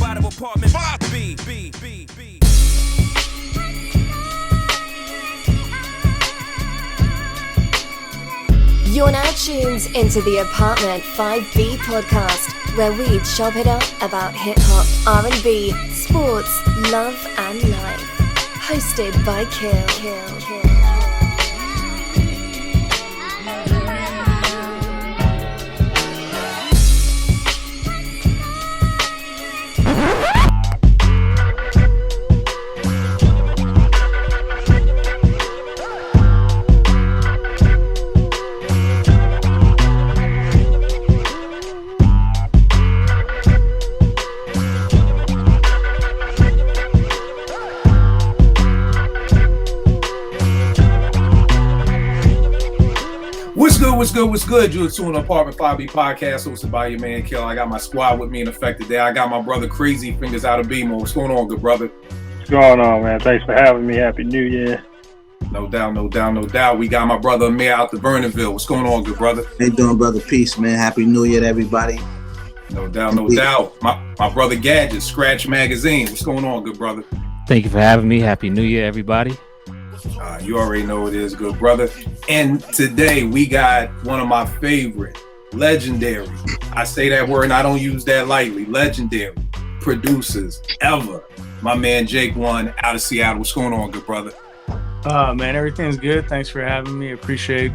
out of apartment 5B. You're now tuned into the Apartment 5B podcast, where we chop it up about hip-hop, R&B, sports, love and life. Hosted by Kill. What's good? You're to an Apartment 5B podcast hosted by your man Kill. I got my squad with me in effect today. I got my brother Crazy Fingers out of BMO. What's going on, good brother? What's going on, man? Thanks for having me. Happy New Year. No doubt. We got my brother Amir out to Vernonville. What's going on, good brother? How you doing, brother? Peace, man. Happy New Year to everybody. No doubt. My brother Gadget, Scratch Magazine. What's going on, good brother? Thank you for having me. Happy New Year, everybody. You already know it is, good brother. And today we got one of my favorite, legendary, I say that word and I don't use that lightly, legendary producers ever. My man Jake One out of Seattle. What's going on, good brother? Man, everything's good. Thanks for having me. Appreciate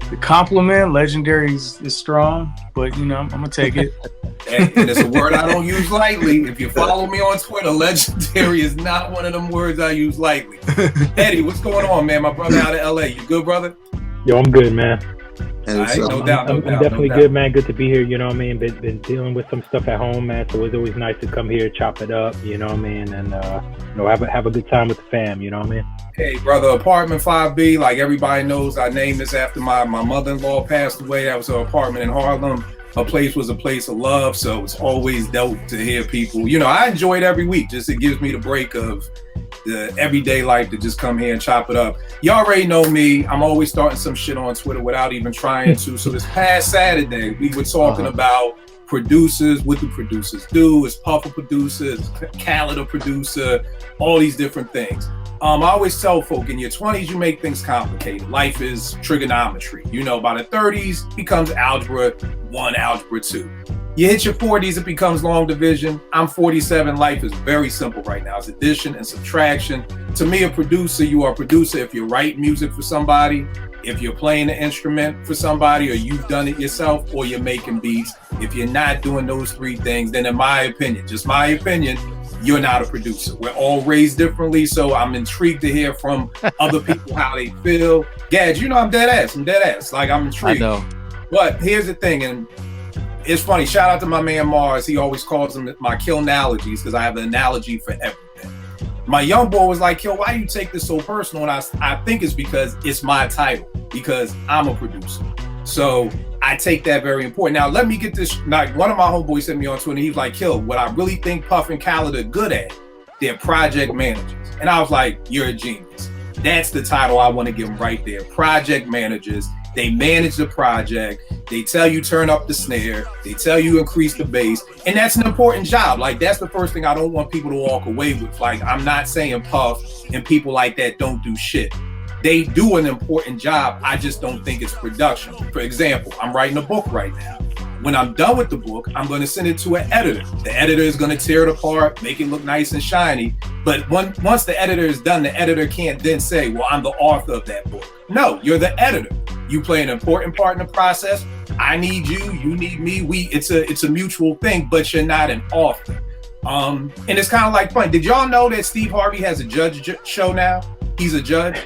the compliment. Legendary is strong, but I'm gonna take it. And it's a word I don't use lightly. If you follow me on Twitter, legendary is not one of them words I use lightly. Eddie, what's going on, man? My brother out of LA. You good, brother? Yo, I'm good, man. Right, no doubt. I'm definitely good, man. Good to be here. You know what I mean? Been dealing with some stuff at home, man. So it's always nice to come here, chop it up. You know what I mean? And have a good time with the fam. You know what I mean? Hey, brother, Apartment 5B. Like everybody knows, I named this after my mother-in-law passed away. That was her apartment in Harlem. Her place was a place of love, so it's always dope to hear people. I enjoy it every week. Just it gives me the break of the everyday life to just come here and chop it up. You already know me. I'm always starting some shit on Twitter without even trying to. So this past Saturday, we were talking about producers. What do producers do? Is Puff a producer? Is Khaled a producer? All these different things. I always tell folk, in your 20s, you make things complicated. Life is trigonometry. By the 30s, becomes algebra 1, algebra 2. You hit your 40s, it becomes long division. I'm 47. Life is very simple right now. It's addition and subtraction. To me, a producer, you are a producer if you write music for somebody, if you're playing an instrument for somebody, or you've done it yourself, or you're making beats. If you're not doing those three things, then in my opinion, just my opinion, you're not a producer. We're all raised differently, so I'm intrigued to hear from other people how they feel. Gad, I'm dead ass. Like, I'm intrigued. I know. But here's the thing, and it's funny. Shout out to my man Mars. He always calls them my Kill analogies because I have an analogy for everything. My young boy was like, Kill, why do you take this so personal? And I think it's because it's my title, because I'm a producer. So I take that very important. Now, let me get this. Like, one of my homeboys sent me on Twitter. He was like, Kill, what I really think Puff and Khaled are good at, they're project managers. And I was like, you're a genius. That's the title I want to give them right there. Project managers. They manage the project. They tell you turn up the snare. They tell you increase the bass. And that's an important job. Like, that's the first thing I don't want people to walk away with. Like, I'm not saying Puff and people like that don't do shit. They do an important job. I just don't think it's production. For example, I'm writing a book right now. When I'm done with the book, I'm going to send it to an editor. The editor is going to tear it apart, make it look nice and shiny. But once the editor is done, the editor can't then say, well, I'm the author of that book. No, you're the editor. You play an important part in the process. I need you, you need me. It's a mutual thing, but you're not an author. And it's kind of like fun. Did y'all know that Steve Harvey has a judge show now? He's a judge.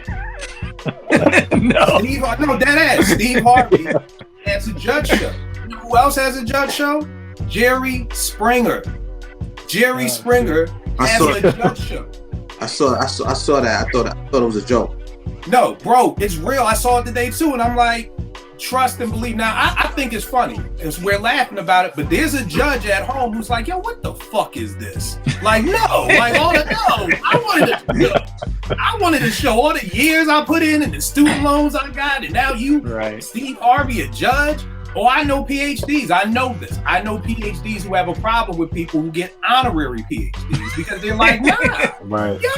No, dead ass. Steve Harvey has a judge show. You know who else has a judge show? Jerry Springer. Jerry Springer has a judge show. I saw that. I thought it was a joke. No, bro, it's real. I saw it today too, and I'm like, trust and believe. Now, I think it's funny. We're laughing about it, but there's a judge at home who's like, yo, what the fuck is this? Like, no, like, I wanted to show all the years I put in and the student loans I got, and now you, right. Steve Harvey, a judge. Oh, I know PhDs. I know this. I know PhDs who have a problem with people who get honorary PhDs because they're like, nah, Right. yo,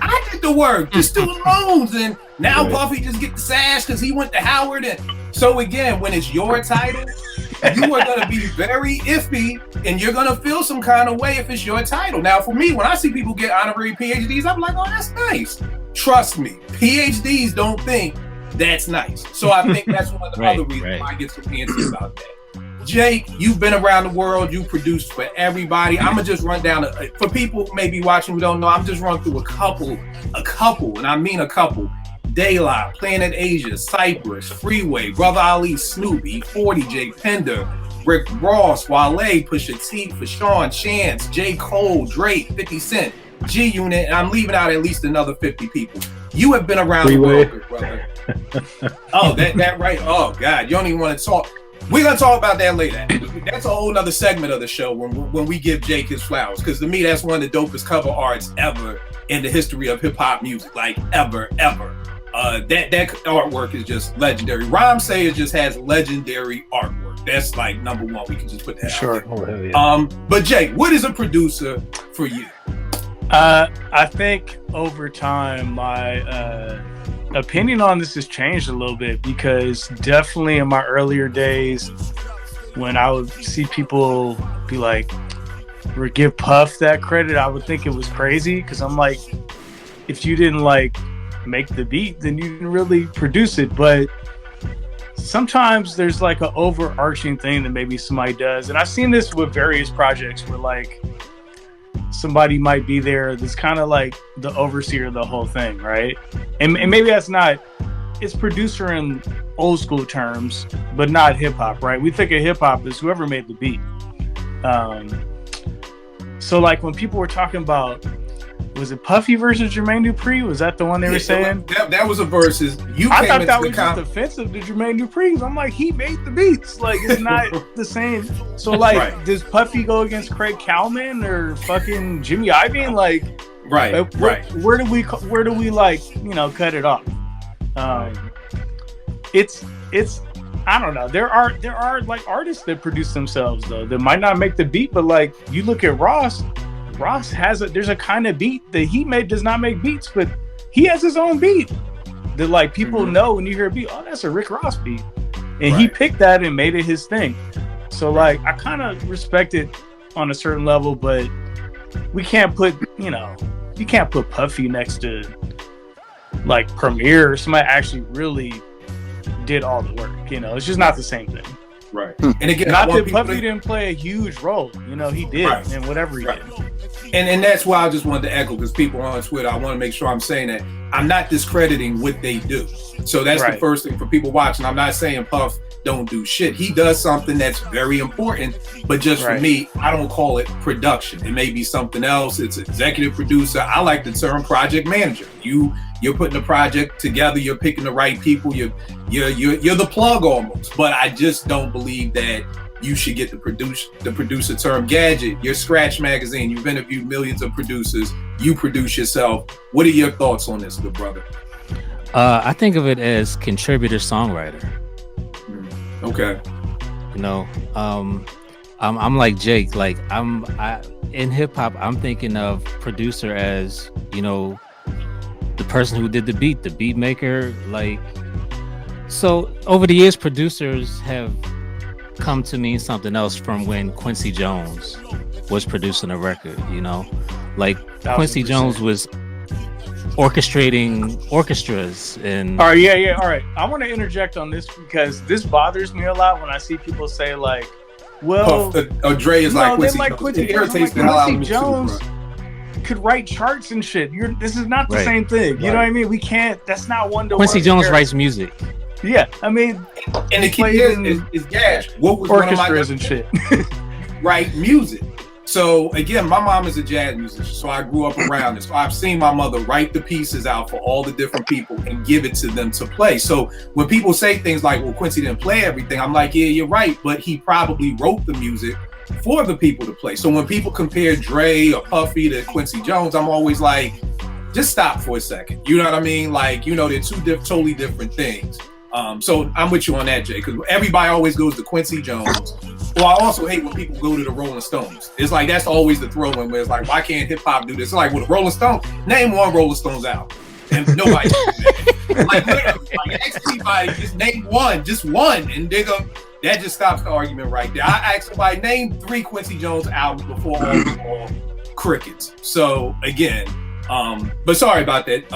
I did the work, the student loans, and now Puffy just get the sash because he went to Howard. And so again, when it's your title, you are going to be very iffy, and you're going to feel some kind of way if it's your title. Now, for me, when I see people get honorary PhDs, I'm like, oh, that's nice. Trust me, PhDs don't think that's nice. So I think that's one of the other reasons why I get so antsy about that. Jake, you've been around the world. You produced for everybody. I'm gonna just run down for people who may be watching who don't know. I'm just run through a couple, and I mean a couple. Daylight, Planet Asia, Cypress, Freeway, Brother Ali, Snoopy, 40, J Pender, Rick Ross, Wale, Pusha T, Fashawn, Chance, J Cole, Drake, 50 Cent, G Unit, and I'm leaving out at least another 50 people. You have been around Freeway. the world, brother. Oh, that right. Oh God, you don't even want to talk. We're gonna talk about that later. That's a whole nother segment of the show when we give Jake his flowers, because to me that's one of the dopest cover arts ever in the history of hip hop music, like ever. That artwork is just legendary. Rhyme Sayers just has legendary artwork. That's like number one. We can just put that out there. Oh, hell yeah. But Jake, what is a producer for you? I think over time my opinion on this has changed a little bit, because definitely in my earlier days when I would see people be like, or give Puff that credit, I would think it was crazy, because I'm like, if you didn't like make the beat, then you didn't really produce it. But sometimes there's like an overarching thing that maybe somebody does, and I've seen this with various projects where like somebody might be there that's kind of like the overseer of the whole thing, right? And maybe that's not, it's producer in old school terms, but not hip hop, right? We think of hip hop as whoever made the beat. So like when people were talking about, was it Puffy versus Jermaine Dupri? Was that the one they were saying? That was a versus. I thought that was just offensive to Jermaine Dupri. I'm like, he made the beats. Like, it's not the same. So like, does Puffy go against Craig Cowman or fucking Jimmy Iovine? Like, Where do we like, you know, cut it off? It's I don't know. There are like artists that produce themselves though that might not make the beat, but like you look at Ross has there's a kind of beat that he does not make beats, but he has his own beat that like people know when you hear a beat, oh, that's a Rick Ross beat, and he picked that and made it his thing. So like I kind of respect it on a certain level, but we can't put, you know, you can't put Puffy next to like Premier or somebody actually really did all the work. You know, it's just not the same thing. Right. And again, not that Puffy didn't play a huge role. You know, he did, and whatever he did. And that's why I just wanted to echo, because people on Twitter, I want to make sure I'm saying that I'm not discrediting what they do. So that's the first thing for people watching. I'm not saying Puff don't do shit. He does something that's very important, but just for me, I don't call it production. It may be something else. It's executive producer. I like the term project manager. You're putting the project together. You're picking the right people. You're the plug almost. But I just don't believe that you should get the producer term. Gadget, your Scratch magazine. You've interviewed millions of producers. You produce yourself. What are your thoughts on this, good brother? I think of it as contributor songwriter. Okay. You know, I'm like Jake. Like in hip hop, I'm thinking of producer as, you know, the person who did the beat maker. Like, so over the years, producers have come to mean something else from when Quincy Jones was producing a record. You know, like 100%. Quincy Jones was orchestrating orchestras and all right, I want to interject on this because this bothers me a lot when I see people say like, well, Dre is like Quincy. It irritates the hell out of me Jones could write charts and shit. This is not the same thing. You know what I mean? We can't. That's not one to one. Quincy Jones writes music. Yeah, I mean, and the key is Gash. What was orchestras and shit? Write music. So again, my mom is a jazz musician, so I grew up around it. So I've seen my mother write the pieces out for all the different people and give it to them to play. So when people say things like, well, Quincy didn't play everything, I'm like, yeah, you're right, but he probably wrote the music for the people to play. So when people compare Dre or Puffy to Quincy Jones, I'm always like, just stop for a second. You know what I mean? Like, you know, they're two totally different things. So I'm with you on that, Jay, because everybody always goes to Quincy Jones. Well, I also hate when people go to the Rolling Stones. It's like that's always the throw-in where it's like, why can't hip hop do this? It's like with the Rolling Stones, name one Rolling Stones album. And nobody like ask anybody, just name one, just one, and they go. That just stops the argument right there. I asked somebody, name 3 Quincy Jones albums before all crickets. So again, but sorry about that.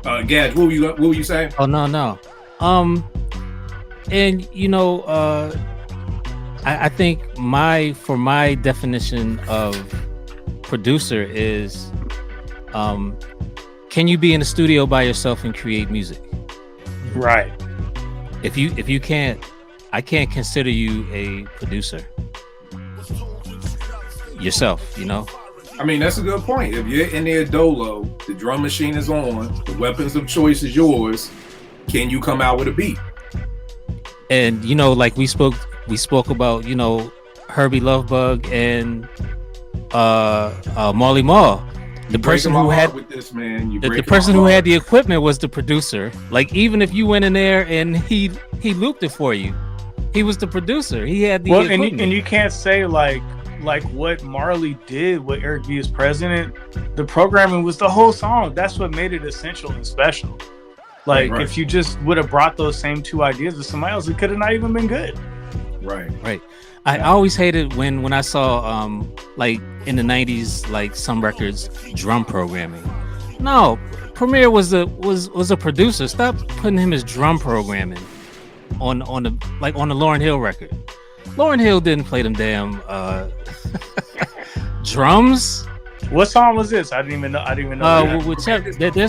Gaj, what were you saying? Oh no. And you know, I think for my definition of producer is, can you be in the studio by yourself and create music? Right. If you can't, I can't consider you a producer yourself, you know? I mean, that's a good point. If you're in there dolo, the drum machine is on, the weapons of choice is yours, can you come out with a beat? And you know, like we spoke about, you know, Herbie Lovebug and Marley Marl. The person who had with this, man. The person who had the equipment was the producer. Like, even if you went in there and he looped it for you, he was the producer. He had the equipment. And you can't say like what Marley did with Eric B as president. The programming was the whole song. That's what made it essential and special. Like, right. If you just would have brought those same 2 ideas with somebody else, it could have not even been good. Right. I always hated when I saw like in the 90s, like some records drum programming. No, Premier was a producer. Stop putting him as drum programming on the Lauryn Hill record. Lauryn Hill didn't play them damn drums. What song was this? I didn't even know.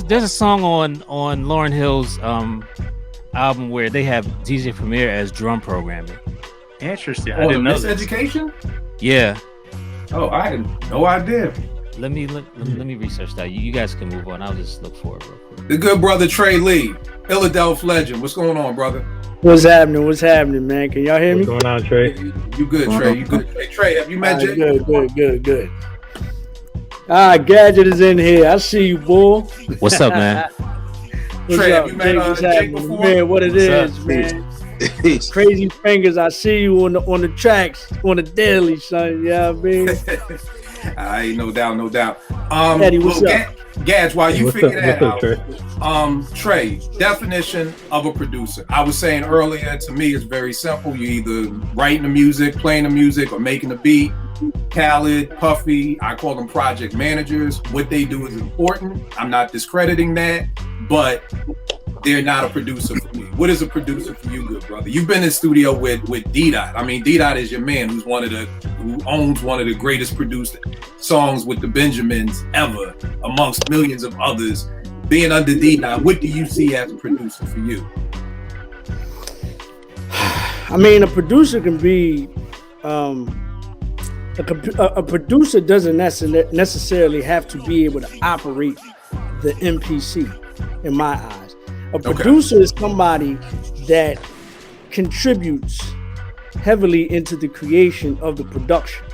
There's a song on Lauryn Hill's album where they have DJ Premier as drum programming. Interesting. I didn't know this. Education? Yeah. Oh, I had no idea. Let me research that. You guys can move on. I'll just look for it real quick. The good brother Trey Lee, Philadelphia legend. What's going on, brother? What's happening, man? Can y'all hear me? What's going on, Trey? You good, Trey? You good? Hey, Trey, have you met Jay? Good. Gadget is in here. I see you, boy. What's up, man? Trey, have you met Jay before? Man, what it is, man. Crazy fingers. I see you on the tracks on the daily, son. Yeah, you know what I mean. No doubt. Eddie, what's up? Gaj, while you figure that out, Trey, definition of a producer. I was saying earlier, to me, it's very simple. You either writing the music, playing the music, or making the beat. Khaled, Puffy, I call them project managers. What they do is important. I'm not discrediting that, but they're not a producer for me. What is a producer for you, good brother? You've been in studio with D-Dot. I mean, D-Dot is your man, who owns one of the greatest produced songs with the Benjamins ever, amongst millions of others. Being under D-Dot, what do you see as a producer for you? I mean, a producer can be a producer doesn't necessarily have to be able to operate the MPC, in my eyes. A producer is somebody that contributes heavily into the creation of the production.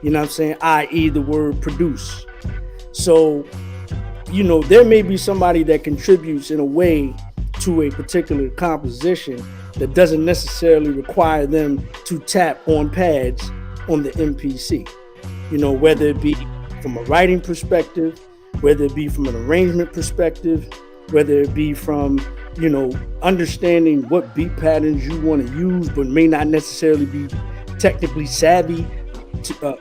You know what I'm saying? I.e. the word produce. So, you know, there may be somebody that contributes in a way to a particular composition that doesn't necessarily require them to tap on pads on the MPC. You know, whether it be from a writing perspective, whether it be from an arrangement perspective, whether it be from, you know, understanding what beat patterns you want to use, but may not necessarily be technically savvy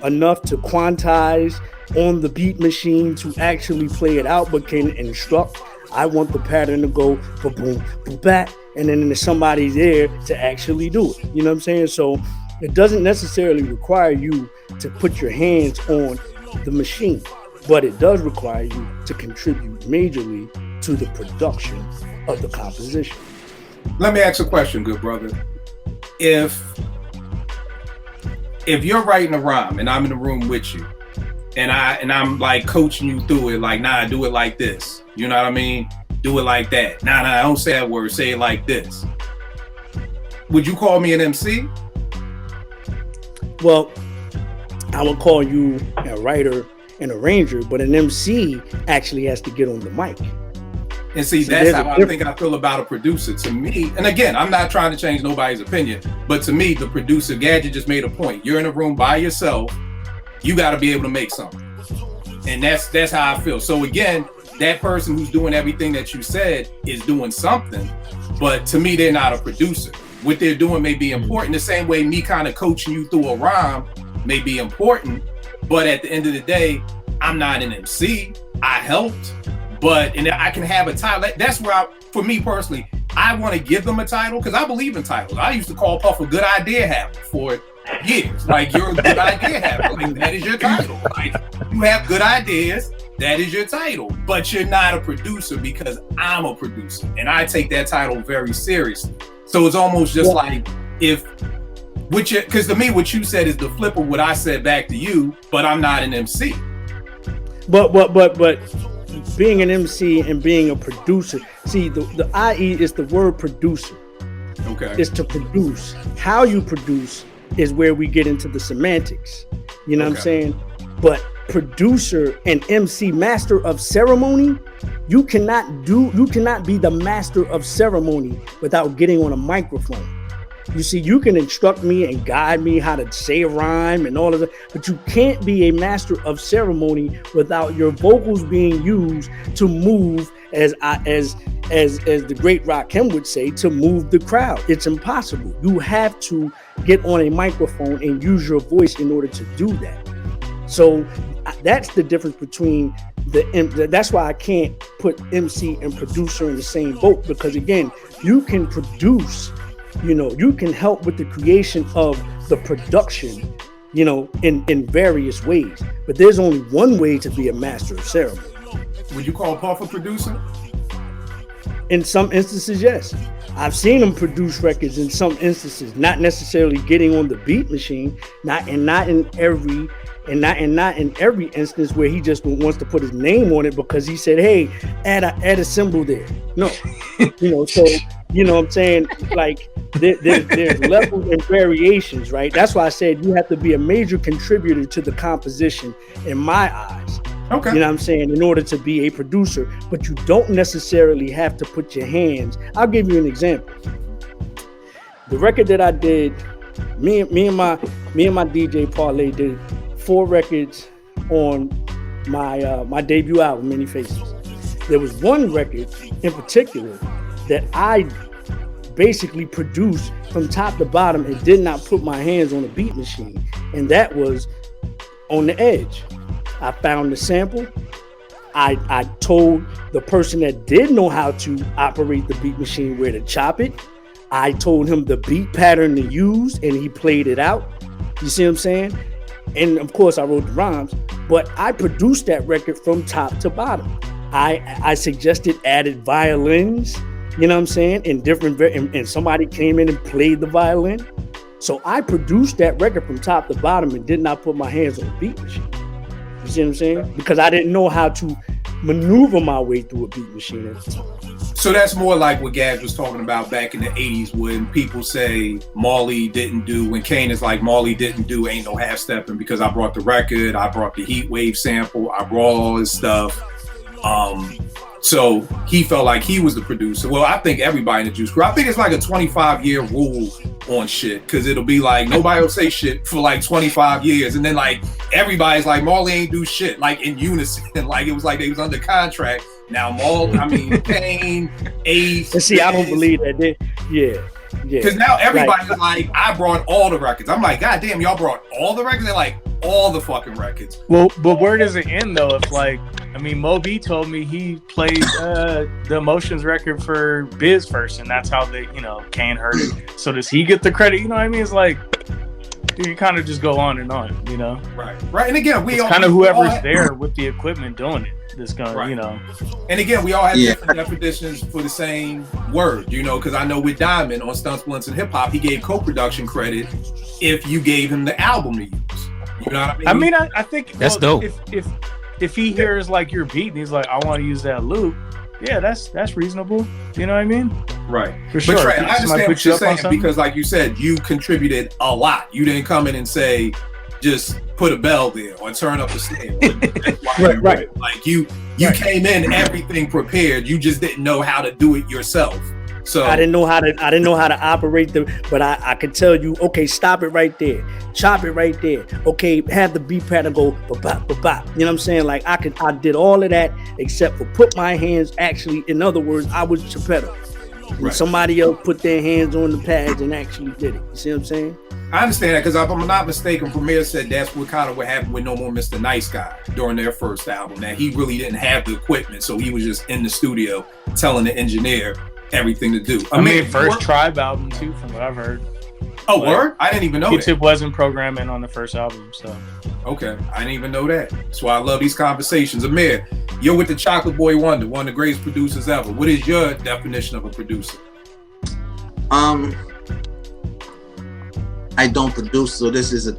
enough to quantize on the beat machine to actually play it out, but can instruct. I want the pattern to go for boom, boom, back, and then there's somebody there to actually do it. You know what I'm saying? So it doesn't necessarily require you to put your hands on the machine, but it does require you to contribute majorly to the production of the composition. Let me ask a question, good brother. If you're writing a rhyme and I'm in the room with you, and I'm like coaching you through it, like, nah, do it like this. You know what I mean? Do it like that. Nah, don't say that word. Say it like this. Would you call me an MC? Well, I would call you a writer and arranger, but an MC actually has to get on the mic. And see, that's how I think I feel about a producer. To me, and again, I'm not trying to change nobody's opinion, but to me, the producer, Gadget just made a point. You're in a room by yourself. You got to be able to make something. And that's how I feel. So again, that person who's doing everything that you said is doing something, but to me, they're not a producer. What they're doing may be important. The same way me kind of coaching you through a rhyme may be important, but at the end of the day, I'm not an MC. I helped. And I can have a title. That's where, for me personally, I want to give them a title because I believe in titles. I used to call Puff a good idea haver for years. Like, you're a good idea haver. Like, that is your title. Like, you have good ideas. That is your title. But you're not a producer because I'm a producer. And I take that title very seriously. So it's almost just like because to me, what you said is the flip of what I said back to you, but I'm not an MC. But being an MC and being a producer, see, the IE is the word producer. Okay. It's to produce. How you produce is where we get into the semantics. You know what I'm saying? But producer and MC, master of ceremony, you cannot be the master of ceremony without getting on a microphone. You see, you can instruct me and guide me how to say a rhyme and all of that, but you can't be a master of ceremony without your vocals being used to move, as the great Rakim would say, to move the crowd. It's impossible. You have to get on a microphone and use your voice in order to do that. So that's the difference between that's why I can't put MC and producer in the same boat, because again, you can produce. You can help with the creation of the production, in various ways. But there's only one way to be a master of ceremony. Would you call Puff a producer? In some instances, yes. I've seen him produce records in some instances, not necessarily getting on the beat machine, not in every instance where he just wants to put his name on it because he said, hey, add a symbol there. No, so you know what I'm saying? Like there's levels and variations, right? That's why I said you have to be a major contributor to the composition in my eyes. Okay. You know what I'm saying? In order to be a producer, but you don't necessarily have to put your hands. I'll give you an example. The record that I did, me and my DJ Parlay did 4 records on my debut album, Many Faces. There was one record in particular that I basically produced from top to bottom and did not put my hands on a beat machine, and that was On the Edge. I found the sample. I told the person that did know how to operate the beat machine where to chop it. I told him the beat pattern to use, and he played it out. You see what I'm saying? And of course, I wrote the rhymes, but I produced that record from top to bottom. I suggested added violins, you know what I'm saying, and somebody came in and played the violin. So I produced that record from top to bottom and did not put my hands on the beat machine. You see what I'm saying? Because I didn't know how to maneuver my way through a beat machine at the time. So that's more like what Gabs was talking about back in the 80s when people say Marley didn't do, when Kane is like, Marley didn't do Ain't No Half Stepping because I brought the record, I brought the Heat Wave sample, I brought all his stuff. So he felt like he was the producer. Well, I think everybody in the Juice Crew, I think it's like a 25-year rule on shit, because it'll be like nobody will say shit for like 25 years, and then like everybody's like, Marley ain't do shit, like in unison. Like it was like they was under contract. Now Kane, Ace. And see, I don't believe that. Yeah. Because now everybody's like, I brought all the records. I'm like, God damn, y'all brought all the records? They're like, all the fucking records. Well, but where does it end though? If Mo B told me he played the Emotions record for Biz first, and that's how they, Kane heard it. So does he get the credit? You know what I mean? It's like, you kind of just go on and on, Right. And again, it's kind of whoever's there with the equipment doing it. This guy, right. And again, we all have different definitions for the same word, because I know with Diamond on Stunts, Blunts, and Hip Hop, he gave co-production credit if you gave him the album to use. You know what I mean? I think that's dope. If he hears like your beat and he's like, I want to use that loop, yeah, that's reasonable. You know what I mean? Right. For sure. But Trey, I understand what you're saying because, like you said, you contributed a lot. You didn't come in and say, just put a bell there or turn up a snare. Right. Like you came in everything prepared. You just didn't know how to do it yourself. So I didn't know how to operate but I could tell you, okay, stop it right there, chop it right there. Okay, have the beat pattern go ba-bop, ba-bop. You know what I'm saying? Like I did all of that except for put my hands. Actually, in other words, I was Geppetto. And somebody else put their hands on the pads and actually did it. You see what I'm saying? I understand that because if I'm not mistaken, Premier said that's what happened with No More Mr. Nice Guy during their first album. That he really didn't have the equipment, so he was just in the studio telling the engineer everything to do. I mean, first Tribe album too, from what I've heard. Oh, like, word? I didn't even know Q-Tip that. wasn't programming on the first album, so. Okay, I didn't even know that. That's why I love these conversations. Amir, you're with the Chocolate Boy Wonder, one of the greatest producers ever. What is your definition of a producer? I don't produce, so this is a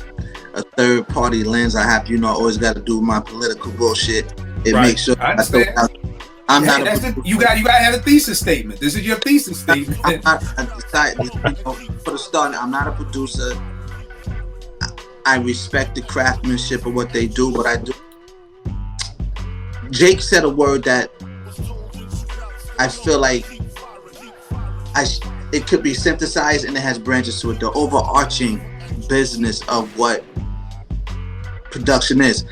third party lens I have. I always got to do my political bullshit. It makes sure I understand. I'm not. You got to have a thesis statement. This is your thesis statement. For the start, I'm not a producer. I respect the craftsmanship of what they do, but I do. Jake said a word that I feel like it could be synthesized and it has branches to it. The overarching business of what production is.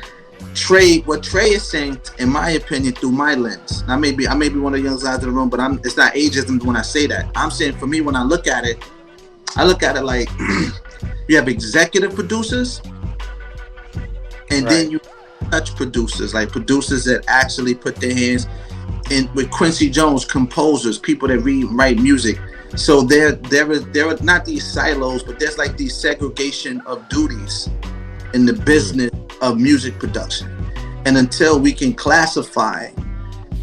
What Trey is saying, in my opinion, through my lens. I may be one of the young guys in the room, but it's not ageism when I say that. I'm saying for me, when I look at it like you have executive producers, and then you touch producers, like producers that actually put their hands in. With Quincy Jones, composers, people that write music. So there are not these silos, but there's like these segregation of duties in the business of music production. And until we can classify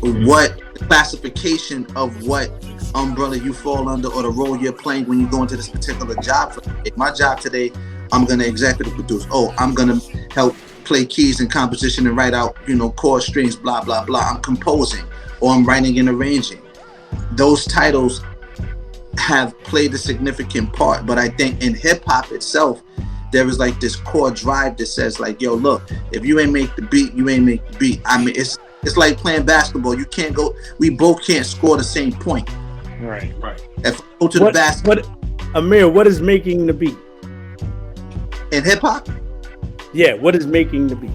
what classification of what umbrella you fall under or the role you're playing when you go into this particular job. My job today, I'm going to executive produce. Oh, I'm going to help play keys and composition and write out, chord strings, blah, blah, blah. I'm composing or I'm writing and arranging. Those titles have played a significant part, but I think in hip hop itself, there is like this core drive that says like, yo, look, if you ain't make the beat, you ain't make the beat. I mean, it's like playing basketball. We both can't score the same point. Right. If I go to the basket. Amir, what is making the beat? In hip hop? Yeah, what is making the beat?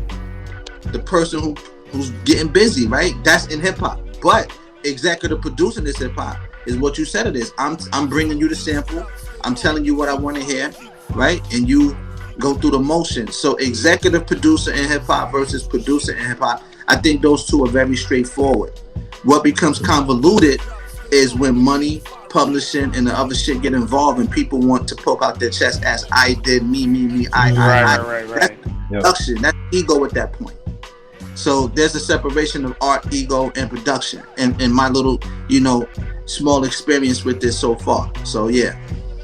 The person who's getting busy, right? That's in hip hop. But executive producing this hip hop is what you said it is. I'm bringing you the sample. I'm telling you what I want to hear, right? And you go through the motions. So executive producer in hip hop versus producer in hip hop, I think those two are very straightforward. What becomes convoluted is when money, publishing, and the other shit get involved, and people want to poke out their chest as I did, me, I. Right. That's production. That's ego at that point. So there's a separation of art, ego, and production. And my little, small experience with this so far. So yeah.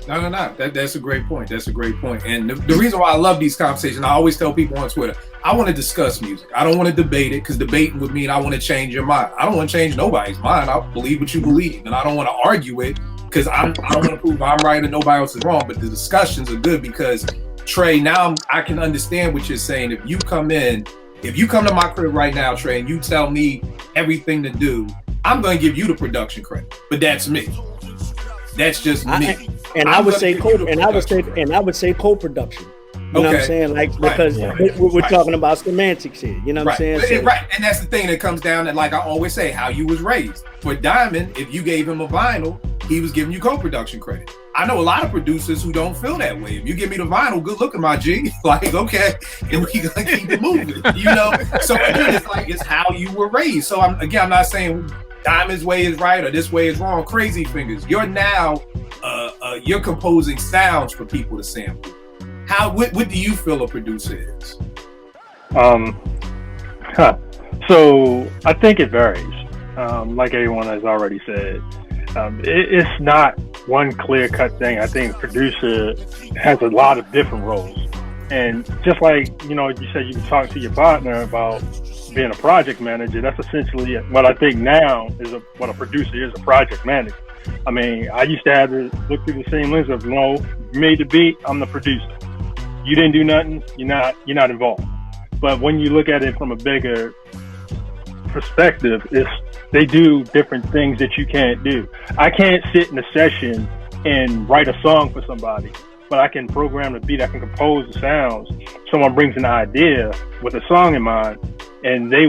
No. That's a great point. And the reason why I love these conversations, I always tell people on Twitter, I want to discuss music. I don't want to debate it, because debating would mean I want to change your mind. I don't want to change nobody's mind. I believe what you believe, and I don't want to argue it, because I don't want to prove I'm right and nobody else is wrong. But the discussions are good because, Trey, now I can understand what you're saying. If you come to my crib right now, Trey, and you tell me everything to do, I'm going to give you the production credit. But that's me. That's just me. I would say co-production. You know what I'm saying? Like, because we're talking about semantics here. You know what I'm saying? Right. And that's the thing that comes down to, like I always say, how you was raised. For Diamond, if you gave him a vinyl, he was giving you co-production credit. I know a lot of producers who don't feel that way. If you give me the vinyl, good looking, my G. Like, okay, and we gonna keep it moving. So again, it's how you were raised. So I'm not saying Diamond's way is right or this way is wrong. Crazy Fingers, you're now you're composing sounds for people to sample. What do you feel a producer is? So I think it varies. Like everyone has already said, it's not one clear-cut thing. I think producer has a lot of different roles. And just like, you said you can talk to your partner about being a project manager, that's essentially what I think now is what a producer is, a project manager. I mean, I used to have to look through the same lens of, you made the beat, I'm the producer. you didn't do nothing, you're not involved. But when you look at it from a bigger perspective, they do different things that you can't do. I can't sit in a session and write a song for somebody, but I can program the beat, I can compose the sounds. Someone brings an idea with a song in mind, and they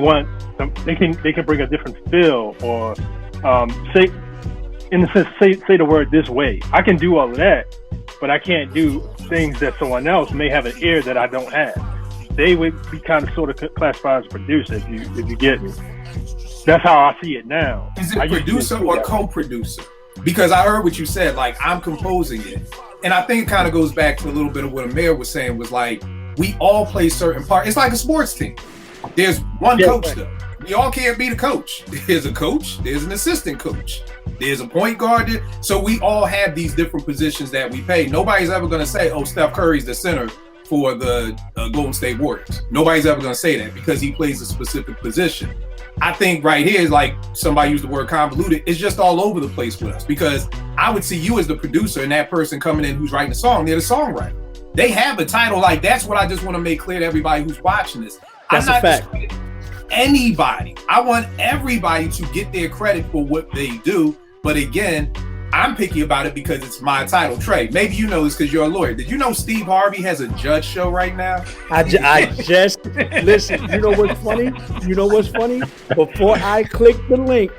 can bring a different feel, or say the word this way. I can do all of that, but I can't do things that someone else may have an ear that I don't have. They would be kind of sort of classified as a producer, if you get me. That's how I see it now. Is it producer or co-producer? Because I heard what you said, like, I'm composing it. And I think it kind of goes back to a little bit of what Amir was saying, was like, we all play certain parts. It's like a sports team. There's one coach, though. We all can't be the coach. There's a coach. There's an assistant coach. There's a point guard. So we all have these different positions that we play. Nobody's ever going to say, oh, Steph Curry's the center for the Golden State Warriors. Nobody's ever going to say that because he plays a specific position. I think right here is like somebody used the word convoluted. It's just all over the place with us, because I would see you as the producer and that person coming in who's writing the song, they're the songwriter. They have a title. Like, that's what I just want to make clear to everybody who's watching this. That's I'm not a fact. Anybody. I want everybody to get their credit for what they do. But again, I'm picky about it because it's my title. Trey, maybe you know this because you're a lawyer. Did you know Steve Harvey has a judge show right now? I just listen. You know what's funny? Before I clicked the link,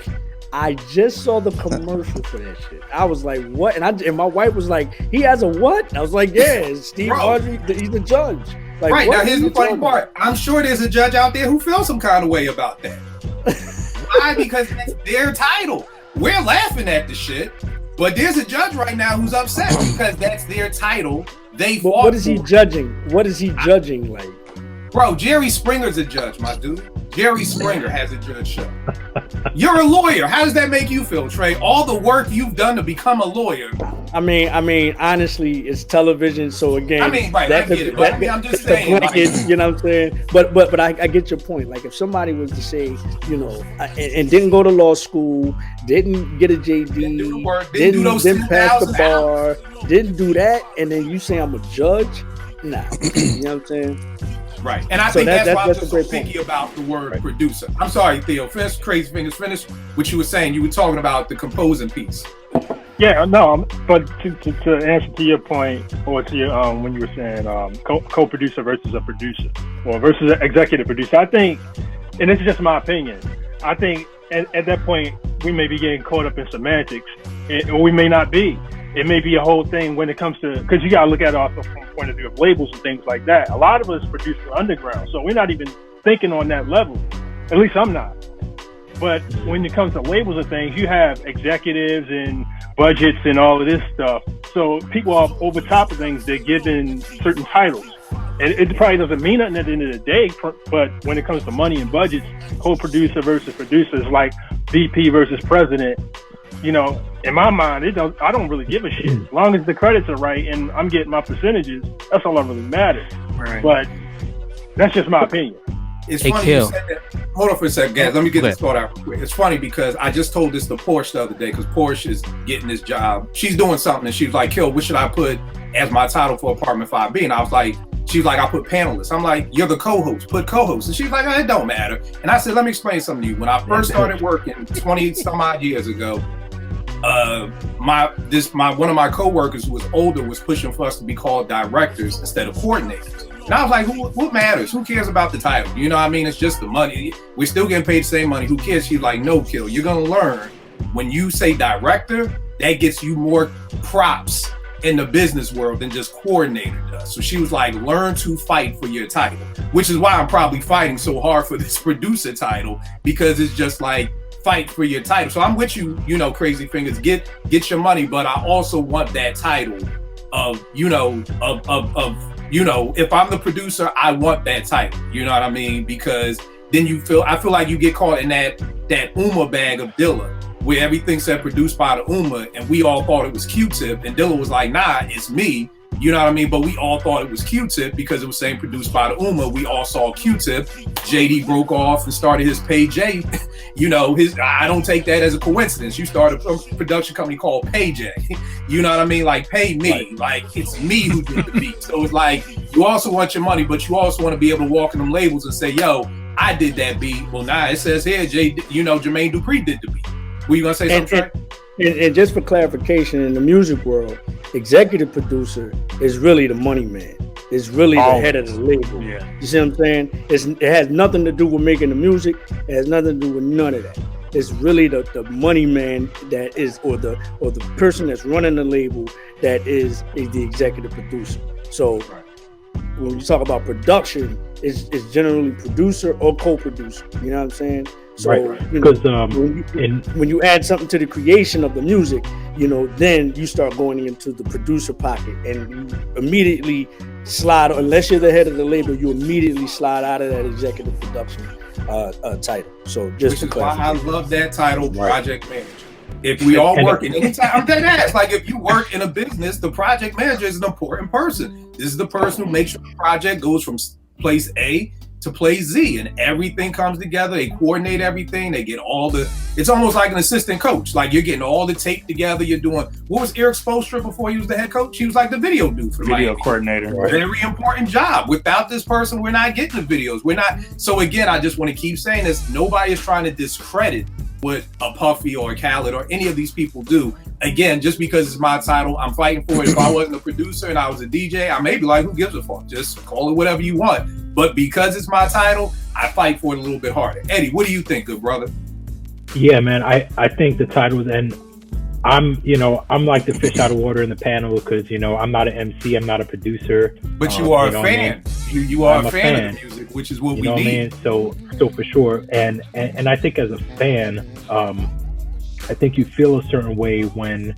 I just saw the commercial for that shit. I was like, "What?" And my wife was like, "He has a what?" I was like, "Yeah, it's Steve Harvey. He's the judge." Like, right, now here's the funny part. I'm sure there's a judge out there who feels some kind of way about that. Why? Because it's their title. We're laughing at the shit. But there's a judge right now who's upset because that's their title. But what is he judging? What is he judging, like? Bro, Jerry Springer's a judge, my dude. Jerry Springer has a judge show. You're a lawyer. How does that make you feel, Trey? All the work you've done to become a lawyer. I mean, honestly, it's television. So again, I get it. But I'm just saying, you know what I'm saying? But I get your point. Like, if somebody was to say, you know, and didn't go to law school, didn't get a JD, didn't do the work, didn't pass the bar, didn't do that, and then you say I'm a judge? Nah, you know what I'm saying? Right, and I think that's why I'm just so picky about the word producer. I'm sorry, Theo. Finish, Crazy Fingers. Finish what you were saying. You were talking about the composing piece. Yeah, no, but to answer to your point, or to your when you were saying co-producer versus a producer, or versus an executive producer, I think, and this is just my opinion, I think at that point we may be getting caught up in semantics, or we may not be. It may be a whole thing when it comes to, because you got to look at it also from the point of view of labels and things like that. A lot of us produce for underground, so we're not even thinking on that level. At least I'm not. But when it comes to labels and things, you have executives and budgets and all of this stuff. So people are over top of things. They're given certain titles. And it probably doesn't mean nothing at the end of the day, but when it comes to money and budgets, co-producer versus producer is like VP versus president. You know, in my mind, I don't really give a shit. As long as the credits are right and I'm getting my percentages, that's all that really matters. Right. But that's just my opinion. It's funny you said that. Hold on for a second, guys. Let me get this thought out real quick. It's funny because I just told this to Porsche the other day, because Porsche is getting this job. She's doing something and she's like, "Kill, what should I put as my title for Apartment 5B?" And I was like, she's like, "I put panelist." I'm like, "You're the co-host. Put co-host." And she's like, "Oh, it don't matter." And I said, "Let me explain something to you. When I first started working 20 some odd years ago, one of my coworkers who was older was pushing for us to be called directors instead of coordinators. And I was like, what matters? Who cares about the title? You know what I mean? It's just the money. We're still getting paid the same money. Who cares? She's like, "No, Kill, you're going to learn when you say director, that gets you more props in the business world than just coordinator does." So she was like, "Learn to fight for your title," which is why I'm probably fighting so hard for this producer title, because it's just like, fight for your title. So I'm with you, you know, Crazy Fingers, get your money, but I also want that title of, you know, you know, if I'm the producer, I want that title. You know what I mean? Because then I feel like you get caught in that Uma bag of Dilla, where everything said produced by the Uma, and we all thought it was Q-Tip, and Dilla was like, "Nah, it's me." You know what I mean? But we all thought it was Q-Tip because it was saying produced by the Uma. We all saw Q-Tip. JD broke off and started his Pay J. You know, I don't take that as a coincidence. You started a production company called Pay J. You know what I mean? Like, pay me. Like, it's me who did the beat. So it's like, You also want your money, but you also want to be able to walk in them labels and say, "Yo, I did that beat." Well, nah, it says here, Jermaine Dupri did the beat. Were you gonna say something? And just for clarification, in the music world, executive producer is really the money man. It's really the head of the label. Yeah. You see what I'm saying? It has nothing to do with making the music. It has nothing to do with none of that. It's really the money man that is, or the person that's running the label that is the executive producer. So when you talk about production, it's generally producer or co-producer. You know what I'm saying? So because when you add something to the creation of the music, then you start going into the producer pocket, and you immediately slide. Unless you're the head of the label, you immediately slide out of that executive production title. So just which is why I love that title, project manager. If we all work in anytime, I'm dead ass. Like if you work in a business, the project manager is an important person. This is the person who makes sure the project goes from place A to place Z, and everything comes together. They coordinate everything. They get all the. It's almost like an assistant coach. Like you're getting all the tape together. You're doing. What was Eric Spoelstra before he was the head coach? He was like the video dude for video Miami. coordinator. Right. Very important job. Without this person, we're not getting the videos. We're not. So again, I just want to keep saying this. Nobody is trying to discredit what a Puffy or a Khaled or any of these people do. Again, just because it's my title, I'm fighting for it. If I wasn't a producer and I was a DJ, I may be like, who gives a fuck? Just call it whatever you want. But because it's my title, I fight for it a little bit harder. Eddie, what do you think, good brother? Yeah, man, I think the titles, and I'm like the fish out of water in the panel because, I'm not an MC, I'm not a producer. But you are a fan. You are a fan of the music, which is what we need. What I mean? So for sure. And I think as a fan, I think you feel a certain way when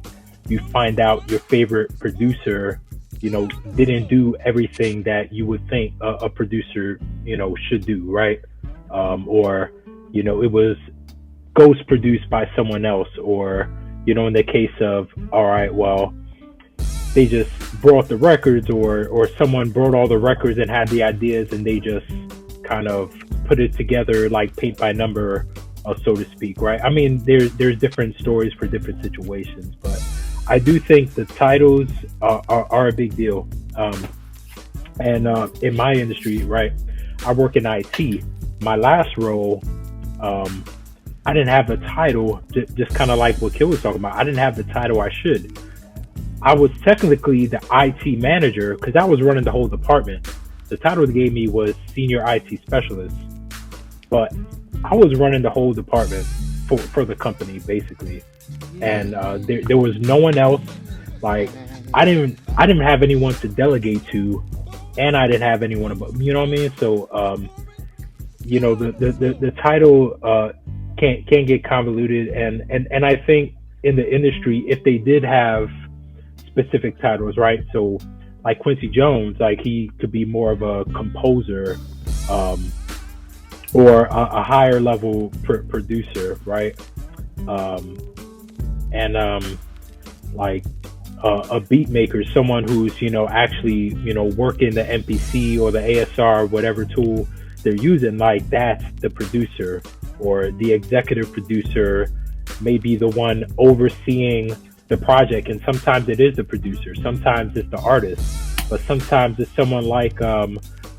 you find out your favorite producer, didn't do everything that you would think a producer, should do, right? Or, it was ghost produced by someone else, or, in the case of, all right, well, they just brought the records, or someone brought all the records and had the ideas and they just kind of put it together like paint by number, so to speak, right? I mean, there's different stories for different situations, but I do think the titles are a big deal. And in my industry, right, I work in IT. My last role, I didn't have the title, just kind of like what Kill was talking about. I didn't have the title I should. I was technically the IT manager because I was running the whole department. The title they gave me was Senior IT Specialist, but I was running the whole department for the company, basically. And there was no one else. Like I didn't have anyone to delegate to, and I didn't have anyone above. You know what I mean? So the title can get convoluted, and I think in the industry, if they did have specific titles, right? So like Quincy Jones, like he could be more of a composer, or a higher level producer, right? Like a beat maker, someone who's, actually, working the MPC or the ASR, whatever tool they're using, like that's the producer, or the executive producer may be the one overseeing the project. And sometimes it is the producer, sometimes it's the artist, but sometimes it's someone like,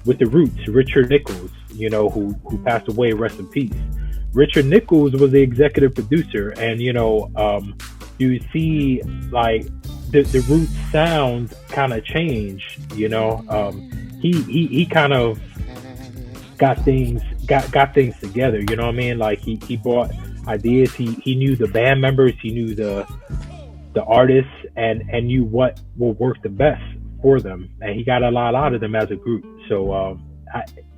with the Roots, Richard Nichols, who passed away, rest in peace. Richard Nichols was the executive producer, and you see like the Roots sound kind of change. He kind of got things together. You know what I mean? Like he brought ideas. He knew the band members. He knew the artists, and knew what will work the best for them. And he got a lot out of them as a group. So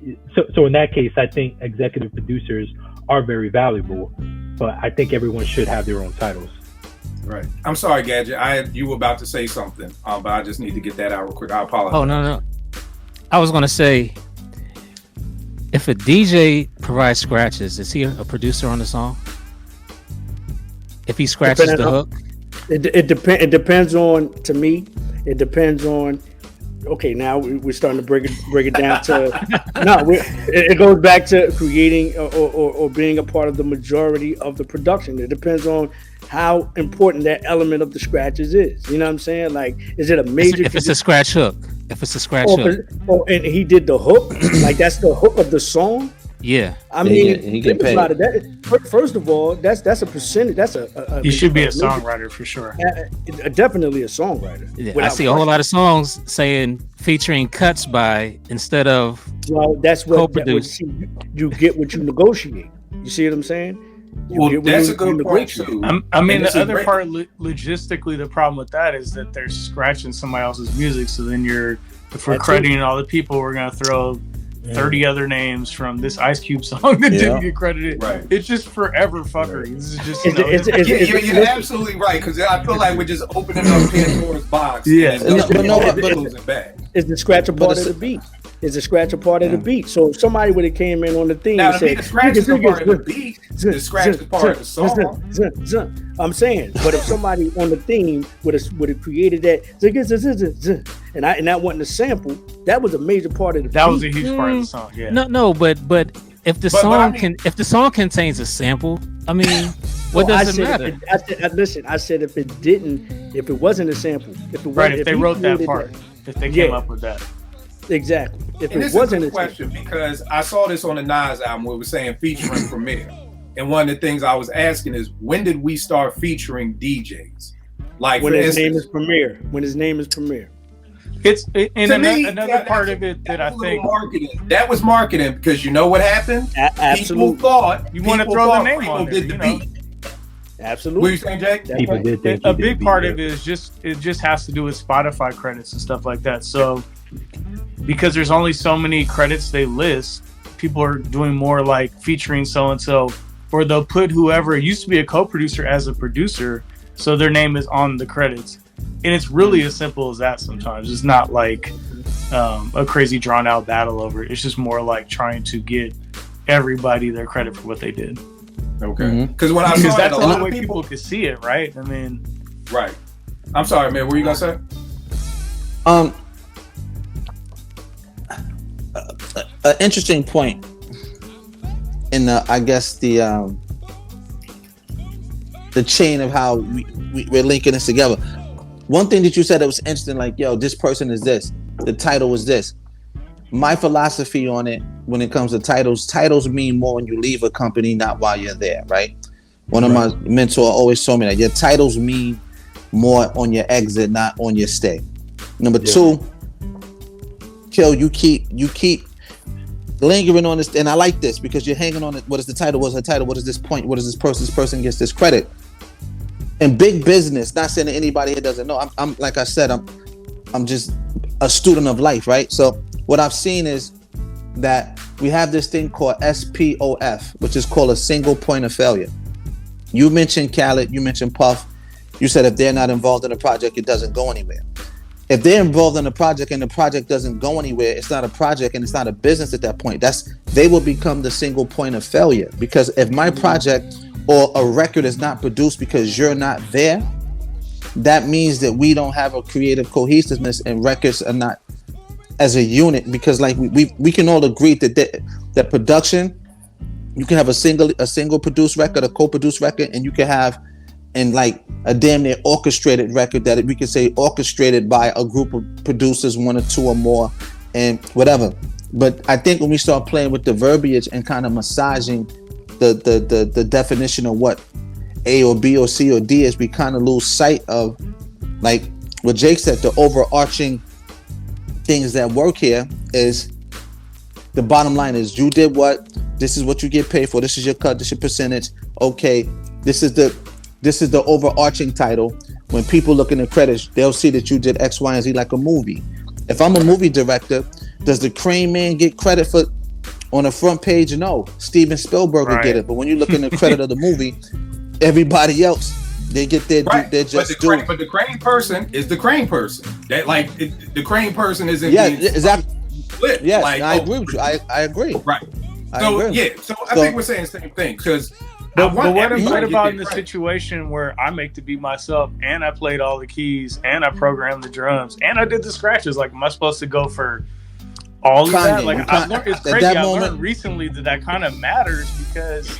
in that case, I think executive producers are very valuable, but I think everyone should have their own titles. Right. I'm sorry, Gadget. You were about to say something, but I just need to get that out real quick. I apologize. Oh, no. I was going to say, if a DJ provides scratches, is he a producer on the song? If he scratches the hook? It depends on, to me, it depends on, okay, now we're starting to break it down to it goes back to creating or being a part of the majority of the production. It depends on how important that element of the scratches is. You know what I'm saying? Like, is it a major? If it's a scratch hook. If it's a scratch hook. And he did the hook. Like, that's the hook of the song. Yeah. I mean, he get paid. About it. That, first of all, that's a percentage. That's a you should be a songwriter for sure. Definitely a songwriter. Yeah, I see a whole lot of songs saying featuring cuts by instead of. Well, that's what you get what you negotiate. You see what I'm saying? Well, that's a good point too. I mean, the other part, logistically, the problem with that is that they're scratching somebody else's music. So then if we're crediting all the people, we're gonna throw 30 other names from this Ice Cube song that didn't get credited. Right. It's just forever fuckery. This is just you're absolutely right, because I feel like we're just opening up Pandora's box. Yeah, but is the scratch a part of the beat? Is the scratch a part of the beat? So if somebody would have came in on the theme and said, the scratch is a part of the beat, the scratch is part of the song. I'm saying, but if somebody on the theme would have created that, and that wasn't a sample, that was a major part of the beat. That was a huge part of the song. Yeah. No, but if the song contains a sample, I mean, what does it matter? I said if it wasn't a sample, if they wrote that part, if they came up with that. Exactly. If and it wasn't a question, because I saw this on the Nas album where it was saying featuring Premier, and one of the things I was asking is, when did we start featuring DJs? Like when his name is Premier. When his name is Premier. It's another part of it that I think that was marketing, because you know what happened? Absolutely. People thought you want to throw their name on did the beat. Absolutely. What are you saying, Jake? People did think a big part of it is just has to do with Spotify credits and stuff like that. So because there's only so many credits they list, people are doing more like featuring so and so, or they'll put whoever used to be a co-producer as a producer, so their name is on the credits. And it's really as simple as that sometimes. It's not like a crazy drawn out battle over it. It's just more like trying to get everybody their credit for what they did. Okay. Because when I saw that's the only way people could see it, right? I mean, right. I'm sorry, man. What were you gonna say? An interesting point in I guess the chain of how we're linking this together. One thing that you said that was interesting, like, yo, this person is this, the title is this. My philosophy on it when it comes to titles mean more when you leave a company, not while you're there, right? One of my mentors always told me that your titles mean more on your exit, not on your stay. Number two, Kill, you keep lingering on this, and I like this because you're hanging on it. What is the title? What's her title? What is this point? What is this person? This person gets this credit. In big business, not saying that anybody here doesn't know. I'm like I said, I'm just a student of life, right? So what I've seen is that we have this thing called SPOF, which is called a single point of failure. You mentioned Khaled, you mentioned Puff. You said if they're not involved in a project, it doesn't go anywhere. If they're involved in a project and the project doesn't go anywhere, it's not a project and it's not a business at that point. They will become the single point of failure. Because if my project or a record is not produced because you're not there, that means that we don't have a creative cohesiveness and records are not as a unit. Because like we can all agree that production, you can have a single produced record, a co-produced record, and you can have and like a damn near orchestrated record that we could say orchestrated by a group of producers, one or two or more, and whatever. But I think when we start playing with the verbiage and kind of massaging the definition of what A or B or C or D is, we kind of lose sight of, like what Jake said, the overarching things that work here is the bottom line is you did what, this is what you get paid for, this is your cut, this is your percentage. Okay, this is the overarching title. When people look in the credits, they'll see that you did X, Y, and Z like a movie. If I'm a movie director, does the Crane Man get credit for on the front page? No. Steven Spielberg will get it. But when you look in the credit of the movie, everybody else, they get their they're just doing. But the Crane person is the Crane person. That like the Crane person isn't. Yeah, exactly. Yes, like, I agree with you. I agree. Right. So I think we're saying the same thing because. But what about in the situation where I make the beat myself and I played all the keys and I programmed the drums and I did the scratches? Like, am I supposed to go for all of that? Like, I learned, it's crazy. I learned recently that kind of matters because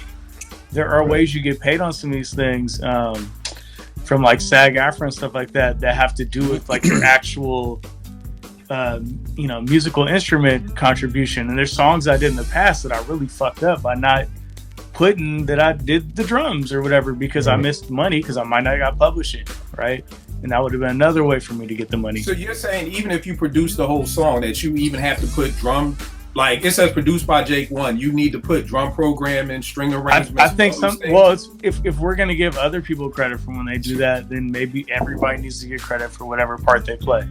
there are ways you get paid on some of these things, from like SAG-AFTRA and stuff like that have to do with like your actual musical instrument contribution. And there's songs I did in the past that I really fucked up by not putting that I did the drums or whatever, because I missed money because I might not got publishing, right? And that would have been another way for me to get the money. So you're saying even if you produce the whole song, that you even have to put drum, like it says produced by Jake One, you need to put drum programming, string arrangements. I think it's if we're gonna give other people credit for when they do that, then maybe everybody needs to get credit for whatever part they play.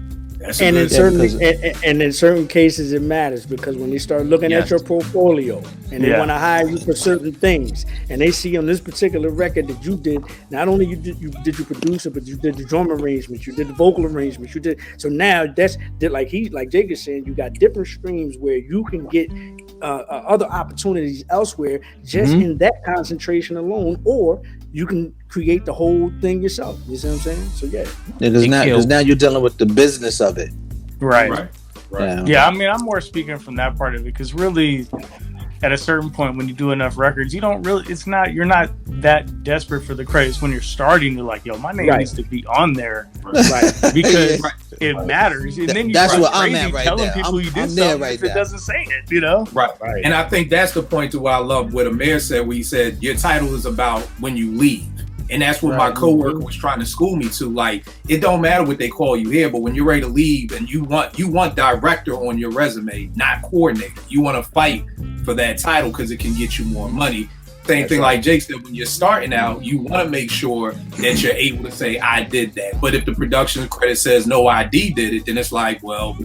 And in certain cases it matters, because when they start looking at your portfolio and they want to hire you for certain things, and they see on this particular record that you did, not only you did produce it, but you did the drum arrangements, you did the vocal arrangements, you did. So now that's like Jake is saying, you got different streams where you can get other opportunities elsewhere just in that concentration alone, or you can create the whole thing yourself. You see what I'm saying? So because now you're dealing with the business of it. Right. Yeah, I mean, I'm more speaking from that part of it, because really, at a certain point, when you do enough records, you don't really, you're not that desperate for the credits when you're starting. You're like, yo, my name needs to be on there, because it matters. And then that's what I'm crazy at right telling there. people you did I'm something right if there. it doesn't say it, you know? Right. And I think that's the point to what I love what Amir said, where he said your title is about when you leave. And that's what my coworker was trying to school me to. Like, it don't matter what they call you here, but when you're ready to leave and you want director on your resume, not coordinator. You want to fight for that title because it can get you more money. Same thing like Jake said, when you're starting out, you want to make sure that you're able to say, I did that. But if the production credit says no ID did it, then it's like, well,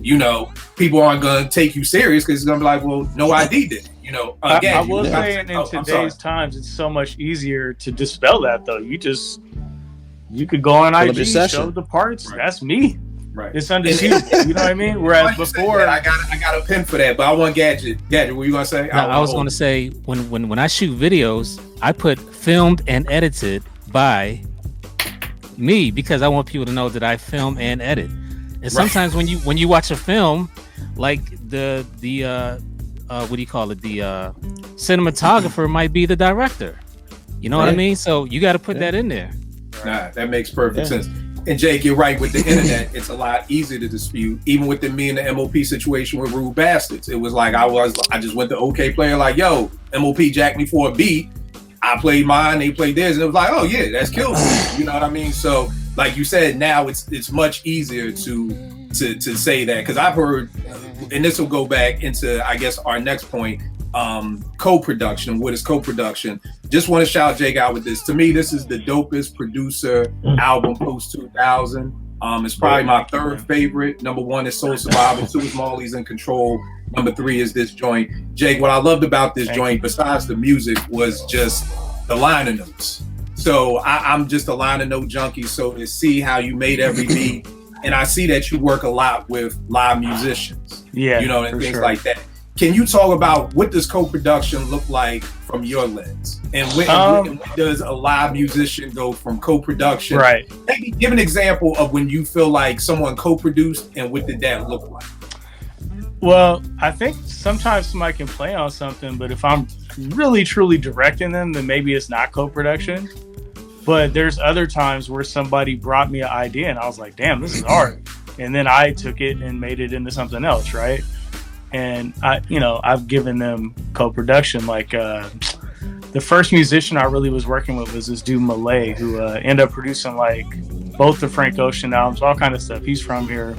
people aren't going to take you serious, because it's going to be like, well, no ID did it. Again, I will say in today's times, it's so much easier to dispel that, though. You could go on IG, show the parts. Right. That's me. Right. It's undisputed. You know what I mean? Whereas before, I got a pin for that, but I want Gadget. Gadget, what you gonna say? No, I was gonna say when I shoot videos, I put filmed and edited by me, because I want people to know that I film and edit. And sometimes when you watch a film, like the what do you call it? The cinematographer might be the director. You know what I mean? So you got to put that in there. Nah, that makes perfect sense. And Jake, you're right. With the internet, it's a lot easier to dispute. Even with me and the MOP situation with Rude Bastards, it was like I just went to OK Player, like, yo, MOP jacked me for a beat. I played mine, they played theirs, and it was like, oh yeah, that's killed. You know what I mean? So, like you said, now it's much easier to say that, because I've heard, and this will go back into, I guess, our next point, co-production. What is co-production? Just want to shout Jake out with this. To me, this is the dopest producer album post 2000. It's probably my third favorite. Number one is Soul Survivor. 2 is Marley's In Control. Number 3 is this joint. Jake, what I loved about this joint, besides the music, was just the liner notes. So I'm just a liner note junkie. So to see how you made every beat, and I see that you work a lot with live musicians, and things like that. Can you talk about what does co-production look like from your lens? And when does a live musician go from co-production? Right. Maybe give an example of when you feel like someone co-produced, and what did that look like? Well, I think sometimes somebody can play on something, but if I'm really truly directing them, then maybe it's not co-production. But there's other times where somebody brought me an idea and I was like, damn, this is hard. And then I took it and made it into something else, right? And I've given them co-production. Like the first musician I really was working with was this dude Malay, who ended up producing like both the Frank Ocean albums, all kind of stuff. He's from here.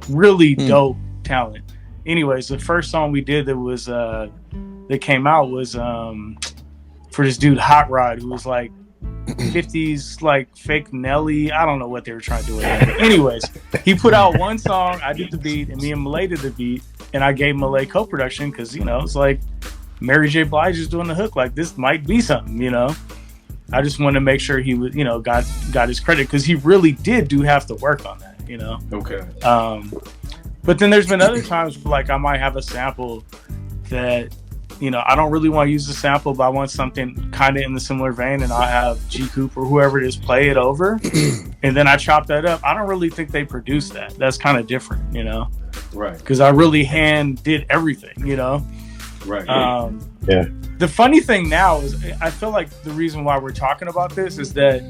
Really dope talent. Anyways, the first song we did that came out was for this dude Hot Rod, who was like 50s like fake Nelly. I don't know what they were trying to do with it. But anyways, he put out one song, I did the beat, and me and Malay did the beat, and I gave Malay co-production because it's like Mary J. Blige is doing the hook. Like, this might be something, I just wanted to make sure he was, got his credit, because he really did do half the work on that, Okay. But then there's been other times where, like, I might have a sample that, I don't really want to use the sample, but I want something kind of in the similar vein, and I'll have G Coop or whoever it is play it over, and then I chop that up. I don't really think they produced that. That's kind of different, Right. Because I really hand did everything, Right. Yeah. The funny thing now is, I feel like the reason why we're talking about this is that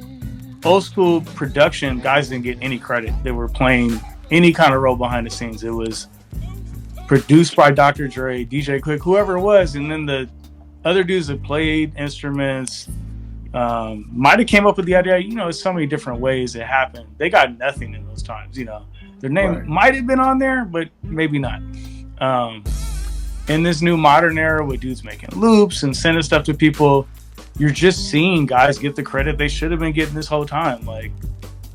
old school production guys didn't get any credit. They were playing any kind of role behind the scenes. It was produced by Dr. Dre, DJ Quick, whoever it was, and then the other dudes that played instruments might have came up with the idea. You know, so many different ways it happened. They got nothing in those times. You know, their name might have been on there, but maybe not. In this new modern era with dudes making loops and sending stuff to people, you're just seeing guys get the credit they should have been getting this whole time. Like,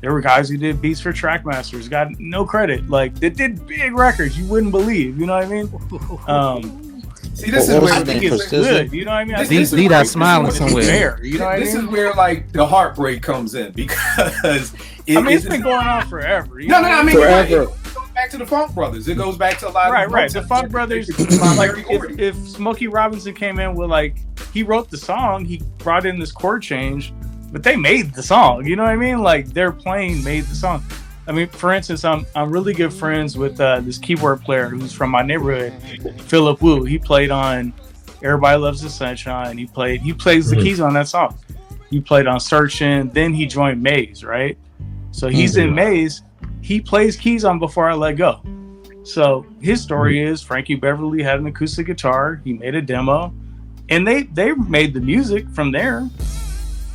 there were guys who did beats for Trackmasters, got no credit. Like, they did big records you wouldn't believe. You know what I mean? See, this is where I think it's good. You know what I mean? Lead out smiling somewhere. Fair, you know what I mean? This is where like the heartbreak comes in, because it's been going on forever. No, I mean, forever. It goes back to the Funk Brothers. It goes back to a lot of right. The Funk Brothers, like if Smokey Robinson came in with like, he wrote the song, he brought in this chord change, but they made the song. You know what I mean? Like, their playing made the song. I mean, for instance, I'm really good friends with this keyboard player who's from my neighborhood, Philip Wu. He played on Everybody Loves the Sunshine. He plays the keys on that song. He played on Searchin'. Then he joined Maze, right? So he's in Maze. He plays keys on Before I Let Go. So his story is Frankie Beverly had an acoustic guitar. He made a demo, and they made the music from there.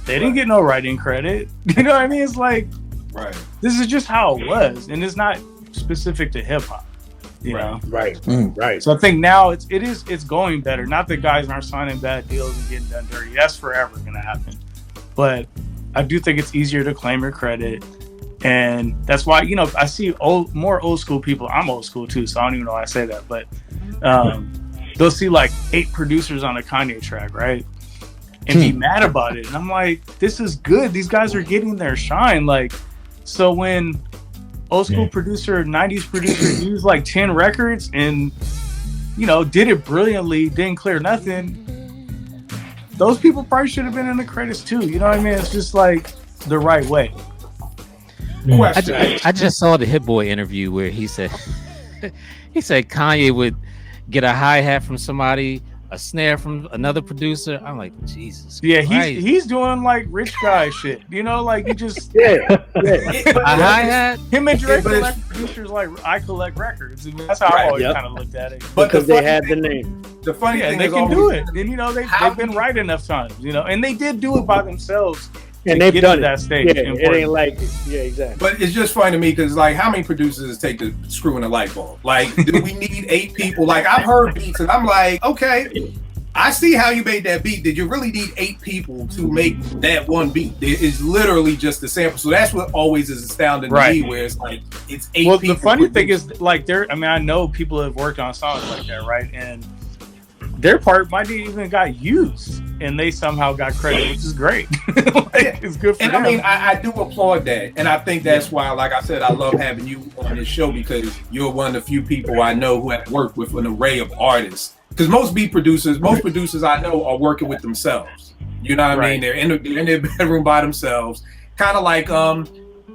They didn't get no writing credit. You know what I mean? It's like, right. This is just how it was, and it's not specific to hip hop. You know? Right. So I think now it's going better. Not that guys aren't signing bad deals and getting done dirty. That's forever gonna happen. But I do think it's easier to claim your credit. And that's why, you know, I see more old school people. I'm old school too, so I don't even know why I say that. But they'll see like 8 producers on a Kanye track, right? And be mad about it. And I'm like, this is good. These guys are getting their shine. Like, so when old school producer, 90s producer used like 10 records and, you know, did it brilliantly, didn't clear nothing, those people probably should have been in the credits too. You know what I mean? It's just like the right way. I just saw the Hit Boy interview where he said Kanye would get a hi-hat from somebody, a snare from another producer. I'm like, Jesus. Yeah, he's doing like rich guy shit. You know, like he just a hi-hat. Him and Drake collect producers like I collect records. I mean, that's how I always kind of looked at it. But because they had the name. The funny thing they is can do it. And you know, they've been right enough times. You know, and they did do it by themselves. And they've done that stage. Yeah, it ain't like it. Yeah, exactly. But it's just funny to me because, like, how many producers does it take to screw in a light bulb? Like, do we need 8 people? Like, I've heard beats and I'm like, okay, I see how you made that beat. Did you really need 8 people to make that one beat? It is literally just a sample. So that's what always is astounding to me, where it's like, it's 8 people. Well, the funny thing is, like, I know people have worked on songs like that, right? And their part might have even got used, and they somehow got credit, which is great. It's good for them. I mean, I do applaud that, and I think that's why, like I said, I love having you on this show, because you're one of the few people I know who have worked with an array of artists. Because most producers I know are working with themselves. You know what I mean? They're in their bedroom by themselves, kind of like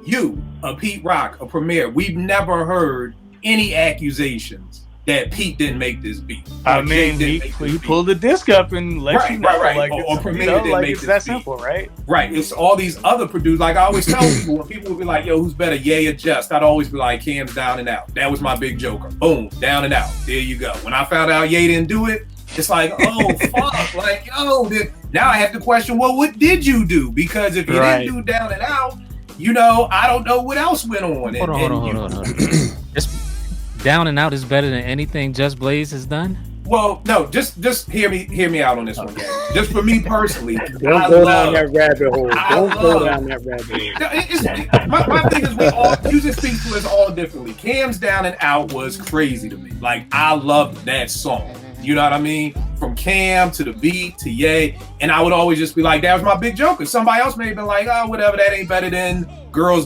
you, a Pete Rock, a Premier. We've never heard any accusations that Pete didn't make this beat. I mean, he pulled the disc up and let you know. Right. Like, or Premier didn't make it's this that beat. Simple, right? Right. It's all these other producers. Like I always tell people, when people would be like, yo, who's better, Ye or Just? I'd always be like, Cam's Down and Out. That was my big joker. Boom, Down and Out. There you go. When I found out Ye didn't do it, it's like, oh, fuck. Like, yo, now I have to question, well, what did you do? Because if you didn't do Down and Out, you know, I don't know what else went on. Hold on. Down and Out is better than anything Just Blaze has done? Well, no, just hear me out on this one, gang. Just for me personally, Don't go down that rabbit hole. My thing is, music speaks to us all differently. Cam's Down and Out was crazy to me. Like, I loved that song. You know what I mean? From Cam to the beat to Ye, and I would always just be like, that was my big joker. Somebody else may have been like, oh, whatever, that ain't better than Girls.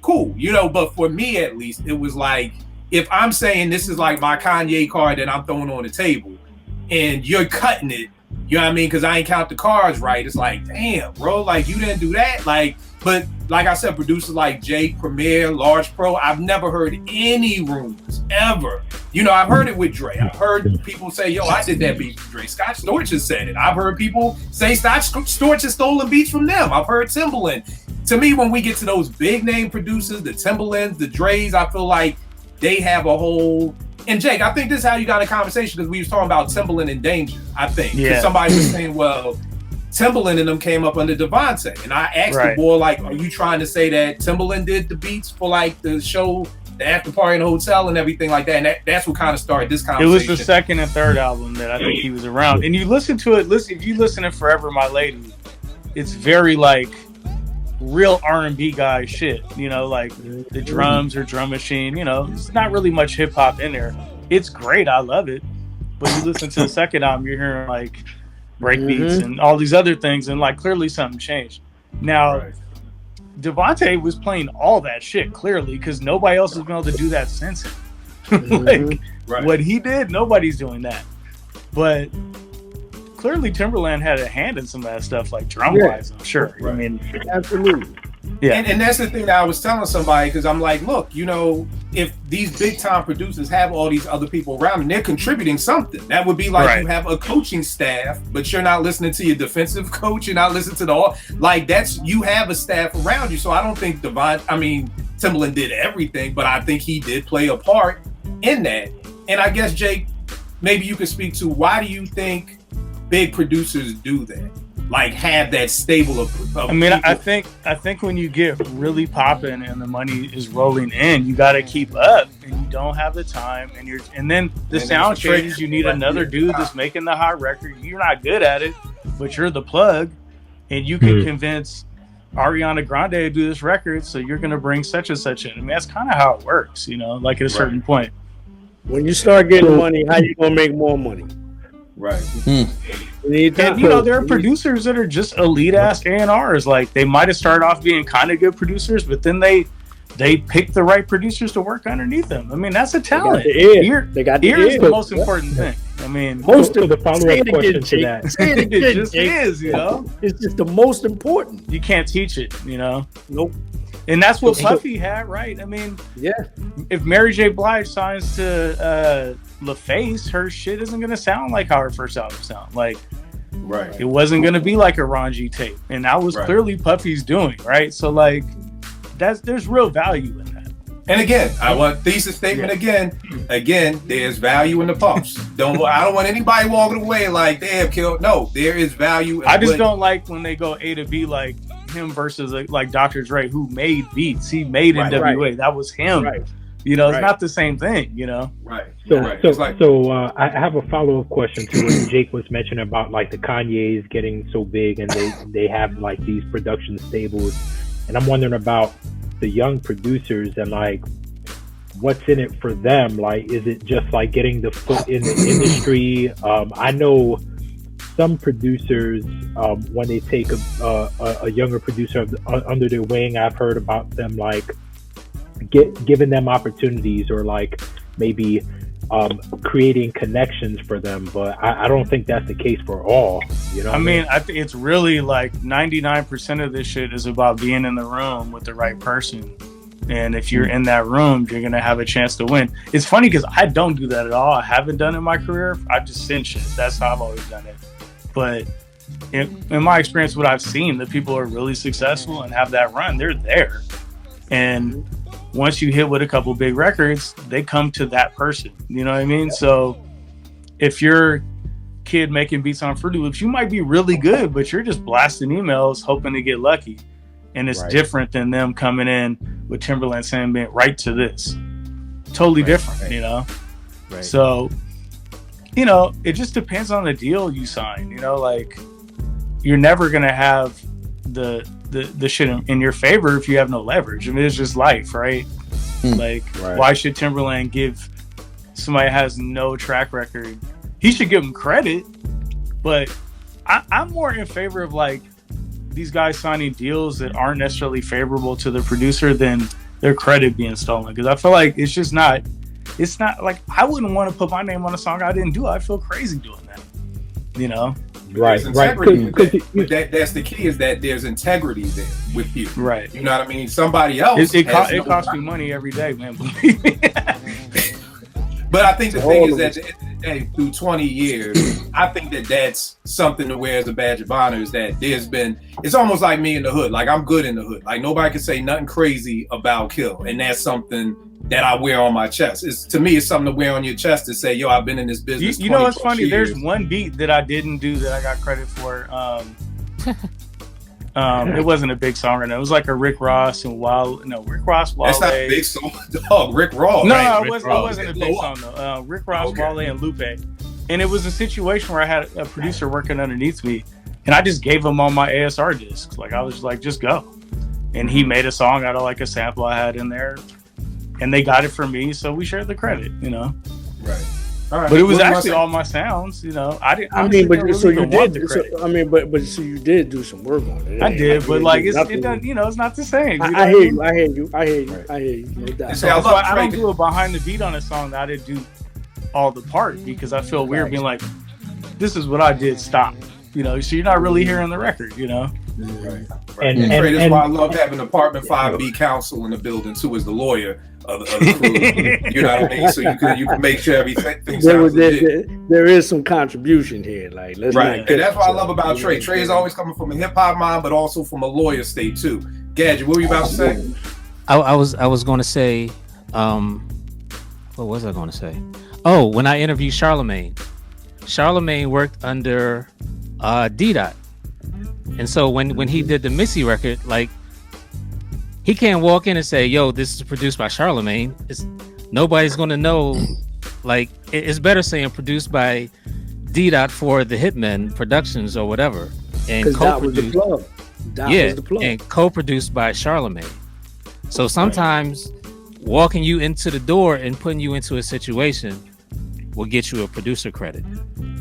Cool, you know. But for me, at least, it was like, if I'm saying this is like my Kanye card that I'm throwing on the table, and you're cutting it, you know what I mean? Because I ain't count the cards right. It's like, damn, bro, like you didn't do that. Like, but like I said, producers like Jake, Premier, Large Pro, I've never heard any rumors ever You know, I've heard it with Dre. I've heard people say, yo, I did that beat with Dre. Scott Storch has said it. I've heard people say Scott Storch has stolen beats from them. I've heard Timbaland. To me, when we get to those big name producers, the Timbalands, the Dre's, I feel like they have a whole... And Jake, I think this is how you got a conversation, because we was talking about Timbaland and Danger, I think. Yeah. Somebody was saying, well, Timbaland and them came up under Devontae. And I asked the boy, like, are you trying to say that Timbaland did the beats for, like, the show... the after party in the hotel and everything like that, and that's what kind of started this conversation. It was the second and third album that I think he was around. And you listen to it, if you listen to Forever My Lady, it's very like real R&B guy shit, you know, like the drums or drum machine, you know, it's not really much hip hop in there. It's great, I love it. But you listen to the second album, you're hearing like break beats and all these other things, and like clearly something changed. Now Devontae was playing all that shit clearly, because nobody else has been able to do that since him. What he did, nobody's doing that. But clearly Timbaland had a hand in some of that stuff, like drum wise, I'm sure. I mean, absolutely. Yeah, and that's the thing that I was telling somebody, because I'm like, look, you know, if these big time producers have all these other people around them, they're contributing something. That would be like you have a coaching staff, but you're not listening to your defensive coach. You're not listening to the all. Like you have a staff around you. So I don't think Timbaland did everything, but I think he did play a part in that. And I guess, Jake, maybe you could speak to, why do you think big producers do that? Like have that stable of I mean, people. I think when you get really popping and the money is rolling in, you got to keep up, and you don't have the time, and then the sound changes. You need another dude that's making the hot record. You're not good at it, but you're the plug, and you can convince Ariana Grande to do this record, so you're going to bring such and such in. I mean, that's kind of how it works, you know, like at a certain point. When you start getting money, how you going to make more money? Right. And you know, there are producers that are just elite ass A&Rs. Like they might have started off being kind of good producers, but then they pick the right producers to work underneath them. I mean, that's a talent. They got the ear is the most important thing. I mean, most of the follow-up question to that. It just is, you know. It's just the most important. You can't teach it, you know. Nope. And that's what Puffy had, right? I mean, if Mary J. Blige signs to LaFace, her shit isn't going to sound like how her first album sounded. Like, it wasn't going to be like a Ron G tape. And that was clearly Puffy's doing, right? So, like, there's real value in that. And again, I want thesis statement again. Again, there's value in the pumps. I don't want anybody walking away like they have killed. No, there is value. I just don't like when they go A to B like him versus like Dr. Dre, who made beats. He made NWA. That was him. You know, it's not the same thing, you know? So I have a follow-up question to what Jake was mentioning about like the Kanye's getting so big and they have like these production stables. And I'm wondering about the young producers and like what's in it for them. Like, is it just like getting the foot in the industry? I know some producers, when they take a younger producer under their wing, I've heard about them like giving them opportunities or like maybe creating connections for them, but I don't think that's the case for all. You know, I mean, I think it's really like 99% of this shit is about being in the room with the right person, and if you're in that room, you're gonna have a chance to win. It's funny because I don't do that at all. I haven't done it in my career. I just send shit. That's how I've always done it. But in my experience, what I've seen, the people who are really successful and have that run, they're there, and once you hit with a couple big records, they come to that person. You know what I mean? So if you're kid making beats on Fruity Loops, you might be really good, but you're just blasting emails hoping to get lucky. And it's different than them coming in with Timbaland saying, right to this. Totally different, you know? So, you know, it just depends on the deal you sign. You know, like, you're never going to have the shit in your favor if you have no leverage. I mean, it's just life, right? Like, why should Timbaland give somebody that has no track record? He should give them credit, but I'm more in favor of like these guys signing deals that aren't necessarily favorable to the producer than their credit being stolen, because I feel like it's not like, I wouldn't want to put my name on a song I didn't do. I feel crazy doing that, you know? That's the key, is that there's integrity there with you. Right. You know what I mean? Somebody else. It costs me money every day, man. Believe me. But I think the thing is that at the end of the day, through 20 years, I think that that's something to wear as a badge of honor. Is that it's almost like me in the hood. Like I'm good in the hood. Like nobody can say nothing crazy about Kill, and that's something that I wear on my chest. To me, it's something to wear on your chest to say, yo, I've been in this business. You know what's funny? Years. There's one beat that I didn't do that I got credit for. It wasn't a big song, and it was like a Rick Ross and Rick Ross, Wale. That's not a big song, dog. Rick Ross. No, right? it wasn't a big song though. Rick Ross, Wale, and Lupe, and it was a situation where I had a producer working underneath me, and I just gave him all my ASR discs. Like I was like, just go, and he made a song out of like a sample I had in there, and they got it from me, so we shared the credit. Right. All right. But it was actually all my sounds, I didn't. I mean, but so you did. So you did do some work on it. I did, but like it doesn't. It's not the same. I hear you. I hear you. No doubt. So I don't do a behind the beat on a song that I didn't do all the part because I feel weird being like, this is what I did. Stop. So you're not really hearing the record. Right. And that's why I love having Apartment 5B counsel in the building too, as the lawyer of the crew. You know what I mean? So you can make sure everything sounds legit. There is some contribution here. Like let's right. And that's what I love about Trey. Trey is always coming from a hip hop mind, but also from a lawyer state too. Gadget, what were you about to say? I was going to say, what was I going to say? Oh, when I interviewed Charlemagne worked under D-Dot. And so when he did the Missy record, like he can't walk in and say, yo, this is produced by Charlemagne. Nobody's going to know. Like it's better saying produced by D-Dot for the Hitmen Productions or whatever. And co-produced. And co-produced by Charlemagne. So sometimes walking you into the door and putting you into a situation will get you a producer credit.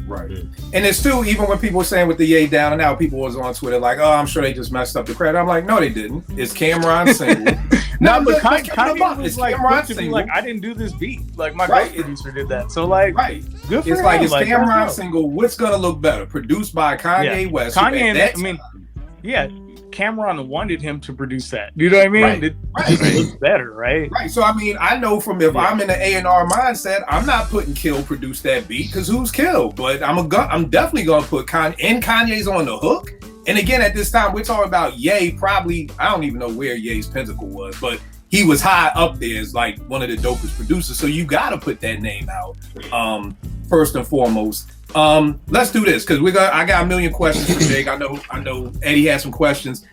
Right. And it's still, even when people were saying with the Ye Down and Out, people was on Twitter like, oh, I'm sure they just messed up the credit. I'm like, no, they didn't. It's Cameron's single. No, but Kanye was like, I didn't do this beat. Like my producer did that. So like, good for him. Like it's Cameron's single. What's gonna look better? Produced by Kanye West. Cameron wanted him to produce that. You know what I mean? It looks better, right? Right. So I mean, I know from if I'm in the A&R mindset, I'm not putting Kill produce that beat because who's Kill? But I'm definitely gonna put Kanye's on the hook. And again, at this time, we're talking about Ye. Probably, I don't even know where Ye's pinnacle was, but he was high up there as like one of the dopest producers. So you got to put that name out first and foremost. Let's do this because I got a million questions for Jake. I know Eddie has some questions.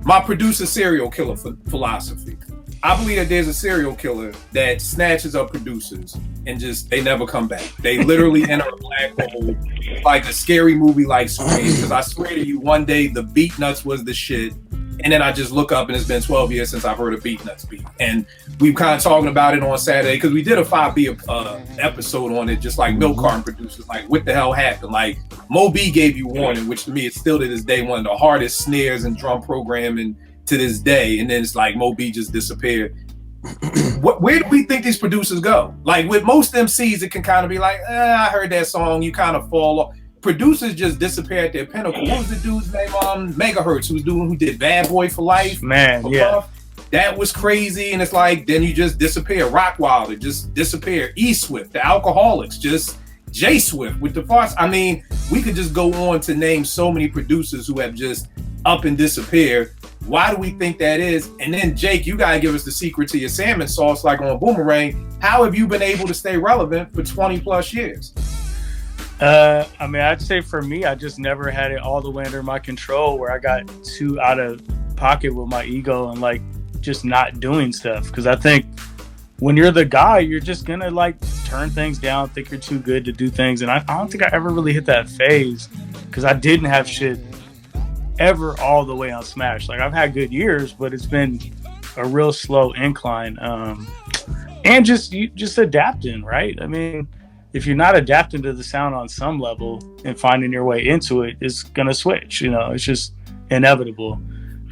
My producer serial killer philosophy. I believe that there's a serial killer that snatches up producers and just they never come back. They literally enter a black hole like a scary movie like Scream. Because I swear to you, one day the Beatnuts was the shit. And then I just look up and it's been 12 years since I've heard a Beatnuts beat. And we've kind of talking about it on Saturday because we did a 5B episode on it, just like Milk Carton producers. Like, what the hell happened? Like, Moby gave you Warning, which to me is still to this day one of the hardest snares and drum programming to this day. And then it's like Moby just disappeared. Where do we think these producers go? Like, with most MCs, it can kind of be like, I heard that song, you kind of fall off. Producers just disappear at their pinnacle. What was the dude's name on Megahertz who did Bad Boy for Life? Man, yeah. That was crazy. And it's like, then you just disappear. Rockwilder just disappear. E-Swift, the Alcoholics, just J Swift with the farce. I mean, we could just go on to name so many producers who have just up and disappeared. Why do we think that is? And then Jake, you gotta give us the secret to your salmon sauce, like on Boomerang. How have you been able to stay relevant for 20 plus years? I mean, I'd say for me, I just never had it all the way under my control where I got too out of pocket with my ego and like just not doing stuff. Because I think when you're the guy, you're just gonna like turn things down, think you're too good to do things. And I don't think I ever really hit that phase because I didn't have shit ever all the way on Smash. Like I've had good years, but it's been a real slow incline. And just adapting, right? I mean, if you're not adapting to the sound on some level and finding your way into it, it's gonna switch. It's just inevitable.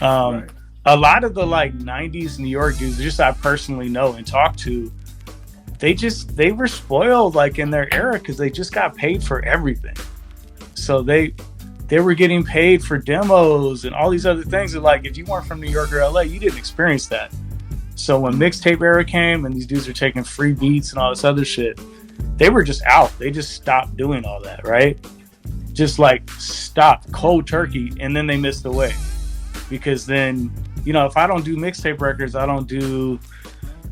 A lot of the like 90s New York dudes, just I personally know and talk to, they were spoiled like in their era because they just got paid for everything. So they were getting paid for demos and all these other things. And like if you weren't from New York or LA, you didn't experience that. So when mixtape era came and these dudes are taking free beats and all this other shit, they were just out. They just stopped doing all that, right? Just like stopped cold turkey, and then they missed the wave. Because then, you know, if I don't do mixtape records, I don't do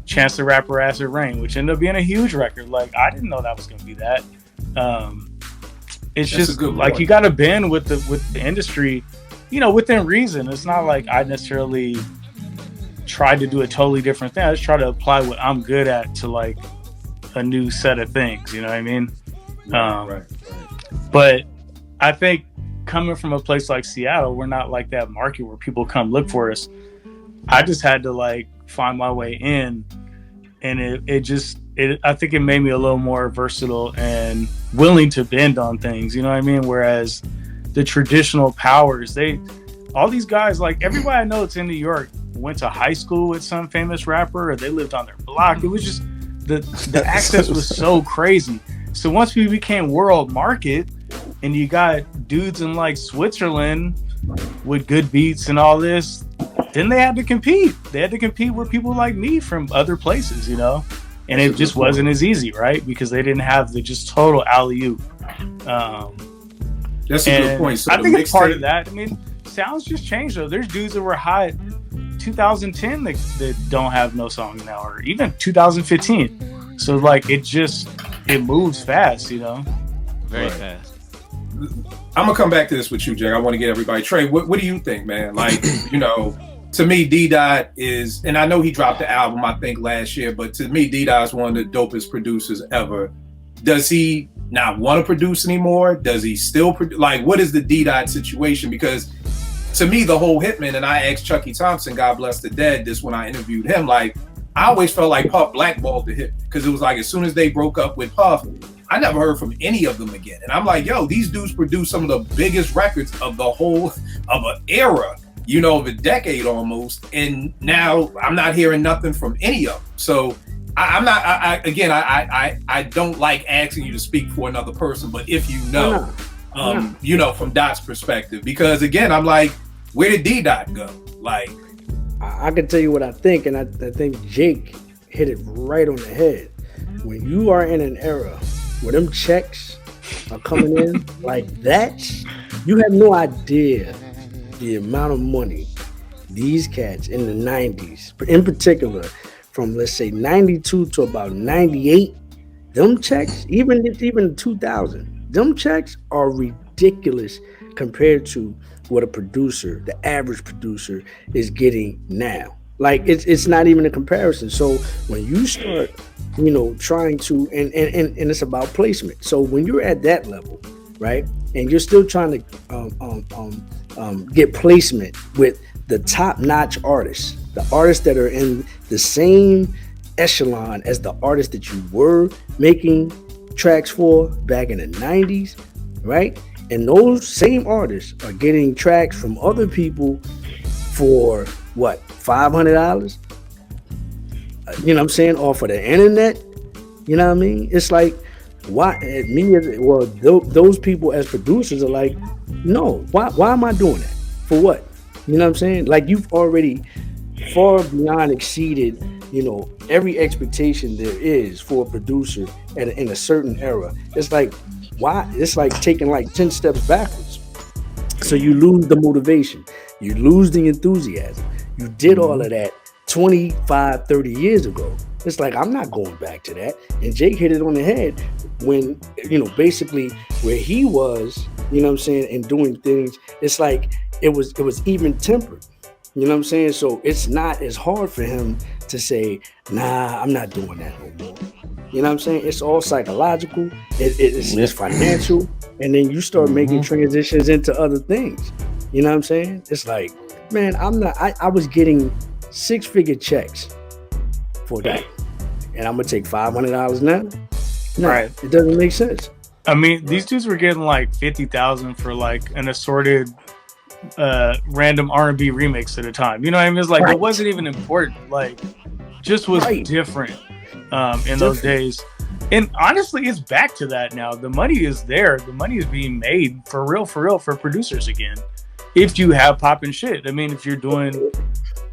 Chance the Rapper Acid Rain, which ended up being a huge record. Like, I didn't know that was going to be that. It's That's just like, you got to bend with the industry, you know, within reason. It's not like I necessarily tried to do a totally different thing. I just try to apply what I'm good at to like a new set of things. You know what I mean? Right. But I think coming from a place like Seattle, we're not like that market where people come look for us. I just had to like find my way in, and I think it made me a little more versatile and willing to bend on things, you know what I mean? Whereas the traditional powers, all these guys, like everybody I know that's in New York went to high school with some famous rapper, or they lived on their block. It was just the access was so crazy. So once we became world market, and you got dudes in like Switzerland with good beats and all this, then they had to compete. They had to compete with people like me from other places, you know? And it just wasn't as easy, right? Because they didn't have the just total alley-oop. That's a good point. So I think it's part of that. I mean, sounds just changed though. There's dudes that were hot 2010 that don't have no songs now, or even 2015. So like it moves fast, you know? Very fast. I'm gonna come back to this with you, Jay. I want to get everybody. Trey, what do you think, man? Like, you know, to me, D-Dot is, and I know he dropped the album, I think, last year, but to me, D-Dot is one of the dopest producers ever. Does he not want to produce anymore? Does he still like, what is the D-Dot situation? Because to me, the whole Hitman, and I asked Chucky Thompson, God bless the dead, this when I interviewed him, like, I always felt like Puff blackballed the Hitman, because it was like, as soon as they broke up with Puff, I never heard from any of them again. And I'm like, yo, these dudes produced some of the biggest records of the whole of an era, you know, of a decade almost. And now I'm not hearing nothing from any of them. So I don't like asking you to speak for another person, but if you know, you know, from Dot's perspective, because again, I'm like, where did D-Dot go? Like, I can tell you what I think, and I think Jake hit it right on the head. When you are in an era where them checks are coming in like that, you have no idea the amount of money these cats in the 90s, in particular, from let's say 92 to about 98, them checks, even 2000, them checks are ridiculous compared to what a producer, the average producer, is getting now. Like, it's not even a comparison. So when you start, you know, trying to, and it's about placement. So when you're at that level, right, and you're still trying to get placement with the top-notch artists, the artists that are in the same echelon as the artists that you were making tracks for back in the 90s, right? And those same artists are getting tracks from other people for what, $500? You know what I'm saying? Off of the internet. You know what I mean? It's like, why those people as producers are like, no, why am I doing that? For what? You know what I'm saying? Like, you've already far beyond exceeded, you know, every expectation there is for a producer in a certain era. It's like, why? It's like taking like 10 steps backwards. So you lose the motivation. You lose the enthusiasm. You did all of that 25, 30 years ago. It's like, I'm not going back to that. And Jake hit it on the head when, you know, basically where he was, you know what I'm saying, and doing things, it's like it was even tempered. You know what I'm saying? So it's not as hard for him to say, nah, I'm not doing that no more. You know what I'm saying? It's all psychological. It's financial. And then you start making transitions into other things. You know what I'm saying? It's like, man, I was getting 6-figure checks for that. And I'm going to take $500 now? No, right. It doesn't make sense. I mean, these dudes were getting like 50,000 for like an assorted random R&B remix at a time. You know what I mean? It's like, it wasn't even important. Like, just was different in those days. And honestly, it's back to that now. The money is there. The money is being made for real for producers again. If you have popping shit. I mean, if you're doing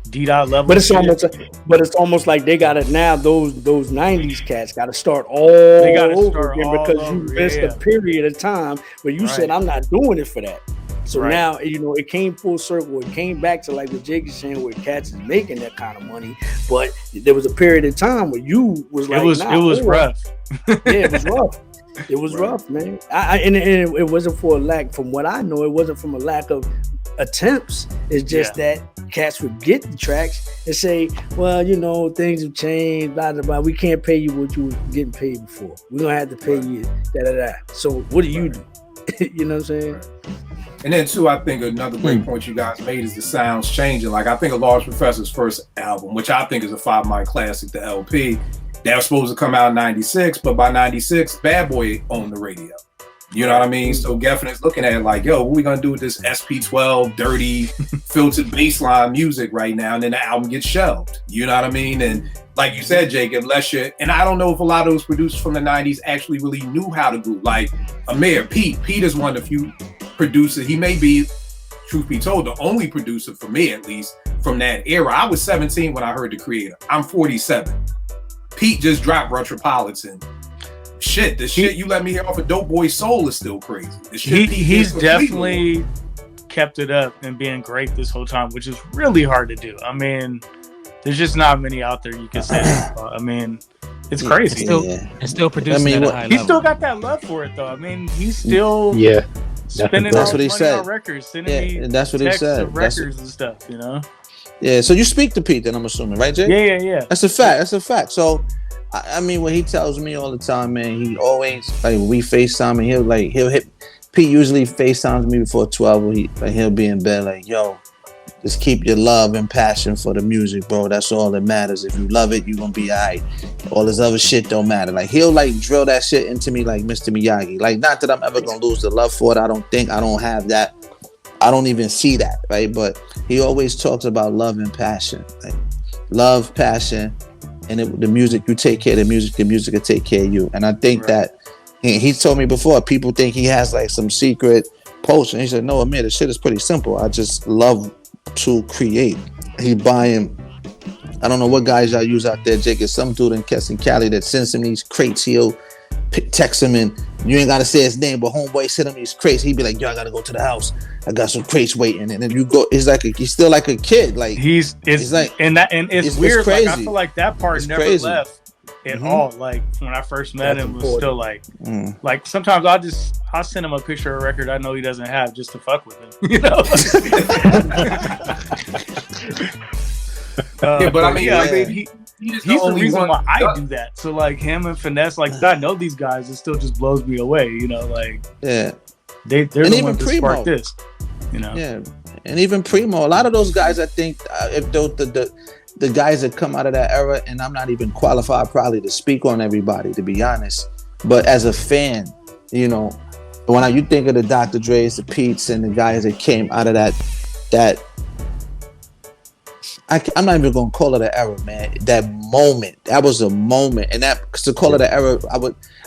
D-Dot level. But it's shit. almost like they got it now. Those '90s cats got to start all gotta over start again all because over, you missed yeah. a period of time where you said, "I'm not doing it for that." So Right. now it came full circle. It came back to like what Jake is saying, where cats is making that kind of money. But there was a period of time where you was like, it was rough. Yeah, it was rough. It was rough, man. And it wasn't for a lack. From what I know, it wasn't from a lack of attempts. It's just that cats would get the tracks and say, well, things have changed, blah, blah, blah. We can't pay you what you were getting paid before. We're going to have to pay you, da, da, da. So what do you do? You know what I'm saying? And then too, I think another great point you guys made is the sounds changing. Like I think of Large Professor's first album, which I think is a 5-mile classic, the LP, that was supposed to come out in 96, but by 96, Bad Boy owned the radio. You know what I mean? So Geffen is looking at it like, yo, what we gonna do with this SP12 dirty filtered bassline music right now? And then the album gets shelved. You know what I mean? And like you said, Jake, unless and I don't know if a lot of those producers from the 90s actually really knew how to groove. Like Amir, Pete is one of the few producers. He may be, truth be told, the only producer for me, at least, from that era. I was 17 when I heard The Creator. I'm 47. Pete just dropped Retropolitan. Shit, the shit you let me hear off of Dope Boy Soul is still crazy. The shit He's definitely kept it up and being great this whole time, which is really hard to do. I mean, there's just not many out there you can say that about. I mean, it's crazy. And still producing at a high he level. still got that love for it, though. I mean, he's still spending that's what he money said. on records, sending me and that's what he texts said. of records and stuff, Yeah, so you speak to Pete, then I'm assuming, right, Jay? Yeah. That's a fact. So, I mean, when he tells me all the time, man, he always we FaceTime and he'll hit. Pete usually FaceTimes me before 12. He'll be in bed like, yo, just keep your love and passion for the music, bro. That's all that matters. If you love it, you're gonna be alright. All this other shit don't matter. Like he'll drill that shit into me like Mr. Miyagi. Like not that I'm ever gonna lose the love for it. I don't have that. I don't even see that, right? But he always talks about love and passion. Like love, passion, and the music, you take care of the music will take care of you. And I think that he told me before, people think he has like some secret potion. He said, no, Amir, the shit is pretty simple. I just love to create. He buying, I don't know what guys y'all use out there, Jake. It's some dude in Cali that sends him these crates. He'll text him and you ain't gotta say his name, but homeboy send him these crates. He'd be like, yo, I gotta go to the house. I got some crates waiting. And then you go, he's still like a kid. Like it's weird. Crazy. Like I feel like that part never left at all. Like when I first met him, was still like like sometimes I'll send him a picture of a record I know he doesn't have just to fuck with him. But I mean, he's the reason why I do that. So like him and Finesse, like I know these guys, it still just blows me away. Like they're the ones that sparked this. Yeah, and even Primo, a lot of those guys, I think, if the guys that come out of that era, and I'm not even qualified probably to speak on everybody, to be honest, but as a fan, when you think of the Dr. Dre's, the Pete's, and the guys that came out of that I'm not even gonna call it an era, man. That was a moment, and to call it an era,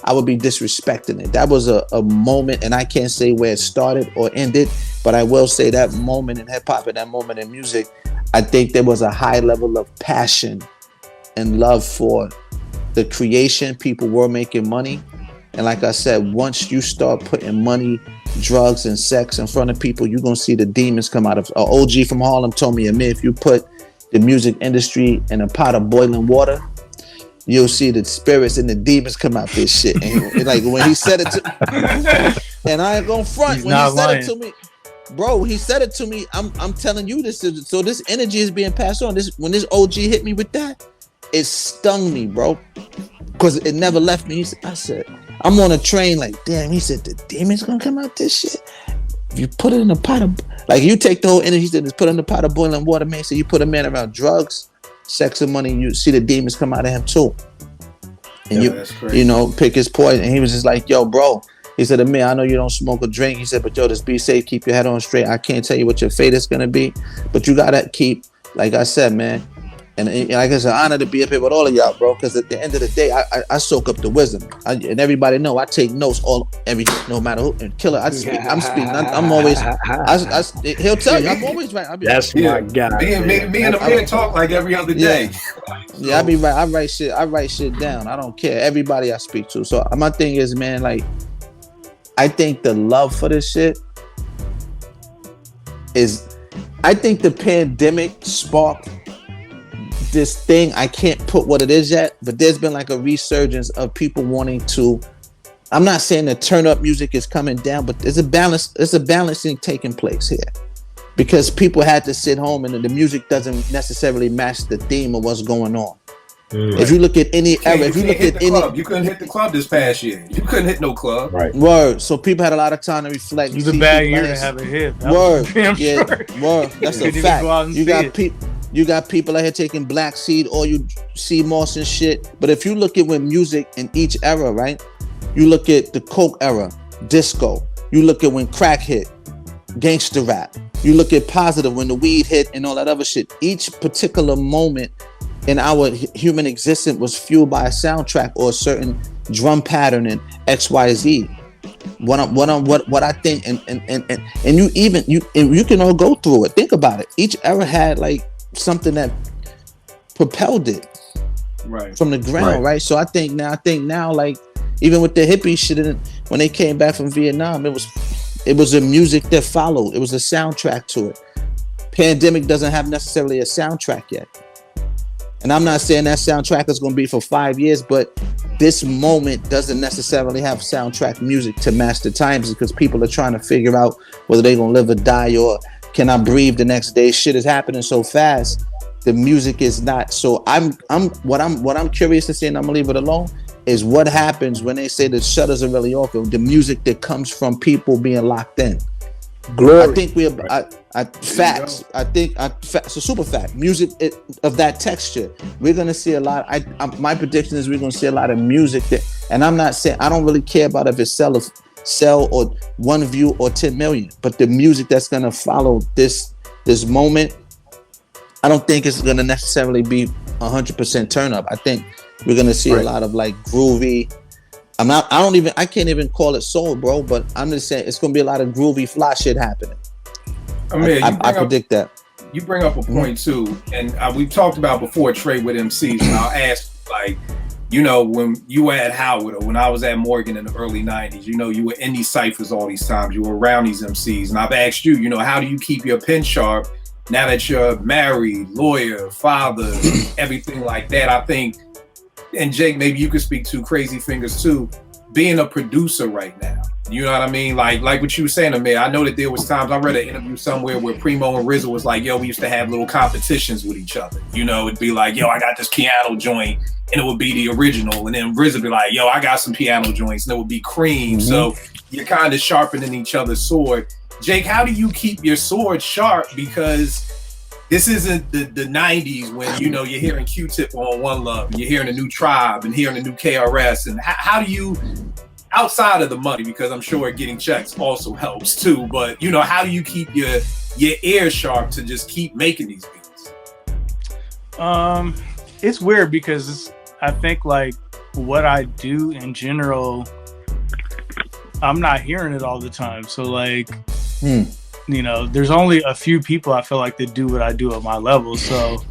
I would be disrespecting it. That was a moment, and I can't say where it started or ended, but I will say that moment in hip hop and that moment in music, I think there was a high level of passion and love for the creation. People were making money, and like I said, once you start putting money, drugs, and sex in front of people, you're gonna see the demons come out of. An OG from Harlem told me, Amir, if you put the music industry in a pot of boiling water, you'll see the spirits and the demons come out this shit. And like when he said it to, and I ain't gonna front, when he said it to me, bro, he said it to me. I'm telling you this. So this energy is being passed on. When this OG hit me with that, it stung me, bro, because it never left me. I said, I'm on a train, like, damn. He said the demons gonna come out this shit. If you put it in a pot of, like, you take the whole energy, just put it in a pot of boiling water, man. So you put a man around drugs, sex, and money, you see the demons come out of him too. And pick his poison. And he was just like, yo, bro. He said to me, I know you don't smoke or drink. He said, but yo, just be safe, keep your head on straight. I can't tell you what your fate is gonna be, but you gotta keep, like I said, man, And like it's an honor to be up here with all of y'all, bro. Because at the end of the day, I soak up the wisdom, and everybody know I take notes no matter who. And Killer, I'm speaking. I'm always. He'll tell you, I'm always right. That's my guy. Me and the man talk like every other day. Yeah, I be right. I write shit down. I don't care. Everybody I speak to. So my thing is, man, like, I think the love for this shit is. I think the pandemic sparked this thing. I can't put what it is yet, but there's been like a resurgence of people wanting to. I'm not saying the turn up music is coming down, but there's a balancing taking place here, because people had to sit home and the music doesn't necessarily match the theme of what's going on. If you look at any era, if you look at any club, you couldn't hit the club this past year. You couldn't hit no club. Right. Word. So people had a lot of time to reflect. It was a bad year to have a hit. Word. Yeah. Word. That's a fact. You got people out here taking Black Seed, or you see Moss and shit. But if you look at when music in each era, right? You look at the Coke era, disco. You look at when crack hit, gangster rap. You look at positive when the weed hit and all that other shit. Each particular moment in our human existence was fueled by a soundtrack or a certain drum pattern and XYZ. What I think, and you can all go through it. Think about it. Each era had like something that propelled it from the ground, right? So I think now, like, even with the hippie shit, when they came back from Vietnam, it was a music that followed. It was a soundtrack to it. Pandemic doesn't have necessarily a soundtrack yet. And I'm not saying that soundtrack is going to be for 5 years, but this moment doesn't necessarily have soundtrack music to match the times, because people are trying to figure out whether they're going to live or die, or can I breathe the next day? Shit is happening so fast. The music is not. So what I'm curious to see, and I'm gonna leave it alone, is what happens when they say the shutters are really open. The music that comes from people being locked in. Glory. I think facts. I think it's a super fact. Music of that texture. We're gonna see a lot. My prediction is we're gonna see a lot of music that. And I'm not saying I don't really care about if it sell or 1 view or 10 million, but the music that's gonna follow this moment, I don't think it's gonna necessarily be 100% turn up. I think we're gonna see a lot of like groovy. I can't even call it soul, bro, but I'm just saying it's gonna be a lot of groovy fly shit happening. I predict that. You bring up a point too, and we've talked about before trade with MCs, and I'll ask, like, you know, when you were at Howard or when I was at Morgan in the early 90s, you know, you were in these ciphers all these times, you were around these MCs, and I've asked you, you know, how do you keep your pen sharp now that you're married, lawyer, father, everything like that? I think, and Jake, maybe you could speak to Crazy Fingers too, being a producer right now. You know what I mean? Like what you were saying, Amir, I know that there was times, I read an interview somewhere where Primo and RZA was like, yo, we used to have little competitions with each other. You know, it'd be like, yo, I got this piano joint, and it would be the original. And then RZA would be like, yo, I got some piano joints, and it would be Cream. Mm-hmm. So you're kind of sharpening each other's sword. Jake, how do you keep your sword sharp? Because this isn't the 90s when, you know, you're hearing Q-Tip on One Love, and you're hearing a new Tribe and hearing a new KRS. And how do you, outside of the money, because I'm sure getting checks also helps too, but, you know, how do you keep your ear sharp to just keep making these beats? It's weird because I think like what I do in general, I'm not hearing it all the time. So like, you know, there's only a few people I feel like that do what I do at my level. So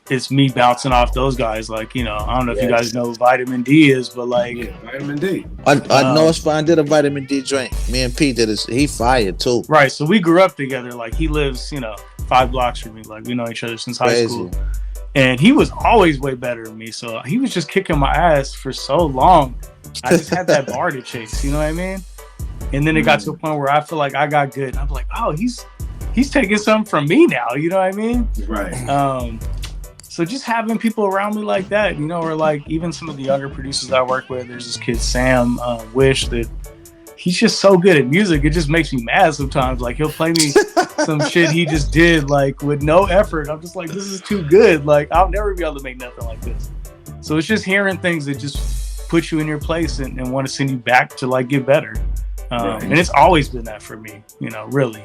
it's me bouncing off those guys. Like, you know, I don't know if you guys know who Vitamin D is, but like, Vitamin D. I know it's fine. Did a Vitamin D drink. Me and Pete did it. He fired too. Right. So we grew up together. Like he lives, you know, 5 blocks from me. Like we know each other since high school. And he was always way better than me. So he was just kicking my ass for so long. I just had that bar to chase. You know what I mean? And then it got to a point where I feel like I got good. And I'm like, oh, he's taking something from me now. You know what I mean? Right. So just having people around me like that, you know, or like even some of the younger producers I work with, there's this kid, Sam Wish, that he's just so good at music. It just makes me mad sometimes. Like he'll play me some shit he just did like with no effort. I'm just like, this is too good. Like I'll never be able to make nothing like this. So it's just hearing things that just put you in your place and want to send you back to like get better. And it's always been that for me, you know, really.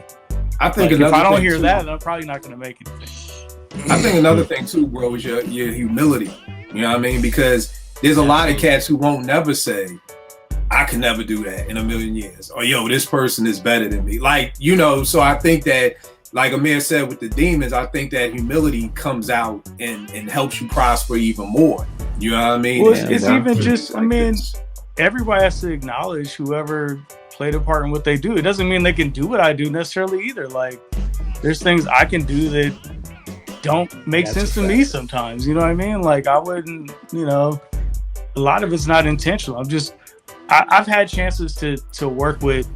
I think like, if I don't hear that, then I'm probably not going to make anything. I think another thing too, bro, is your humility. You know what I mean? Because there's a lot of cats who won't never say, I can never do that in a million years. Or, yo, this person is better than me. Like, you know, so I think that, like Amir said with the Demons, I think that humility comes out and helps you prosper even more. You know what I mean? Well, it's even just, I mean, everybody has to acknowledge whoever played a part in what they do. It doesn't mean they can do what I do necessarily either. Like, there's things I can do that don't make sense to me sometimes. You know what I mean? Like, I wouldn't, you know, a lot of it's not intentional. I've had chances to work with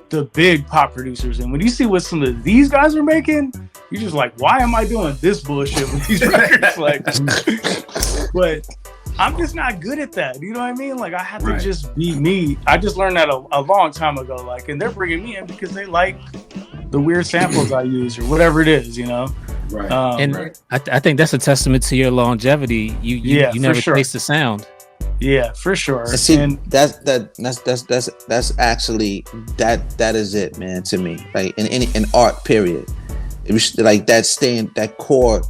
the big pop producers, and when you see what some of these guys are making, you're just like, why am I doing this bullshit with these records? Like, but I'm just not good at that. You know what I mean? Like, I have to just be me. I just learned that a long time ago. Like, and they're bringing me in because they like the weird samples I use or whatever it is, you know? Right. I think that's a testament to your longevity. You never taste the sound. Yeah, for sure. And see, that's actually that is it, man. To me, like in art, period. It was like that staying, that core.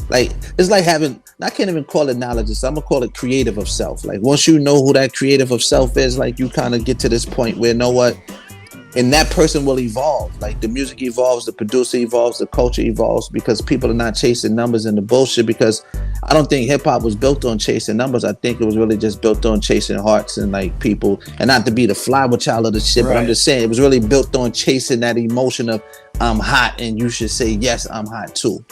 Like, it's like having, I can't even call it knowledge. I'm gonna call it creative of self. Like, once you know who that creative of self is, like, you kind of get to this point where, you know what, and that person will evolve. Like, the music evolves, the producer evolves, the culture evolves, because people are not chasing numbers and the bullshit. Because I don't think hip hop was built on chasing numbers. I think it was really just built on chasing hearts and like people, and not to be the flower child of the shit, but I'm just saying it was really built on chasing that emotion of I'm hot and you should say yes, I'm hot too.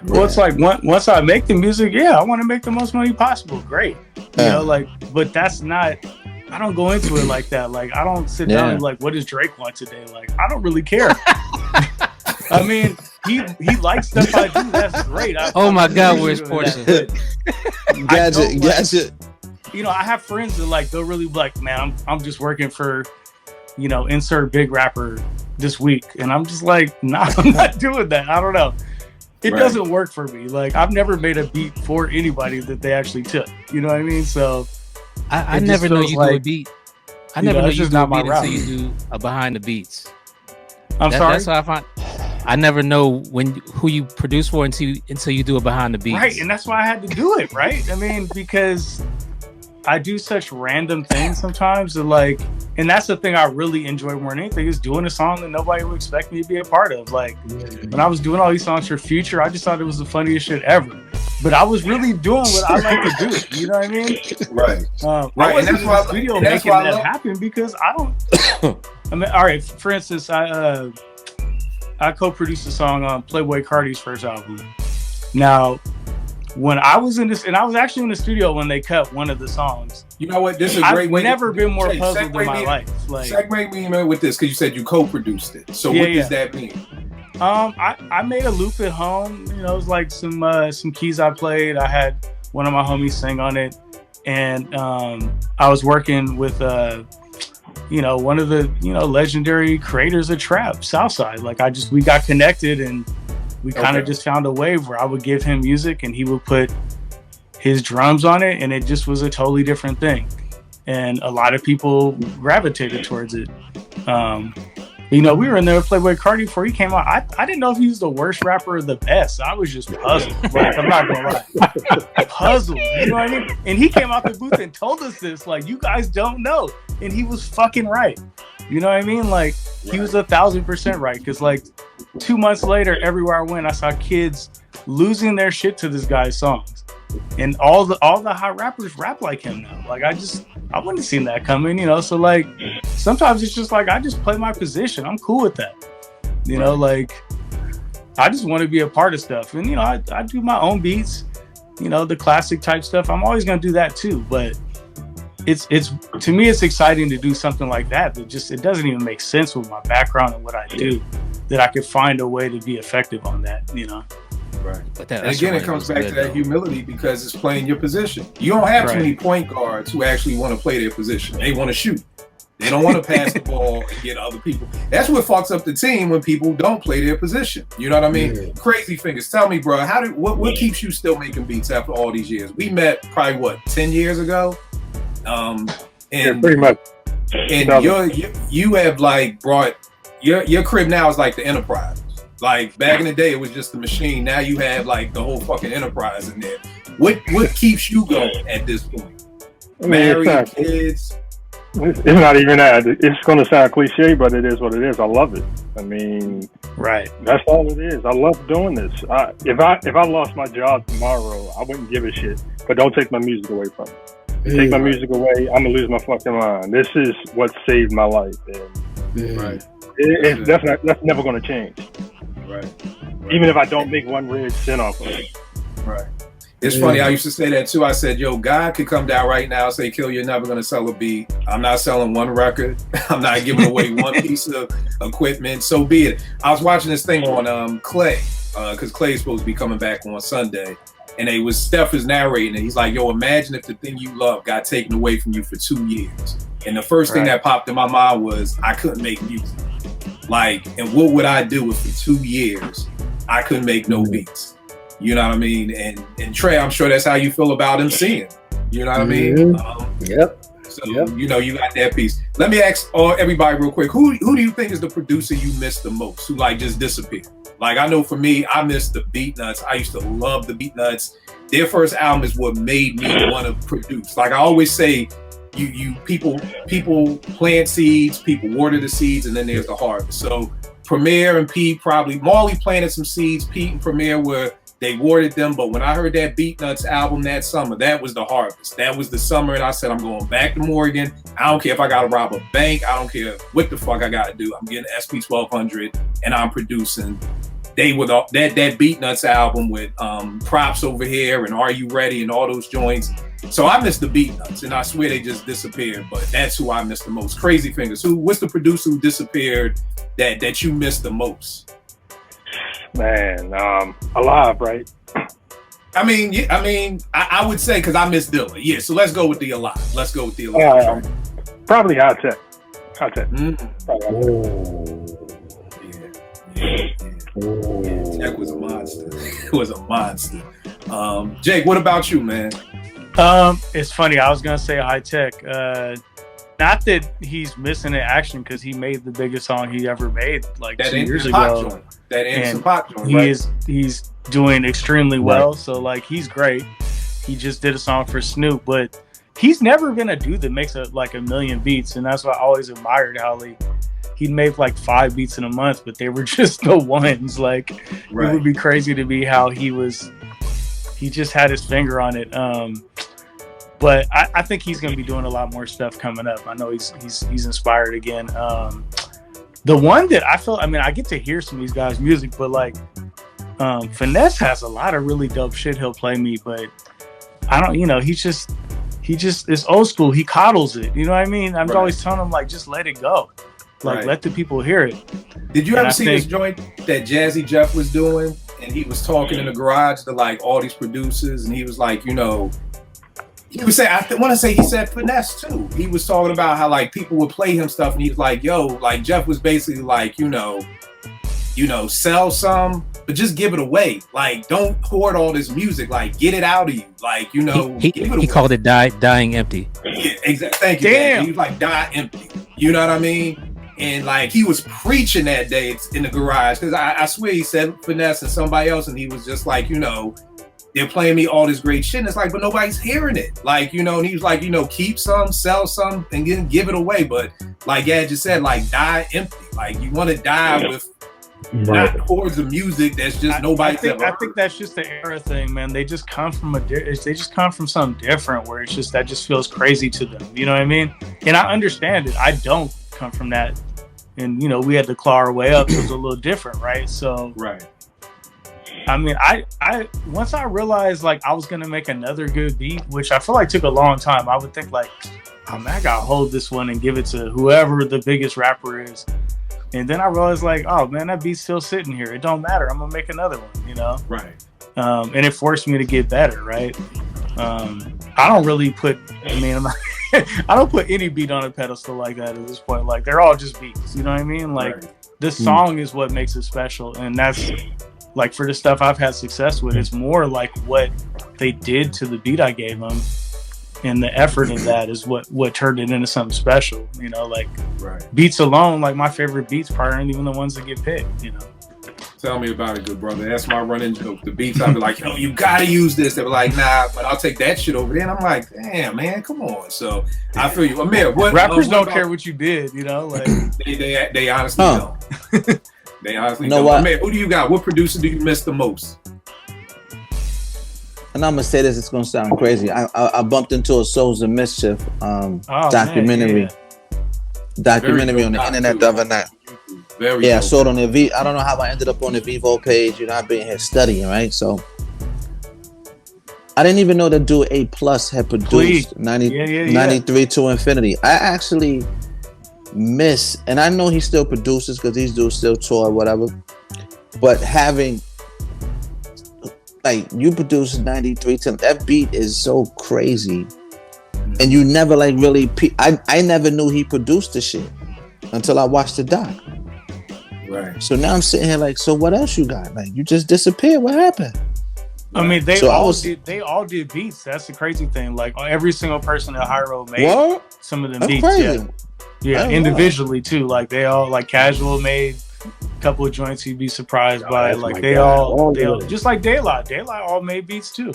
Well, it's like once I make the music, I want to make the most money possible. Great, you know, like, but that's not. I don't go into it like that. Like, I don't sit down and be like, what does Drake want today? Like, I don't really care. I mean, he likes stuff I do. That's great. Oh my God, where's Portia? Gotcha. You know, I have friends that like, they'll really be like, man, I'm just working for, you know, insert big rapper this week. And I'm just like, nah, I'm not doing that. I don't know. It doesn't work for me. Like, I've never made a beat for anybody that they actually took. You know what I mean? So I never know you do a beat. I never know you do a beat until you do a behind the beats. I'm sorry? That's how I find. I never know who you produce for until you do it behind the beats. Right, and that's why I had to do it, right? I mean, because I do such random things sometimes, and that's the thing I really enjoy more than anything, is doing a song that nobody would expect me to be a part of. Like, when I was doing all these songs for Future, I just thought it was the funniest shit ever. But I was really doing what I like to do. You know what I mean? Right. I wasn't in the studio making that happen because I don't. I mean, all right. For instance, I co-produced a song on Playboi Carti's first album. Now, when I was in this, and I was actually in the studio when they cut one of the songs. You know what? This is a great way. I've never been more puzzled in my life. Like, segue me with this, because you said you co-produced it. So what does that mean? I made a loop at home. You know, it was like some keys I played. I had one of my homies sing on it, and I was working with one of the legendary creators of trap, Southside. Like, we got connected, and we kind of just found a wave where I would give him music and he would put his drums on it, and it just was a totally different thing. And a lot of people gravitated towards it. We were in there with Playboi Carti before he came out. I didn't know if he was the worst rapper or the best. I was just puzzled. Like, I'm not gonna lie. Puzzled. You know what I mean? And he came out the booth and told us this. Like, you guys don't know. And he was fucking right. You know what I mean? Like, he was 1,000% right. Because, like, 2 months later, everywhere I went, I saw kids losing their shit to this guy's songs. And all the hot rappers rap like him now. Like, I wouldn't have seen that coming, So, like, sometimes it's just like, I just play my position. I'm cool with that. Like, I just want to be a part of stuff. And, I do my own beats, the classic type stuff. I'm always going to do that too. But it's to me, it's exciting to do something like that. It doesn't even make sense with my background and what I do, that I could find a way to be effective on that, Right. And again, it comes back to that humility, because it's playing your position. You don't have too many point guards who actually want to play their position. They want to shoot. They don't want to pass the ball and get other people. That's what fucks up the team, when people don't play their position. You know what I mean? Yeah. Crazy Fingers, tell me, bro, what keeps you still making beats after all these years? We met probably 10 years ago. And pretty much. And you have like brought your crib now is like the Enterprise. Like back in the day, it was just the machine. Now you have like the whole fucking enterprise in there. What keeps you going at this point? Married, kids. It's not even that. It's going to sound cliche, but it is what it is. I love it. I mean, right. That's all it is. I love doing this. If I lost my job tomorrow, I wouldn't give a shit. But don't take my music away from me. Take my music away, I'm gonna lose my fucking mind. This is what saved my life. And right. That's never going to change. Right. Even if I don't make one red cent off of it. Right. It's funny, I used to say that too. I said, yo, God could come down right now and say, Kill, you're never going to sell a beat. I'm not selling one record. I'm not giving away one piece of equipment. So be it. I was watching this thing on Clay, because Clay's supposed to be coming back on Sunday. And Steph is narrating it. He's like, yo, imagine if the thing you love got taken away from you for 2 years. And the first thing that popped in my mind was, I couldn't make music. Like, and what would I do if for 2 years I couldn't make no beats? You know what I mean? And Trey, I'm sure that's how you feel about him seeing. You know what I mean? Yep. So, you know, you got that piece. Let me ask everybody real quick. Who do you think is the producer you miss the most? Who like just disappeared? Like, I know for me, I miss the Beatnuts. I used to love the Beatnuts. Their first album is what made me want to produce. Like I always say, people plant seeds, people water the seeds, and then there's the harvest. So Premier and Pete Marley planted some seeds. Pete and Premier they watered them, but when I heard that Beatnuts album that summer, that was the harvest. That was the summer, and I said, I'm going back to Morgan. I don't care if I got to rob a bank. I don't care what the fuck I got to do. I'm getting SP 1200, and I'm producing. They were that Beatnuts album with Props Over Here and Are You Ready and all those joints. So I miss the Beatnuts, and I swear they just disappeared, but that's who I miss the most. Crazy Fingers. What's the producer who disappeared that you miss the most? Man, Alive, right? I would say because I miss Dilla. Yeah, so let's go with the Alive. Probably High Tech. Yeah, Tech was a monster. It was a monster. Jake, what about you, man? It's funny. I was gonna say High Tech. Not that he's missing in action because he made the biggest song he ever made like that 2 years ago. Joint. That Anderson Paak joint, right? He's doing extremely well. So like he's great. He just did a song for Snoop, but he's never been a dude that makes like a million beats, and that's why I always admired how he'd make like 5 beats in a month, but they were just the ones. Like it would be crazy to be how he just had his finger on it. But I think he's going to be doing a lot more stuff coming up. I know he's inspired again. The one that I get to hear some of these guys' music, but like Finesse has a lot of really dope shit he'll play me, but I don't, he just is old school. He coddles it. You know what I mean? I'm always telling him like, just let it go. Like let the people hear it. Did you ever see this joint that Jazzy Jeff was doing? And he was talking in the garage to like all these producers, and he was like, he was saying, he said Finesse too. He was talking about how like people would play him stuff, and he's like, yo, like Jeff was basically like, sell some, but just give it away. Like, don't hoard all this music. Like, get it out of you. Like, give it away. He called it dying empty. Yeah, exactly. Thank you. Damn. He was like, die empty. You know what I mean? And like he was preaching that day in the garage, because I swear he said Finesse and somebody else, and he was just like, they're playing me all this great shit. And it's like, but nobody's hearing it. Like, and he was like, keep some, sell some, and then give it away. But like Gad just said, like, die empty. Like, you want to die with not hordes of music that's just nobody's ever heard. I think that's just the era thing, man. They just come from something different where it's just, that just feels crazy to them. You know what I mean? And I understand it. I don't come from that. And, we had to claw our way up. So it was a little different, right? So, right. I mean, I once I realized like I was gonna make another good beat, which I feel like took a long time. I would think like, oh man, I gotta hold this one and give it to whoever the biggest rapper is. And then I realized like, oh man, that beat's still sitting here. It don't matter. I'm gonna make another one, Right. And it forced me to get better, right? I don't really put. I don't put any beat on a pedestal like that at this point. Like they're all just beats. You know what I mean? Like this song is what makes it special, and that's. Like for the stuff I've had success with, it's more like what they did to the beat I gave them, and the effort of that is what turned it into something special. Beats alone, like my favorite beats probably aren't even the ones that get picked. Tell me about it, good brother. That's my running joke. The beats, I'll be like, yo, you gotta use this. They were like, nah, but I'll take that shit over there. And I'm like, damn, man, come on. So I feel you. Amir, what rappers don't care what you did, you know? Like they honestly don't. They honestly don't. What? Amir, who do you got? What producer do you miss the most? And I'm gonna say this, it's gonna sound crazy. I bumped into a Souls of Mischief documentary. Man, Documentary on the internet the other night. Very I saw it on the I don't know how I ended up on the Vivo page. You know, I've been here studying, right? So I didn't even know that dude A+ had produced 93 to Infinity. I actually miss, and I know he still produces because these dudes still tour or whatever. But having like you produce 93 to that beat is so crazy, and you never like really. I never knew he produced the shit until I watched the doc. Right. So now I'm sitting here like, so what else you got? Like you just disappeared. What happened? I mean, they all did beats. That's the crazy thing. Like every single person at High Road made some of them beats. Crazy. Yeah, individually too. Like they all like Casual made a couple of joints you'd be surprised by. Like they all just like Daylight. Daylight all made beats too.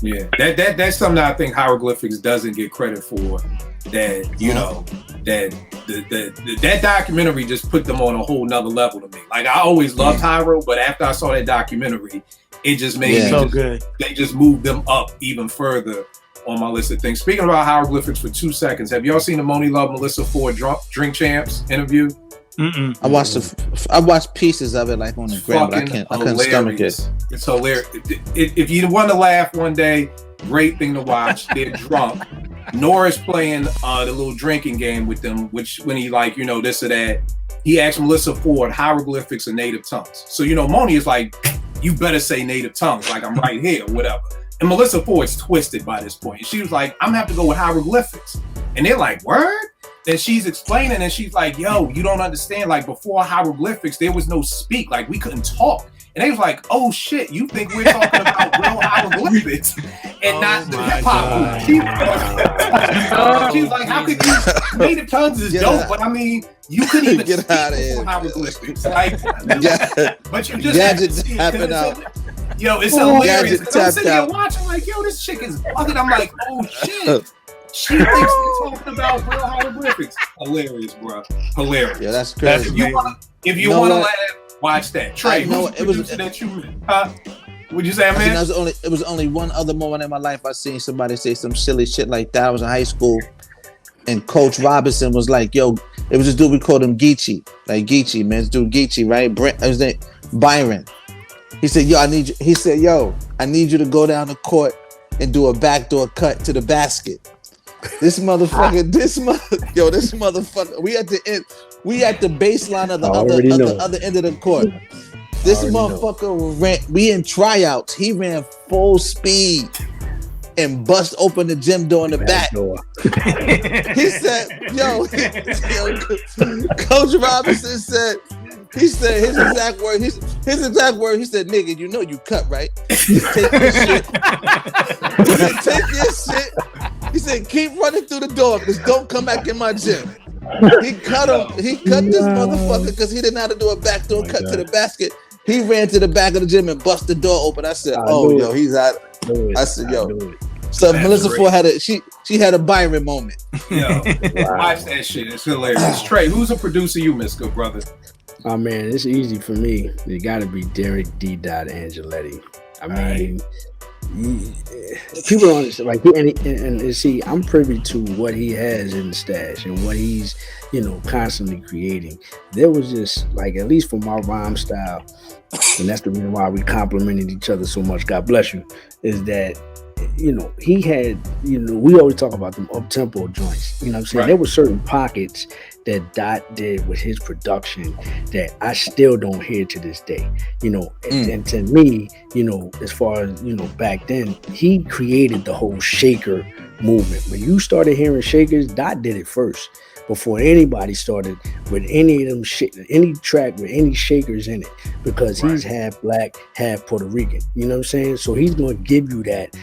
Yeah, that's something I think Hieroglyphics doesn't get credit for. That you know that that documentary just put them on a whole nother level to me. Like I always loved Hyro, but after I saw that documentary, it just made me so good. They just moved them up even further on my list of things. Speaking about Hieroglyphics for 2 seconds, have y'all seen the Moni Love Melissa Ford Drink Champs interview? Mm-mm. I watched pieces of it like on the gram, but I couldn't stomach it. It's hilarious. If you want to laugh one day, great thing to watch. They're drunk. Nora's playing the little drinking game with them, which when he like, you know, this or that, he asked Melissa Ford hieroglyphics or native tongues. So, you know, Moni is like, you better say native tongues, like I'm right here, or whatever. And Melissa Ford's twisted by this point. She was like, I'm gonna have to go with hieroglyphics. And they're like, word? And she's explaining, and she's like, yo, you don't understand. Like before hieroglyphics, there was no speak. Like we couldn't talk. And they was like, oh shit, you think we're talking about real hieroglyphics and not the hip hop? She was like, how could you? Native tongues is dope, but I mean, you couldn't even get out of here. Hieroglyphics. Like, but you just Gadget tapping out. Yo, it's hilarious. I'm sitting here watching, like, yo, this chick is bugging. I'm like, oh shit. She thinks we're talking about real hieroglyphics. Hilarious, bro. Hilarious. Yeah, that's crazy. If you want to laugh, watch that. Trey, it was that you. What'd you say, man? It was only one other moment in my life I seen somebody say some silly shit like that. I was in high school, and Coach Robinson was like, "Yo," it was this dude we called him Geechee, like Geechee, man. This dude Geechee, right? His name Byron. He said, "Yo, I need you." He said, "Yo, I need you to go down the court and do a backdoor cut to the basket." This motherfucker, this motherfucker. We at the baseline of the other end of the court. This motherfucker ran. We in tryouts. He ran full speed and bust open the gym door in the back. He said, "Yo, Coach Robinson said." He said his exact word. He said, "Nigga, you know you cut, right? Take your shit. Take your shit." He said, "Keep running through the door, because don't come back in my gym." He cut him. He cut this motherfucker because he didn't know how to do a backdoor cut to the basket. He ran to the back of the gym and bust the door open. I said, yo, he's out. I said, yo. So Melissa Ford had she had a Byron moment. Yo, watch that shit. It's hilarious. Trey, who's a producer you miss, good brother? Oh man, it's easy for me. It got to be Derek D. Angeletti. I mean, people don't understand. Like, and see, I'm privy to what he has in the stash and what he's, constantly creating. There was just like, at least for my rhyme style, and that's the reason why we complimented each other so much. God bless you. Is that he had, we always talk about them up-tempo joints. You know what I'm saying? Right. There were certain pockets that Dot did with his production that I still don't hear to this day. And to me, as far as, back then, he created the whole shaker movement. When you started hearing shakers, Dot did it first. before anybody started with any of them any track with any shakers in it, because he's half black, half Puerto Rican. You know what I'm saying? So he's gonna give you that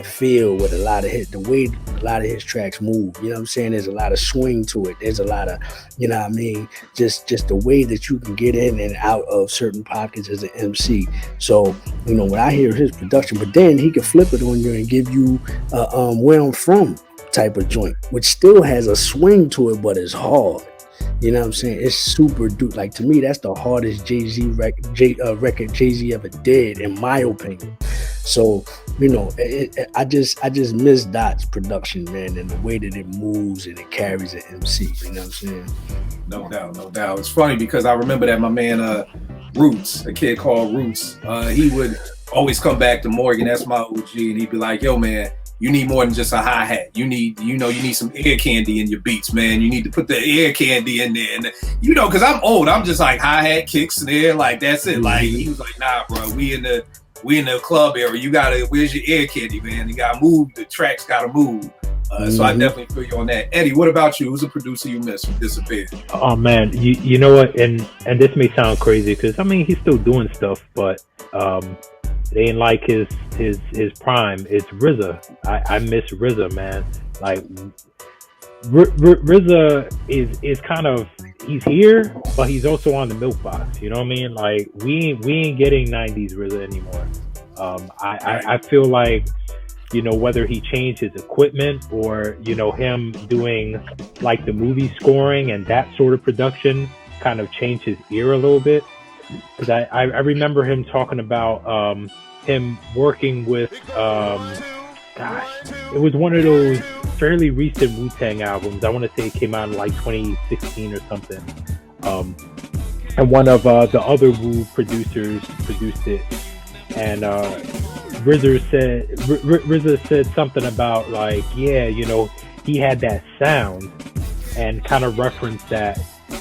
feel with a lot of the way a lot of his tracks move. You know what I'm saying? There's a lot of swing to it. There's a lot of, you know what I mean, just the way that you can get in and out of certain pockets as an MC. So, you know, when I hear his production, but then he can flip it on you and give you where I'm from type of joint, which still has a swing to it, but it's hard. You know what I'm saying? It's super dude. Like, to me, that's the hardest Jay-Z record Jay-Z ever did, in my opinion. So, you know, I just miss Dot's production, man, and the way that it moves and it carries an MC. You know what I'm saying? No doubt. It's funny because I remember that my man Roots, a kid called Roots, he would always come back to Morgan. That's my OG, and he'd be like, "Yo, man, you need more than just a hi-hat. You need some ear candy in your beats, man. You need to put the ear candy in there." And, you know, because I'm old, I'm just like hi-hat, kick, snare, like that's it. Like, he was like, "Nah, bro, we in the club area. Where's your ear candy, man? You gotta move. The tracks gotta move." So I definitely feel you on that. Eddie, what about you? Who's a producer you miss who disappeared? Oh man, you know what? And this may sound crazy because I mean he's still doing stuff, but it ain't like his prime. It's RZA. I miss RZA, man. Like RZA is kind of, he's here, but he's also on the milk box. You know what I mean? Like we ain't getting 90s RZA anymore. I feel like, you know, whether he changed his equipment or, you know, him doing like the movie scoring and that sort of production kind of changed his ear a little bit. Because I remember him talking about him working with, it was one of those fairly recent Wu-Tang albums. I want to say it came out in like 2016 or something. And one of the other Wu producers produced it. And RZA said something about like, yeah, you know, he had that sound, and kind of referenced that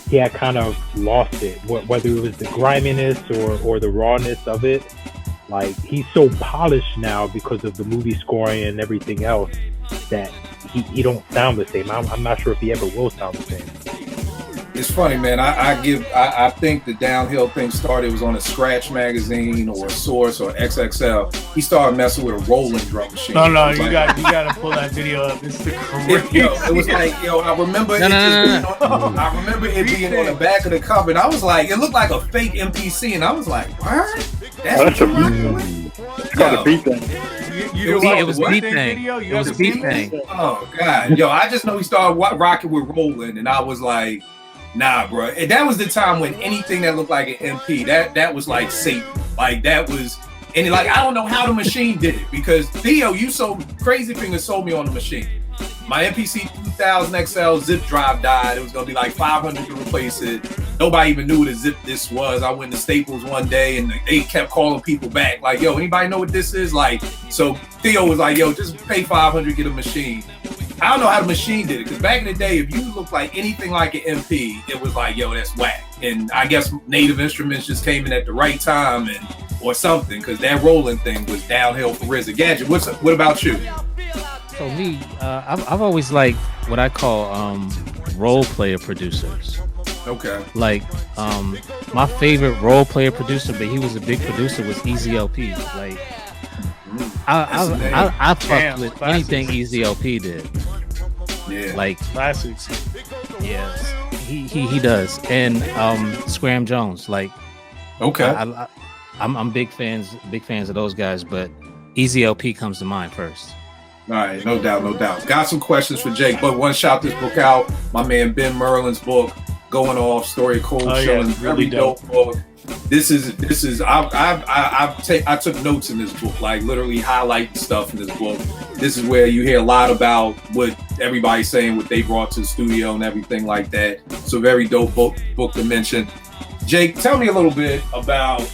he had kind of lost it, whether it was the griminess or the rawness of it. Like, he's so polished now because of the movie scoring and everything else that he don't sound the same. I'm not sure if he ever will sound the same. It's funny, man. I think the downhill thing started, it was on a Scratch magazine or a Source or XXL. He started messing with a rolling drum machine. No, you got to pull that video up. It's the crazy. It was like, I remember I remember it being on the back of the cover, and I was like, it looked like a fake MPC, and I was like, what? That's a it's called a beat thing. It was beat thing. It was beat thing. Oh God, yo! I just know he started rocking with Roland, and I was like, nah, bro. And that was the time when anything that looked like an MP, that was like Satan. Like, that was, and like, I don't know how the machine did it, because Theo, Crazy Fingers sold me on the machine. My MPC 2000 XL zip drive died. It was gonna be like $500 to replace it. Nobody even knew what a zip disc was. I went to Staples one day and they kept calling people back like, yo, anybody know what this is? Like, so Theo was like, yo, just pay $500, get a machine. I don't know how the machine did it, because back in the day, if you looked like anything like an MP, it was like, yo, that's whack. And I guess Native Instruments just came in at the right time or something, because that rolling thing was downhill for RZA. Gadget, what about you? So me, I've always liked what I call role player producers. Okay. Like, my favorite role player producer, but he was a big producer, was Easy LP. Like, I fucked with anything Easy LP did. Yeah. Like classics. Yes, he does. And Scram Jones. Like, okay. I'm big fans of those guys, but Easy LP comes to mind first. All right, no doubt. Got some questions for Jake, but one, shout this book out. My man Ben Merlin's book, Going Off, Story of Cold Chillin', really dope book. This is I took notes in this book, like literally highlighting stuff in this book. This is where you hear a lot about what everybody's saying, what they brought to the studio and everything like that. So very dope book to mention. Jake, tell me a little bit about,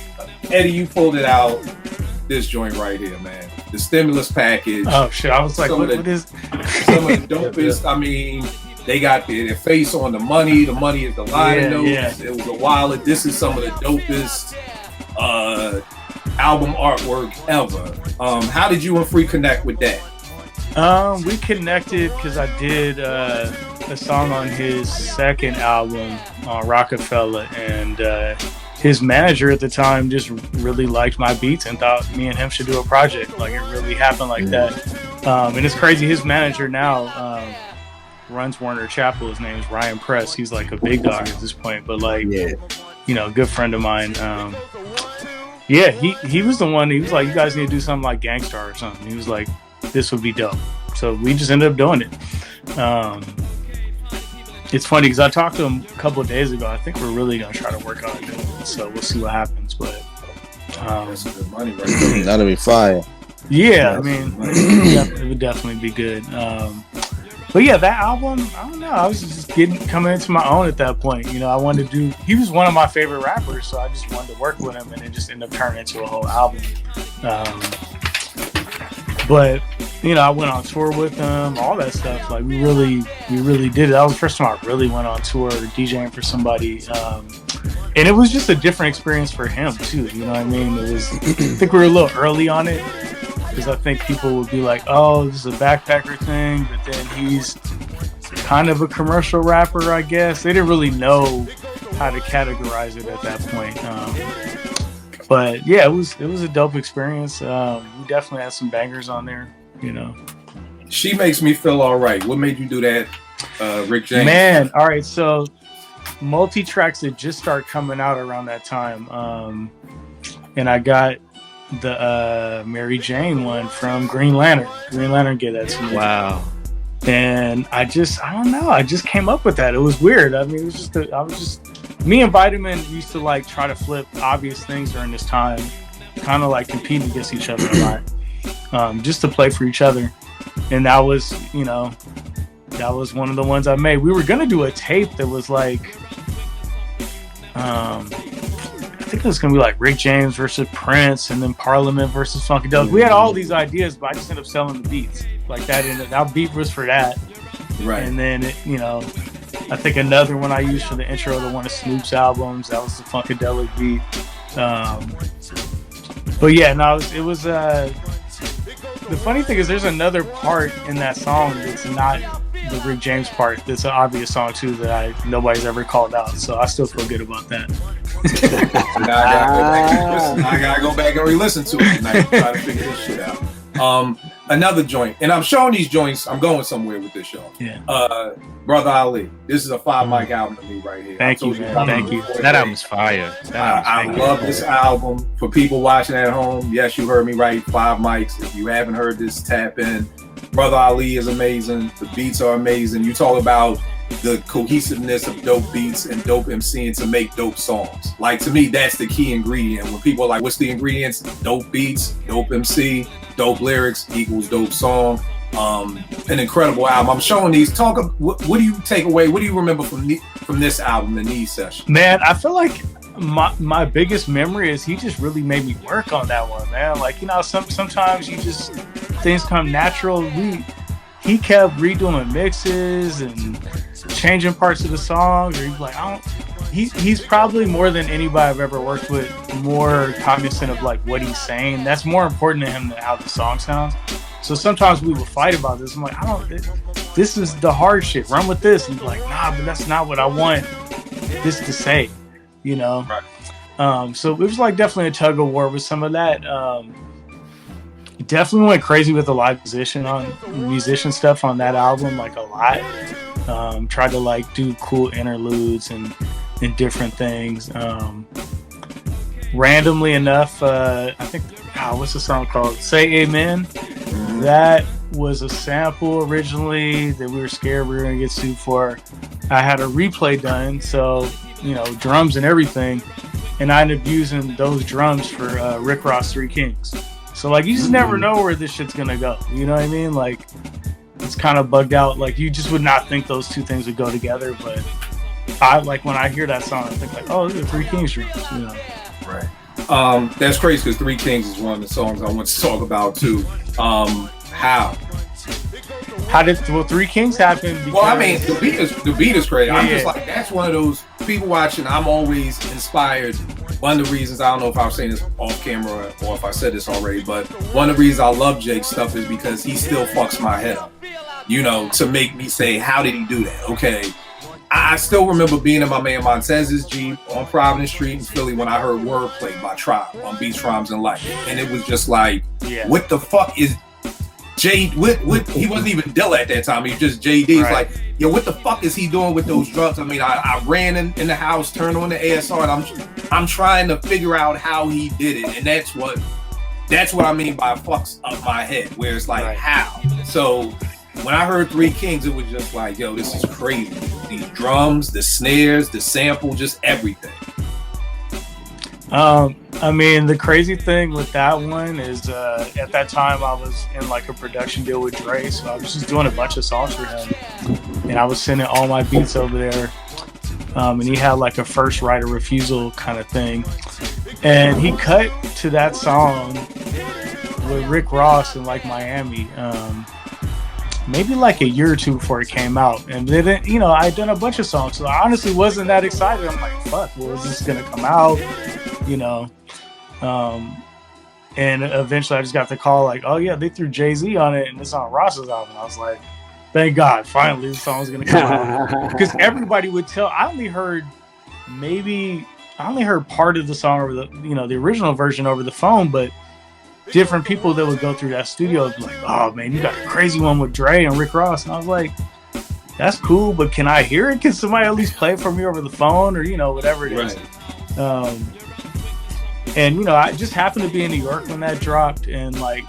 Eddie, you pulled it out, this joint right here, man. The stimulus package. Oh shit, I was like, what is some of the dopest, I mean, they got their face on the money. The money is the liner notes. Yeah. It was a wallet. This is some of the dopest album artwork ever. How did you and Free connect with that? We connected because I did a song on his second album on Rockefeller, and his manager at the time just really liked my beats and thought me and him should do a project. Like, it really happened like that. And it's crazy. His manager now runs Warner Chappell. His name is Ryan Press. He's like a big dog at this point, but like, you know, a good friend of mine. Yeah, he was the one. He was like, you guys need to do something like Gangstar or something. He was like, this would be dope. So we just ended up doing it. It's funny because I talked to him a couple of days ago. I think we're really gonna try to work on it. So we'll see what happens. But that's good money, right? That'll be fire. Yeah, I mean, it would definitely be good. But yeah, that album, I don't know. I was just coming into my own at that point. You know, I wanted to do. He was one of my favorite rappers, so I just wanted to work with him, and it just ended up turning into a whole album. But you know, I went on tour with him, all that stuff. Like we really did it. That was the first time I really went on tour DJing for somebody, and it was just a different experience for him too. You know what I mean? It was. I think we were a little early on it because I think people would be like, "Oh, this is a backpacker thing," but then he's kind of a commercial rapper, I guess. They didn't really know how to categorize it at that point. But yeah, it was a dope experience. We definitely had some bangers on there, you know. She Makes Me Feel All Right. What made you do that, Rick James? Man, all right. So multi-tracks that just start coming out around that time. And I got the Mary Jane one from Green Lantern. Green Lantern gave that to me. Wow. And I don't know. I just came up with that. It was weird. I mean, me and Vitamin used to like try to flip obvious things during this time, kind of like competing against each other a lot, just to play for each other. And that was, you know, that was one of the ones I made. We were gonna do a tape that was like, I think it was gonna be like Rick James versus Prince, and then Parliament versus Funkadelic. We had all these ideas, but I just ended up selling the beats like that. And that beat was for that, right? And then you know. I think another one I used for the intro to one of Snoop's albums, that was the Funkadelic beat. But yeah, no, it was the funny thing is there's another part in that song that's not the Rick James part. That's an obvious song too that nobody's ever called out. So I still feel good about that. Now I gotta go back and re-listen to it tonight, try to figure this shit out. Another joint, and I'm showing these joints. I'm going somewhere with this show. Yeah. Brother Ali. This is a 5-mic album to me right here. Thank you, man. Thank you. That album's fire. I love this album. For people watching at home, yes, you heard me right. 5 mics. If you haven't heard this, tap in. Brother Ali is amazing. The beats are amazing. You talk about the cohesiveness of dope beats and dope MCing to make dope songs. Like, to me, that's the key ingredient. When people are like, what's the ingredients? Dope beats, dope MC, dope lyrics equals dope song. An incredible album. I'm showing these. What do you take away? What do you remember from this album, the Knee Session? Man, I feel like my biggest memory is he just really made me work on that one, man. Like, you know, sometimes you just, things come natural. He kept redoing mixes and changing parts of the songs, or he'd be like, he's probably more than anybody I've ever worked with, more cognizant of like what he's saying. That's more important to him than how the song sounds. So sometimes we would fight about this. I'm like, this is the hard shit. Run with this. And he's like, nah, but that's not what I want this to say, you know? Right. So it was like definitely a tug of war with some of that. Definitely went crazy with the live musician stuff on that album, like a lot. Tried to like do cool interludes and different things. Randomly enough, I think, what's the song called? Say Amen. That was a sample originally that we were scared we were gonna get sued for. I had a replay done, so, you know, drums and everything, and I ended up using those drums for Rick Ross 3 Kings. So like, you just never know where this shit's gonna go. You know what I mean? Like, it's kind of bugged out. Like, you just would not think those two things would go together, but I like when I hear that song, I think like, oh, the 3 Kings drums, you know? Right. That's crazy because 3 Kings is one of the songs I want to talk about too. How did 3 Kings happen? Well, I mean, the beat is crazy. I'm just like, that's one of those people watching. I'm always inspired one of the reasons, I don't know if I was saying this off camera or if I said this already, but one of the reasons I love Jake's stuff is because he still fucks my head up, you know, to make me say, how did he do that? Okay. I still remember being in my man Montez's Jeep on Providence Street in Philly when I heard Wordplay by Tribe on Beats, Rhymes, and Life. And it was just like, what the fuck is Jay? What he wasn't even Dilla at that time. He was just JD. It's like, yo, what the fuck is he doing with those drums? I mean, I ran in the house, turned on the ASR, and I'm trying to figure out how he did it. And that's what I mean by fucks up my head, where it's like, how? So when I heard Three Kings, it was just like, yo, this is crazy. These drums, the snares, the sample, just everything. I mean, the crazy thing with that one is at that time I was in like a production deal with Dre, so I was just doing a bunch of songs for him, and I was sending all my beats over there, and he had like a first right of refusal kind of thing, and he cut to that song with Rick Ross in like Miami, maybe like a year or two before it came out. And then, you know, I'd done a bunch of songs, so I honestly wasn't that excited. I'm like, fuck, well, is this gonna come out? You know, and eventually I just got the call like, oh yeah, they threw Jay-Z on it and it's on Ross's album. I was like, thank God, finally this song's gonna come out. Because everybody would tell, I only heard part of the song over the, you know, the original version over the phone, but different people that would go through that studio would be like, oh man, you got a crazy one with Dre and Rick Ross. And I was like, that's cool, but can I hear it? Can somebody at least play it for me over the phone, or, you know, whatever it is. And, you know, I just happened to be in New York when that dropped, and like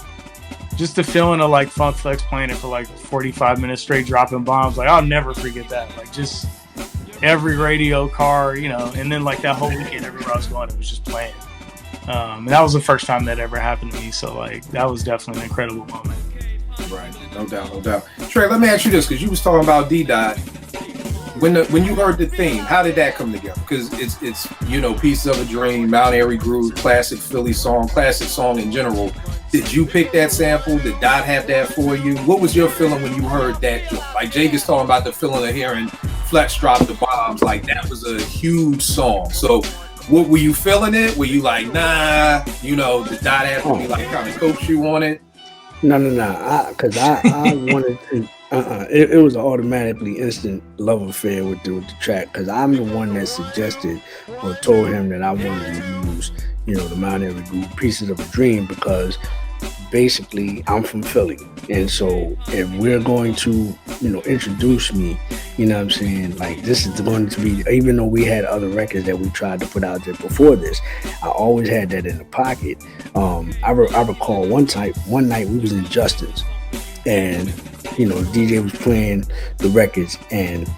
just the feeling of like Funk Flex playing it for like 45 minutes straight, dropping bombs, like I'll never forget that. Like just every radio car, you know, and then like that whole weekend everywhere I was going, it was just playing. And that was the first time that ever happened to me, so like that was definitely an incredible moment. Right, no doubt. Trey, let me ask you this, because you was talking about D-Dot. When you heard the theme, how did that come together? Because it's you know, Pieces of a Dream, Mount Airy Groove, classic Philly song, classic song in general. Did you pick that sample? Did Dot have that for you? What was your feeling when you heard that? Like Jake is talking about the feeling of hearing Flex drop the bombs, like that was a huge song. So what were you feeling it? Were you like, nah, you know, the Dot have to be like kind of coach you on it? No, because I wanted to. It was an automatically instant love affair with the track, because I'm the one that suggested or told him that I wanted to use, you know, the Mount Airy Groove, Pieces of a Dream, because basically I'm from Philly, and so if we're going to, you know, introduce me, you know what I'm saying, like this is going to be, even though we had other records that we tried to put out there before this, I always had that in the pocket. I recall one night we was in Justin's, and you know, the DJ was playing the records, and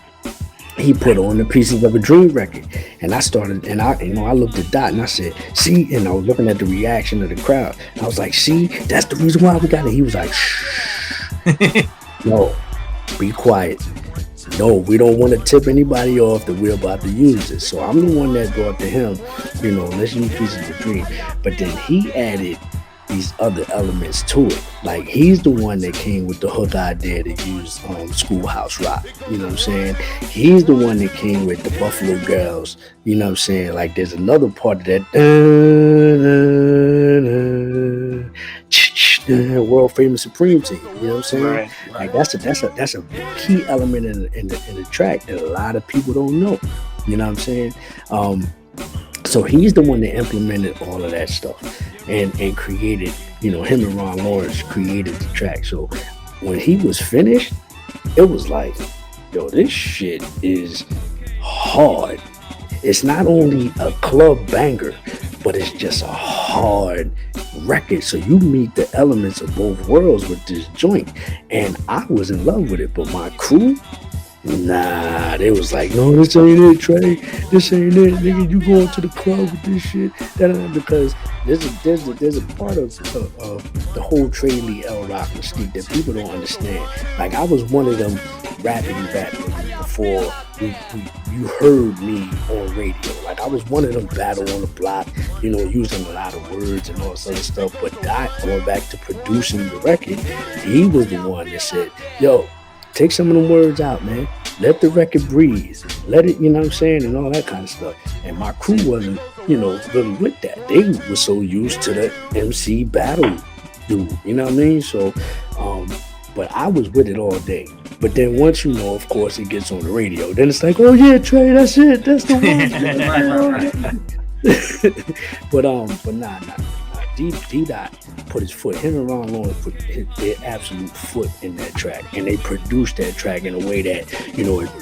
he put on the Pieces of a Dream record, and I started, and I looked at Dot and I said, see, and I was looking at the reaction of the crowd. I was like, see, that's the reason why we got it. He was like, shh, no, be quiet. No, we don't want to tip anybody off that we're about to use it. So I'm the one that brought to him, you know, let's use Pieces of a Dream. But then he added these other elements to it. Like he's the one that came with the hook idea to use Schoolhouse Rock. You know what I'm saying? He's the one that came with the Buffalo Girls. You know what I'm saying? Like there's another part of that world famous Supreme Team. You know what I'm saying? Right. Like that's a key element in the track that a lot of people don't know. You know what I'm saying? So he's the one that implemented all of that stuff and created, you know, him and Ron Lawrence created the track. So when he was finished, it was like, yo, this shit is hard. It's not only a club banger, but it's just a hard record. So you meet the elements of both worlds with this joint. And I was in love with it, but my crew, nah, they was like, no, this ain't it, Trey. This ain't it, nigga. You going to the club with this shit? Because there's a part of the whole Trey Lee L Rock mystique that people don't understand. Like I was one of them rappity rap niggas before you heard me on radio. Like I was one of them battle on the block, you know, using a lot of words and all this other stuff. But Dot, going back to producing the record, he was the one that said, yo, take some of them words out, man. Let the record breathe. Let it, you know what I'm saying, and all that kind of stuff. And my crew wasn't, really with that. They were so used to the MC battle dude, you know what I mean? So, but I was with it all day. But then once of course, it gets on the radio, then it's like, oh yeah, Trey, that's it, that's the one. But nah. D-Dot put his foot, him and Ron Lawrence put their absolute foot in that track, and they produced that track in a way that,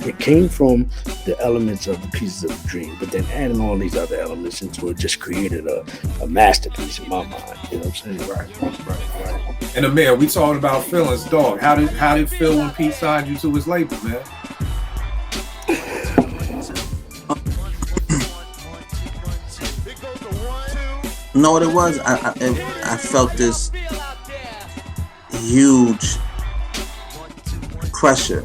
it came from the elements of the Pieces of the Dream, but then adding all these other elements into it just created a masterpiece in my mind. You know what I'm saying? Right. And Amir, we talking about feelings, dog. How did it feel when Pete signed you to his label, man? You know what it was? I felt this huge pressure.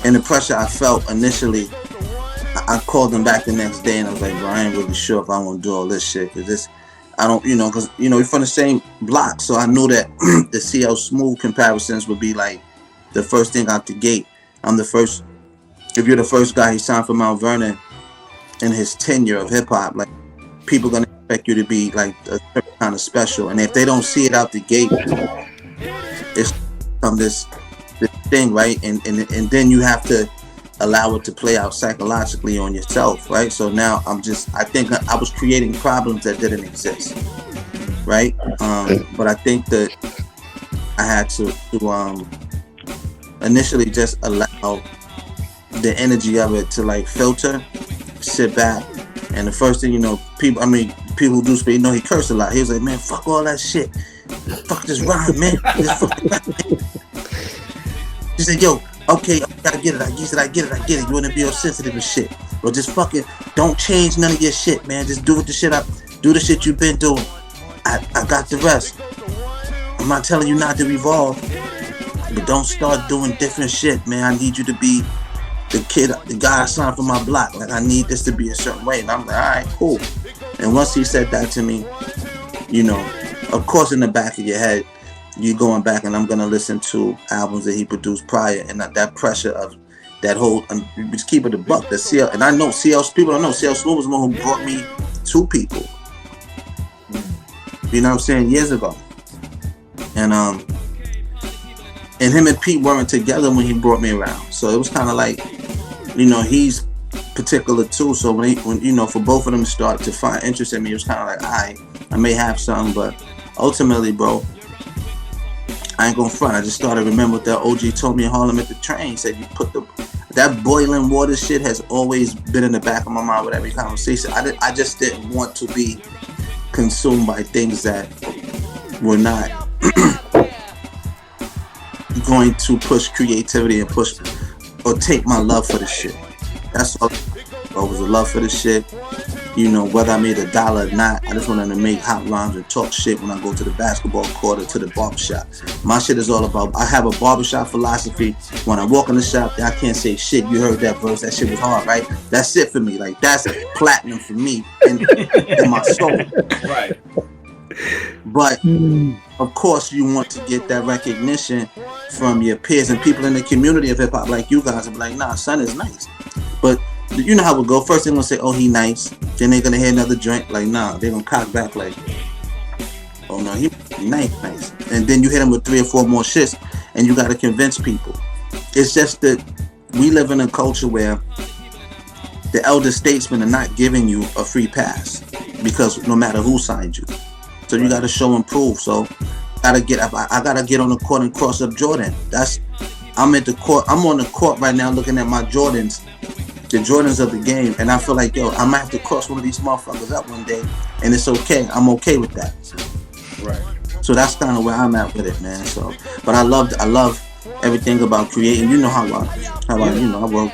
And the pressure I felt initially, I called him back the next day and I was like, bro, I ain't really sure if I want to do all this shit. Cause I don't, because, we're from the same block. So I knew that the CL Smooth comparisons would be like the first thing out the gate. I'm the first, if you're the first guy he signed for Mount Vernon in his tenure of hip hop, like people gonna expect you to be like a certain kind of special. And if they don't see it out the gate, it's from this thing, right? And then you have to allow it to play out psychologically on yourself, right? So now I think I was creating problems that didn't exist, right? But I think that I had to initially just allow the energy of it to like filter, sit back, and the first thing people who do speak, he cursed a lot. He was like, man, fuck all that shit, fuck this rhyme, man. He said, yo, okay, I gotta get it. I get it. You wanna be all sensitive and shit. But just fucking don't change none of your shit, man. Just do the shit you've been doing. I got the rest. I'm not telling you not to evolve, but don't start doing different shit, man. I need you to be the guy I signed for my block. Like, I need this to be a certain way. And I'm like, all right, cool. And once he said that to me, of course in the back of your head, you're going back and I'm going to listen to albums that he produced prior, and that pressure of that whole, just keep it a buck, the CL, and I know people don't know, CL Smooth was the one who brought me to people. You know what I'm saying? Years ago. And him and Pete weren't together when he brought me around. So it was kind of like, he's particular too. So when for both of them to start to find interest in me, it was kind of like, I may have something, but ultimately, bro, I ain't gonna front. I just started to remember what that OG told me in Harlem at the train. He said, you put that boiling water shit has always been in the back of my mind with every conversation. I just didn't want to be consumed by things that were not going to push creativity and push or take my love for the shit. That's all. It was a love for the shit. Whether I made $1 or not, I just wanted to make hot rhymes and talk shit when I go to the basketball court or to the barbershop. My shit is all about, I have a barbershop philosophy. When I walk in the shop, I can't say shit. You heard that verse, that shit was hard, right? That's it for me. Like, that's platinum for me in my soul. Right. But of course you want to get that recognition from your peers and people in the community of hip hop like you guys and be like, nah, son is nice. But you know how it go. First they're gonna say, oh, he nice. Then they're gonna hear another joint. Like, nah, they're gonna cock back like, oh no, he nice. And then you hit him with 3 or 4 more shits and you gotta convince people. It's just that we live in a culture where the elder statesmen are not giving you a free pass because no matter who signed you. So you gotta show and prove. So I gotta get on the court and cross up Jordan. I'm at the court. I'm on the court right now looking at my Jordans. The Jordans of the game, and I feel like, yo, I might have to cross one of these motherfuckers up one day, and it's okay. I'm okay with that. Right. So that's kind of where I'm at with it, man. So, but I love everything about creating. You know how I work.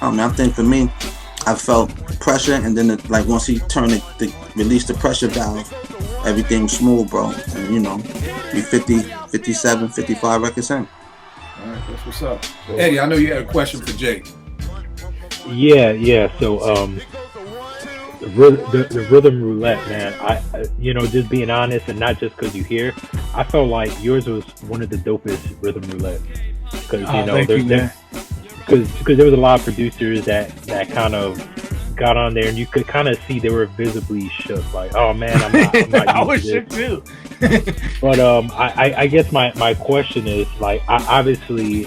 I think for me, I felt pressure, and then once he turned released the pressure valve, everything was smooth, bro. And we 50, 57, 55 records in. All right, that's what's up. Eddie, I know you had a question for Jake. Yeah. So, the rhythm roulette, man. I just being honest, and not just because you hear, I felt like yours was one of the dopest rhythm roulettes. Because because there was a lot of producers that kind of got on there, and you could kind of see they were visibly shook. Like, oh man, I'm not I used was to shook this. too. But I guess my question is, like, obviously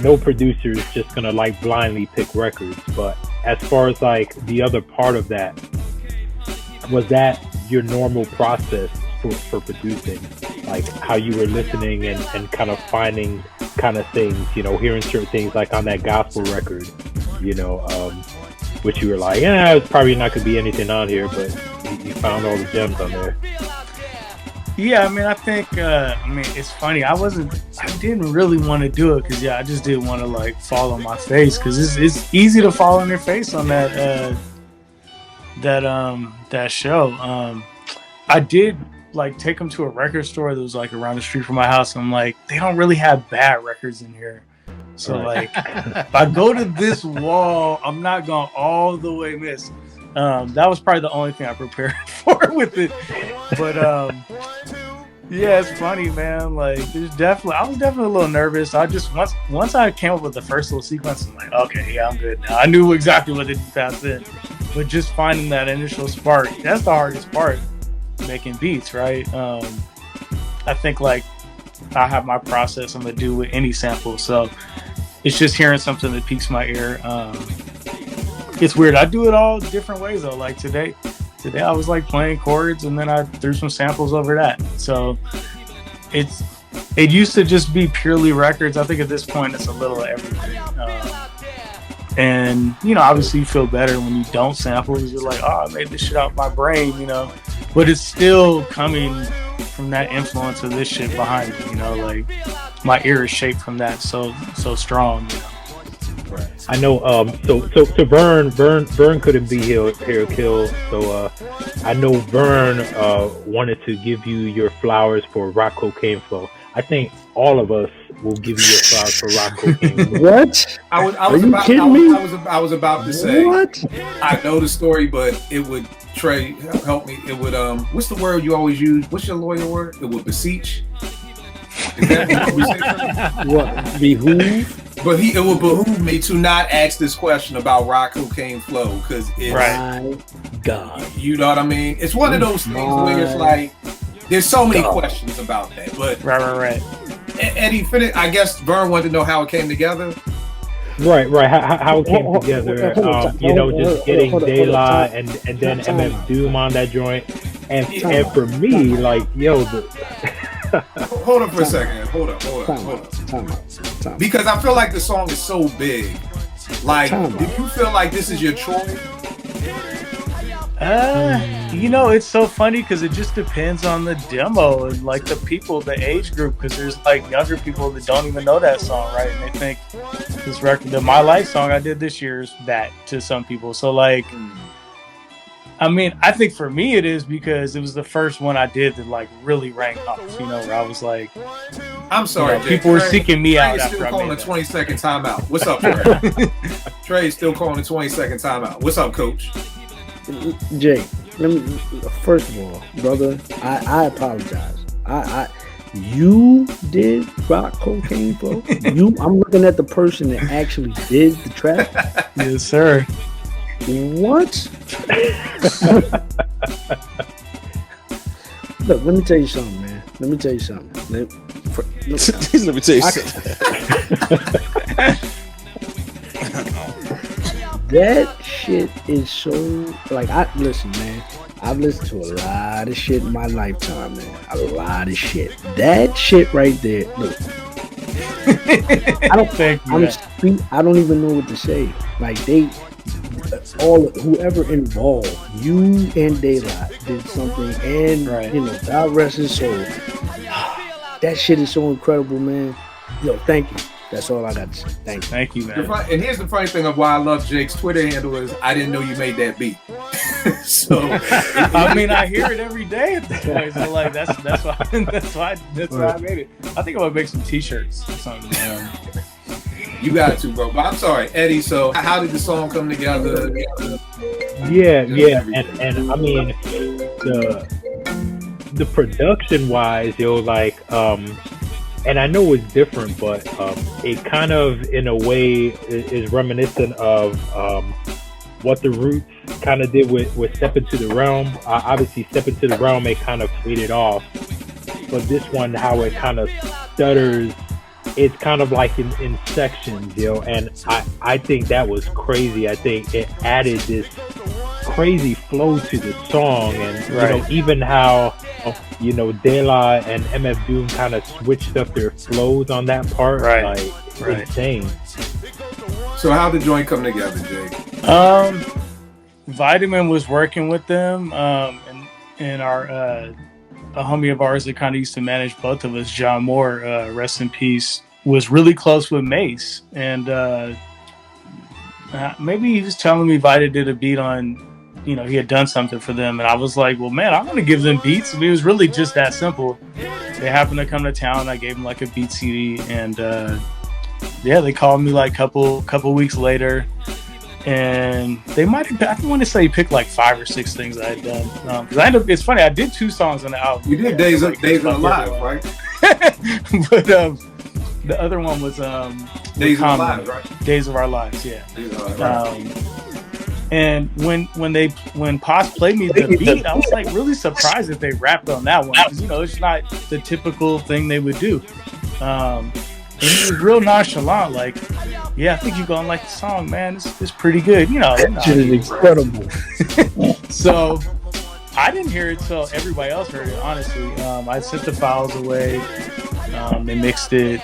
no producer is just gonna like blindly pick records, but as far as like the other part of that, was that your normal process for producing, like how you were listening and kind of finding kind of things, you know, hearing certain things like on that gospel record, you know, which you were like, yeah, it's probably not gonna be anything on here, but you found all the gems on there. Yeah, I mean, I think, it's funny. I didn't really want to do it because, I just didn't want to like fall on my face because it's easy to fall on your face on that show. I did like take them to a record store that was like around the street from my house. And I'm like, they don't really have bad records in here. So like, if I go to this wall, I'm not going all the way miss. That was probably the only thing I prepared for with it. But yeah, it's funny, man. Like, I was definitely a little nervous. I just once I came up with the first little sequence, I'm like, okay, yeah, I'm good now. I knew exactly what to do past then. But just finding that initial spark, that's the hardest part, making beats, right? I think like I have my process I'm gonna do with any sample, so it's just hearing something that piques my ear. It's weird. I do it all different ways though. Like today I was like playing chords and then I threw some samples over that. So it used to just be purely records. I think at this point it's a little of everything. And you know, obviously you feel better when you don't sample because you're like, oh, I made this shit out of my brain, you know. But it's still coming from that influence of this shit behind me, you know, like my ear is shaped from that so strong, you know. I know. So Vern couldn't be here, Kill. So I know Vern wanted to give you your flowers for Rock Cocaine Flow. I think all of us will give you your flowers for Rock Cocaine Flow. What? I was about to say. What? I know the story, but it would Trey help me. It would what's the word you always use? What's your lawyer word? It would beseech. Is that what? Behoove? But it would behoove me to not ask this question about Rock Cocaine Flow because it's my God. You know what I mean? It's one of those things where it's like there's so many questions about that. But right. Eddie, I guess Vern wanted to know how it came together. Right. How it came together. You know, just getting De La and then MF Doom on that joint, and for me, like, yo, Hold up for a second. Hold up. Time out. Because I feel like the song is so big. Like, do you feel like this is your choice? You know, it's so funny because it just depends on the demo and like the people, the age group. Because there's like younger people that don't even know that song, right? And they think this record, the My Life song I did this year, is that to some people. So like, I mean, I think for me it is because it was the first one I did that like really ranked off, you know, where I was like, I'm sorry, you know, people were seeking me out after I made calling a 20-second timeout. What's up, Trey? Trey's still calling a 20-second timeout. What's up, Coach? Jay, first of all, brother, I apologize. You did Rock Cocaine Flow. I'm looking at the person that actually did the track. Yes, sir. What? Look, let me tell you something, man. Let me tell you something. Let me tell you something. That shit is so like listen, man. I've listened to a lot of shit in my lifetime, man. A lot of shit. That shit right there. Look, I don't even know what to say. Like whoever involved, you and De La did something, and you know, God rest his soul. That shit is so incredible, man. Yo, thank you. That's all I got to say. Thank you, man. And here's the funny thing of why I love Jake's Twitter handle is I didn't know you made that beat. So I mean, I hear it every day at this point. So like that's why I made it. I think I'm gonna make some T-shirts or something. You got to, bro. But I'm sorry, Eddie. So how did the song come together? Yeah, and I mean the production wise, yo, like and I know it's different, but it kind of in a way is reminiscent of what the Roots kind of did with Step Into the Realm. Obviously, Step Into the Realm, it kind of faded off. But this one, how it kind of stutters, it's kind of like in sections, and I think that was crazy. I think it added this crazy flow to the song, and even how De La and MF Doom kind of switched up their flows on that part, insane. So how did the joint come together, Jake? Vitamin was working with them, and our a homie of ours that kind of used to manage both of us, John Moore, rest in peace, was really close with Mace, and maybe he was telling me Vita did a beat on, he had done something for them, and I was like, well, man, I want to give them beats. I mean, it was really just that simple. They happened to come to town. I gave them like a beat CD, and they called me like couple weeks later, and they might have, I want to say, picked like 5 or 6 things I had done. Because it's funny, I did 2 songs on the album. You did Days of Alive, right? But the other one was Days of Our Lives, right? Days of Our Lives, yeah. And when Pos played me the beat, I was like really surprised that they rapped on that one, because it's not the typical thing they would do. And he was real nonchalant, like, yeah, I think you're gonna like the song, man. It's pretty good, That shit is incredible. So I didn't hear it till everybody else heard it. Honestly, I sent the files away. They mixed it.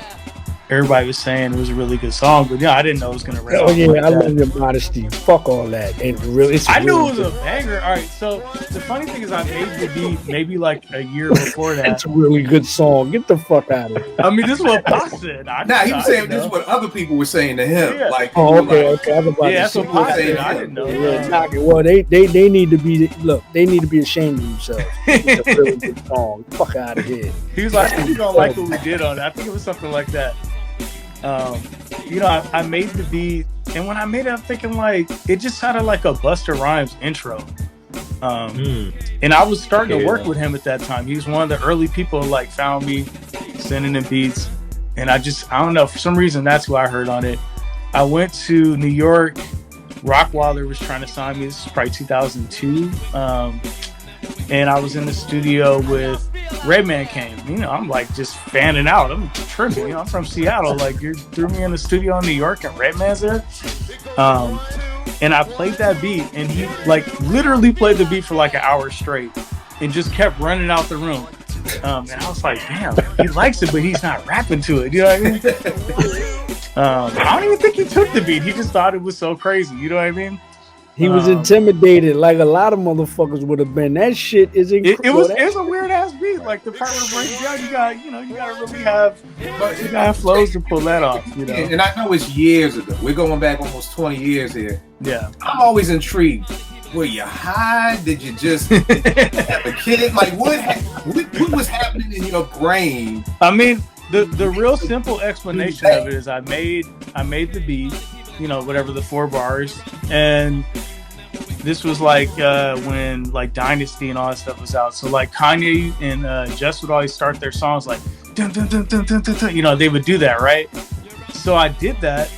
Everybody was saying it was a really good song, but I didn't know it was gonna rap. Oh yeah, I love your modesty. Fuck all that. And really, I knew it was a banger. All right, so the funny thing is, I made the beat maybe like a year before that. It's a really good song. Get the fuck out of it. I mean, this is what Pop said. He was saying this is what other people were saying to him. Yeah. Like, okay. I was about that's what Pop said. I didn't know. Well, they need to be. Look, they need to be ashamed of themselves. It's a really good song. Fuck out of here. He was like, I think you don't like what we did on it. I think it was something like that. I made the beat, and when I made it, I'm thinking like it just sounded like a Busta Rhymes intro. And I was starting to work with him at that time. He was one of the early people who like found me, sending him beats, and I don't know, for some reason that's who I heard on it. I went to New York. Rockwilder was trying to sign me. This is probably 2002. And I was in the studio with Redman came. I'm like just fanning out. I'm tripping. I'm from Seattle. Like, you threw me in the studio in New York and Redman's there. And I played that beat, and he like literally played the beat for like an hour straight and just kept running out the room. And I was like, damn, he likes it, but he's not rapping to it. You know what I mean? I don't even think he took the beat. He just thought it was so crazy. You know what I mean? He was intimidated, like a lot of motherfuckers would have been. That shit is incredible. It was a weird ass beat. Like the part where it breaks down, you gotta really have flows to pull that off. And I know it's years ago. We're going back almost 20 years here. Yeah, I'm always intrigued. Were you high? Did you just have a kid? Like what was happening in your brain? I mean, the real simple explanation of it is I made the beat. Whatever the 4 bars, and this was like when like Dynasty and all that stuff was out. So like Kanye and Just would always start their songs like dun, dun, dun, dun, dun, dun, dun. They would do that, right? So I did that.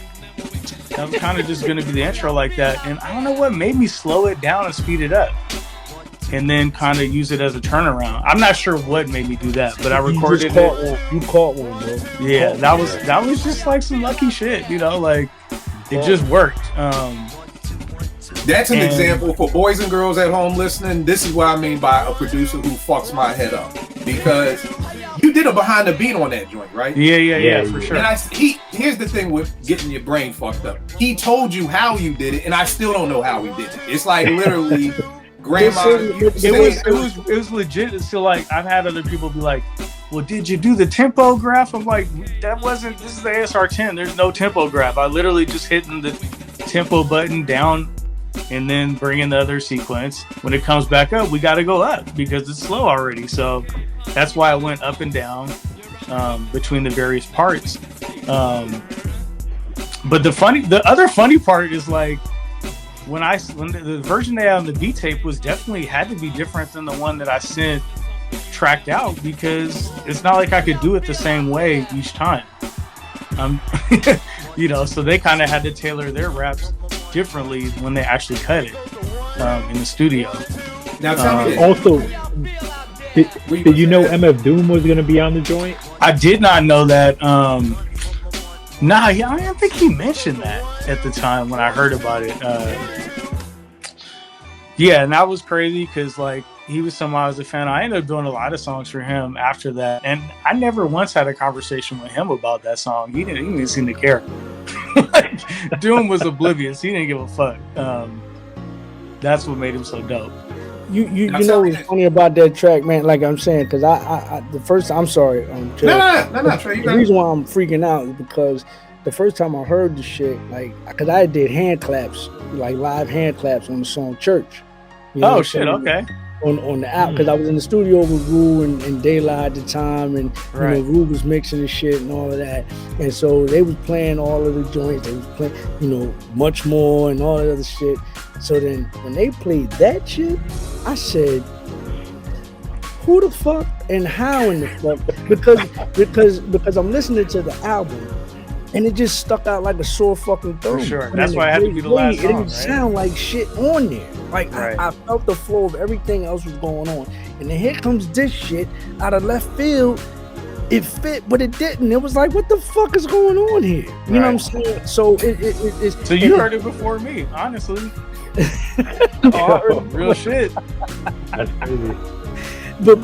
That was kind of just going to be the intro like that, and I don't know what made me slow it down and speed it up, and then kind of use it as a turnaround. I'm not sure what made me do that, but I recorded it. You caught one, bro. Yeah, that was just like some lucky shit, like. It just worked. That's an example for boys and girls at home listening. This is what I mean by a producer who fucks my head up, because you did a behind the beat on that joint, right? Yeah, for sure. And here's the thing with getting your brain fucked up. He told you how you did it, and I still don't know how he did it. It's like literally, grandma. It was legit. So like, I've had other people be like, well, did you do the tempo graph? I'm like, this is the ASR 10. There's no tempo graph. I literally just hitting the tempo button down and then bringing the other sequence. When it comes back up, we got to go up because it's slow already. So that's why I went up and down between the various parts. But the other funny part is like, when the version they had on the beat tape was definitely had to be different than the one that I sent tracked out, because it's not like I could do it the same way each time. So they kind of had to tailor their raps differently when they actually cut it in the studio. Now tell me this. Also, did you know MF Doom was going to be on the joint? I did not know that. Nah, yeah, I don't think he mentioned that at the time when I heard about it. Yeah, and that was crazy because like he was someone I was a fan of. I ended up doing a lot of songs for him after that, and I never once had a conversation with him about that song. He didn't seem to care. Like, Doom was oblivious. He didn't give a fuck. That's what made him so dope. You know what's funny about that track, man? Like I'm saying, because I the first, I'm sorry, No, Trey. The reason why I'm freaking out is because the first time I heard the shit, like, because I did hand claps, like live hand claps on the song Church. You know shit, okay. On the app, because I was in the studio with Rue and Daylight at the time, and you know, Rue was mixing the shit and all of that, and so they was playing all of the joints. They was playing, you know, Much More and all that other shit. So then when they played that shit, I said, who the fuck and how in the fuck? Because I'm listening to the album and it just stuck out like a sore fucking thumb. For sure. That's why it had to be the last song. It didn't sound like shit on there. Like I felt the flow of everything else was going on. And then here comes this shit out of left field. It fit, but it didn't. It was like, what the fuck is going on here? You know what I'm saying? So it's. So you heard it before me, honestly. Real shit. That's crazy. But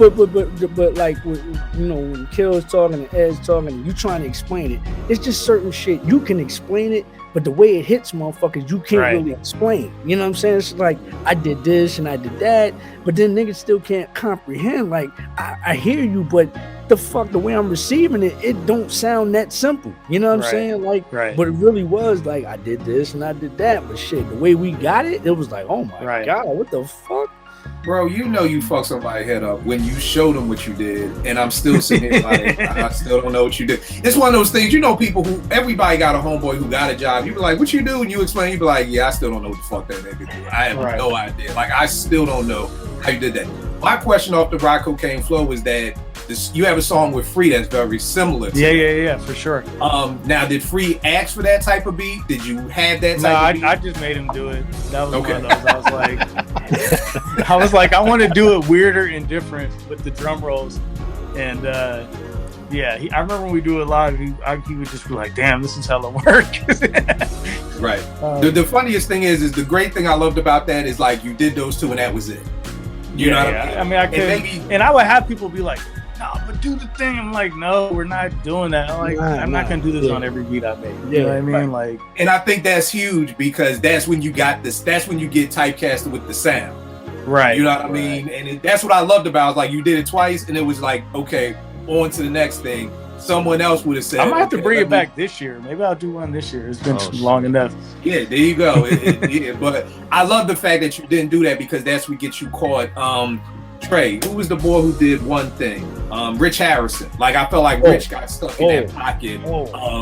like, you know, when Kill is talking and Ed's talking and you trying to explain it, it's just certain shit you can explain it, but the way it hits motherfuckers, you can't really explain. You know what I'm saying? It's like, I did this and I did that, but then niggas still can't comprehend. Like, I hear you, but the way I'm receiving it, it don't sound that simple. You know what I'm saying? Like, but it really was like, I did this and I did that, but shit, the way we got it, it was like, oh my God, what the fuck? Bro, you know you fucked somebody's head up when you showed them what you did, and I'm still sitting here like, I still don't know what you did. It's one of those things, you know, people who, everybody got a homeboy who got a job. You be like, what you do? And you explain, you be like, yeah, I still don't know what the fuck that nigga do. I have no idea. Like, I still don't know how you did that. My question off the Rock Cocaine Flow is that you have a song with Free that's very similar to Yeah, for sure. Now, did Free ask for that type of beat? Did you have that type of beat? I just made him do it. That was one of those. I was like, I want to do it weirder and different with the drum rolls. And I remember when we do it live, he would just be like, damn, this is hella work. Right. The funniest thing is the great thing I loved about that is like you did those two and that was it. You know what I mean? I mean, I could, and I would have people be like, no, but do the thing. I'm like, no, we're not doing that. I'm like, I'm not gonna do this on every beat I make. You know what I mean? Like, and I think that's huge because that's when you got this. That's when you get typecasted with the sound. Right. You know what I mean? And that's what I loved about it. Was like you did it twice, and it was like, okay, on to the next thing. Someone else would have said, I might have to bring it back this year. Maybe I'll do one this year. It's been long enough. Yeah, there you go. But I love the fact that you didn't do that because that's what gets you caught. Trey, who was the boy who did One Thing? Rich Harrison. Like I felt like Rich got stuck in that pocket.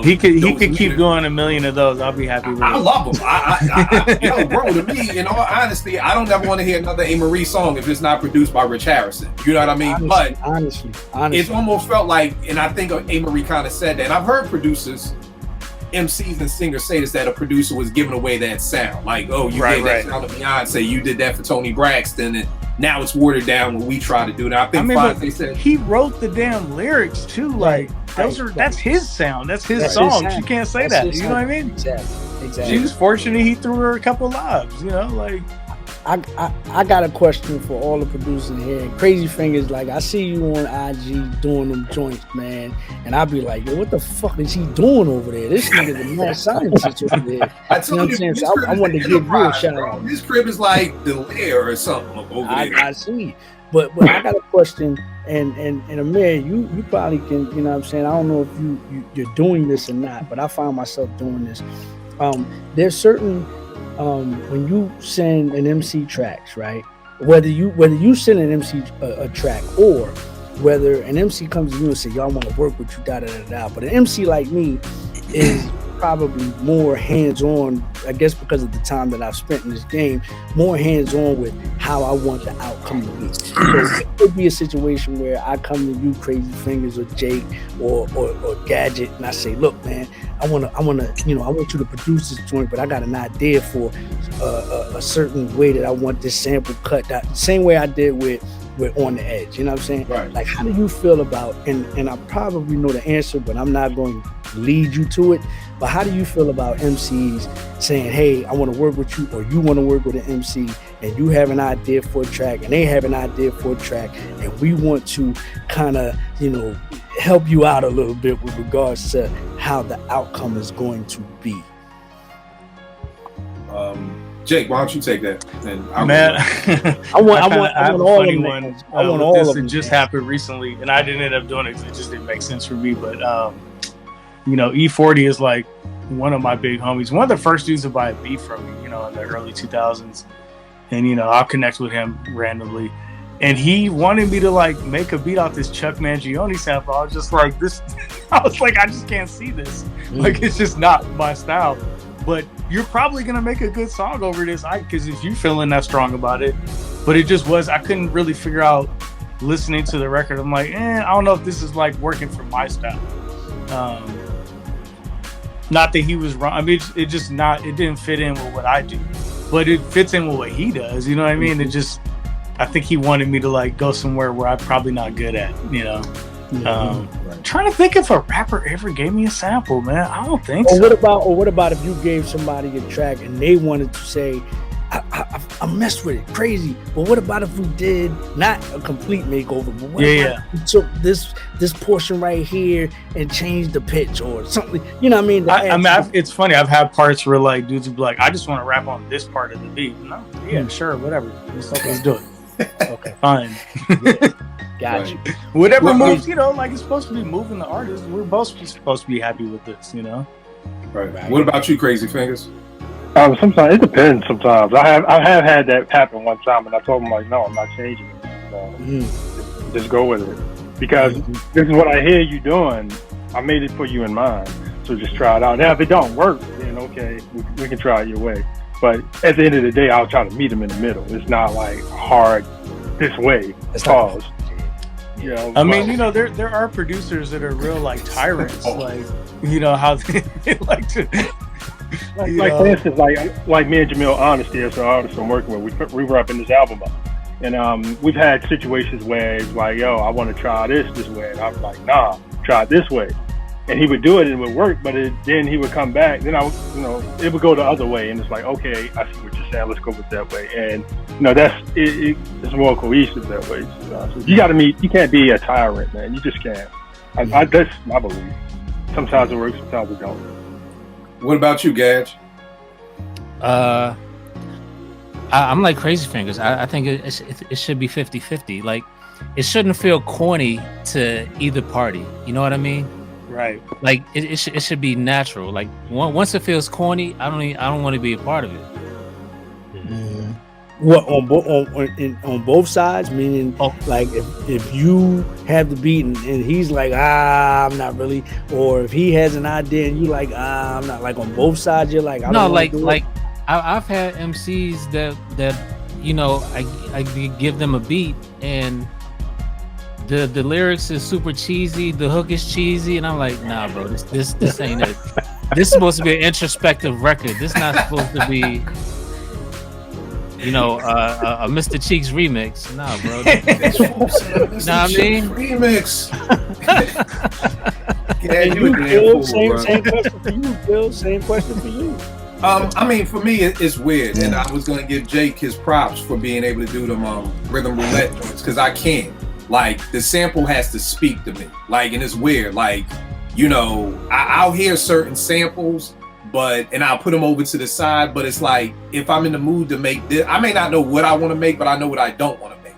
He could keep doing a million of those. I'll be happy with it. I love him. I bro, to me, in all honesty, I don't ever want to hear another A. Marie song if it's not produced by Rich Harrison. You know what I mean? Honestly, it almost felt like, and I think A. Marie kind of said that. And I've heard producers, MCs and singers say this, that a producer was giving away that sound. Like, oh, you did that sound of Beyonce, you did that for Tony Braxton, and now it's watered down when we try to do it. I think Fonte said he wrote the damn lyrics too. Like that's his sound. That's his songs. You can't say that. You know what I mean? Exactly. She was fortunate he threw her a couple lives. You know, like. I got a question for all the producers here. Crazy Fingers, like I see you on IG doing them joints, man, and I'll be like, yo, what the fuck is he doing over there? This nigga's a mad scientist over there. I told you, so I wanted to give you a shout out. This crib is like the lair or something over there. I see, but I got a question, and Amir, you probably can, you know what I'm saying? I don't know if you're doing this or not, but I find myself doing this. There's certain when you send an MC tracks, right? Whether you send an MC a track or whether an MC comes to you and say, y'all want to work with you, but an MC like me is probably more hands-on, I guess because of the time that I've spent in this game, more hands-on with how I want the outcome to be. So it could be a situation where I come to you, Crazy Fingers, or Jake, or Gadget, and I say, look, man, I want you to produce this joint, but I got an idea for a certain way that I want this sample cut. That same way I did with On the Edge, you know what I'm saying? Right. Like, how do you feel about, and I probably know the answer, but I'm not going to lead you to it, but how do you feel about MCs saying, hey, I want to work with you, or you want to work with an MC, and you have an idea for a track, and they have an idea for a track, and we want to kind of, help you out a little bit with regards to how the outcome is going to be? Jake, why don't you take that? And I want all of them. I want all of them. It just happened recently, and I didn't end up doing it because it just didn't make sense for me. But E40 is like one of my big homies, one of the first dudes to buy a beat from me, in the early 2000s, and I'll connect with him randomly, and he wanted me to like make a beat off this Chuck Mangione sample. I was just like, I just can't see this. Like, it's just not my style. But you're probably gonna make a good song over this, because if you're feeling that strong about it. But it just was, I couldn't really figure out listening to the record. I'm like, I don't know if this is like working for my style. Not that he was wrong. I mean, it didn't fit in with what I do, but it fits in with what he does. You know what I mean? I think he wanted me to like go somewhere where I'm probably not good at. Trying to think if a rapper ever gave me a sample, man. I don't think so. What about if you gave somebody a track and they wanted to say, I messed with it, crazy. But what about if we did not a complete makeover, but what if we took this portion right here and changed the pitch or something? You know what I mean? It's funny. I've had parts where like dudes would be like, I just want to rap on this part of the beat. No, sure, whatever. Let's do it. Okay, fine. Got you. Whatever moves, like it's supposed to be moving the artist. We're both supposed to be happy with this, Right. What about you, Crazy Fingers? Sometimes it depends. Sometimes I have had that happen one time, and I told him like, no, I'm not changing it. Just go with it, because this is what I hear you doing. I made it for you in mind, so just try it out. Now, if it don't work, then okay, we can try it your way. But at the end of the day, I'll try to meet him in the middle. It's not like hard this way. Pause. I mean, there are producers that are real like tyrants, like how they like to. Like for instance, like me and Jamil Honesty as an artist I'm working with, we were up in this album up. And we've had situations where it's like, yo, I want to try this way, and I'm like, nah, try it this way. And he would do it and it would work, but then he would come back. Then it would go the other way, and it's like, okay, I see what you're saying. Let's go with that way. And it's more cohesive that way. So you got to you can't be a tyrant, man. You just can't. That's my belief. Sometimes it works, sometimes it don't. What about you, Gage? I'm like Crazy Fingers. I think it should be 50-50. Like, it shouldn't feel corny to either party. You know what I mean? Right. Like it should be natural. Like once it feels corny, I don't want to be a part of it. What on both sides? Meaning, like if you have the beat and he's like, I'm not really, or if he has an idea and you like, I'm not, like on both sides, you're like, I've had MCs that I give them a beat and the lyrics is super cheesy, the hook is cheesy, and I'm like, nah, bro, this ain't it. This is supposed to be an introspective record. This not supposed to be, a Mr. Cheeks remix. Nah, bro. You know what I mean? Remix. Same question for you, Bill. Same question for you. I mean, for me, it's weird, and I was gonna give Jake his props for being able to do them rhythm roulette joints, because I can't. Like, the sample has to speak to me. Like, and it's weird. Like, I'll hear certain samples, and I'll put them over to the side. But it's like, if I'm in the mood to make this, I may not know what I want to make, but I know what I don't want to make.